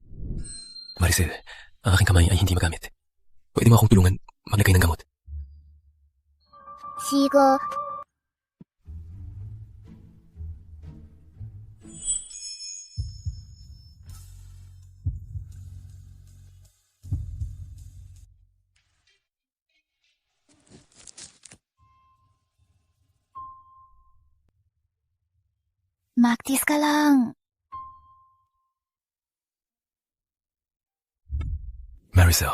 Maricel, ang aking kamay ay hindi magamit. Pwede mo akong tulungan maglagay ng gamot. Sigo. Maktis ka lang. Maricel,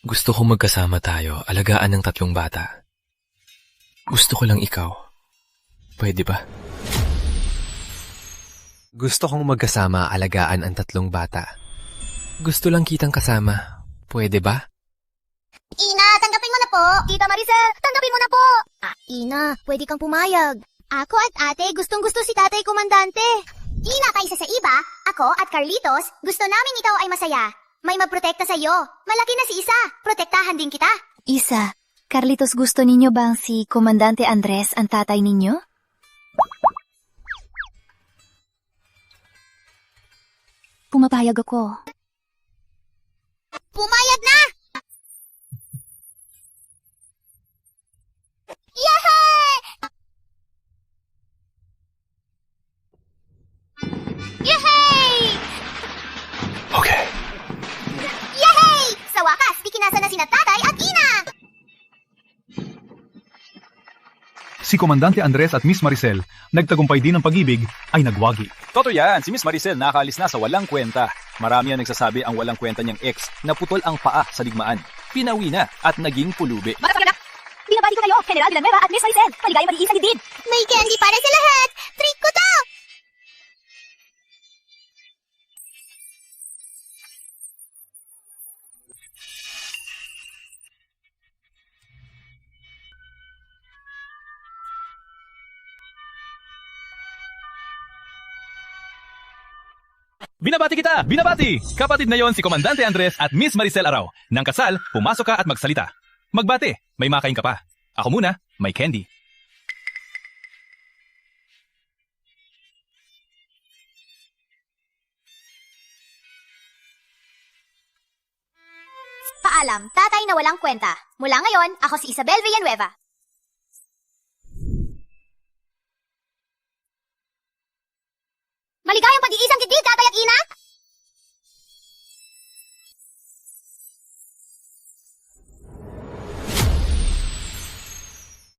gusto kong magkasama tayo, alagaan ng 3 bata. Gusto ko lang ikaw. Pwede ba? Gusto kong magkasama, alagaan ang 3 bata. Gusto lang kitang kasama. Pwede ba? Ina, tanggapin mo na po. Tita Maricel, tanggapin mo na po. Ina, pwede kang pumayag. Ako at ate gustong-gusto si tatay komandante. Ina, kaysa sa iba, ako at Carlitos, gusto namin ikaw ay masaya. May magprotekta sa'yo. Malaki na si Isa. Protektahan din kita. Isa, Carlitos, gusto ninyo bang si Komandante Andres ang tatay ninyo? Pumapayag ako. Pumayag na! Yehey! Yehey! Okay. Yehey! Sa wakas, dikinasa na sina tatay at ina! Si Komandante Andres at Miss Maricel, nagtagumpay din ng pag-ibig, ay nagwagi. Totoo yan, si Miss Maricel nakaalis na sa walang kwenta. Marami ang nagsasabi ang walang kwenta niyang ex na putol ang paa sa digmaan. Pinawi na at naging pulubi. Binabati ko kayo, General Villanueva at Miss Maricel. Maligayang mag-iisang dibdib. May candy para sa lahat! Treat ko to! Binabati kita! Binabati! Kapatid na yon si Komandante Andres at Miss Maricel Arao. Nang kasal, pumasok ka at magsalita. Magbate, may makain ka pa. Ako muna, may candy. Paalam, tatay na walang kwenta. Mula ngayon, ako si Isabel Villanueva. Maligayang pag-iisang dibdib, tatay at ina!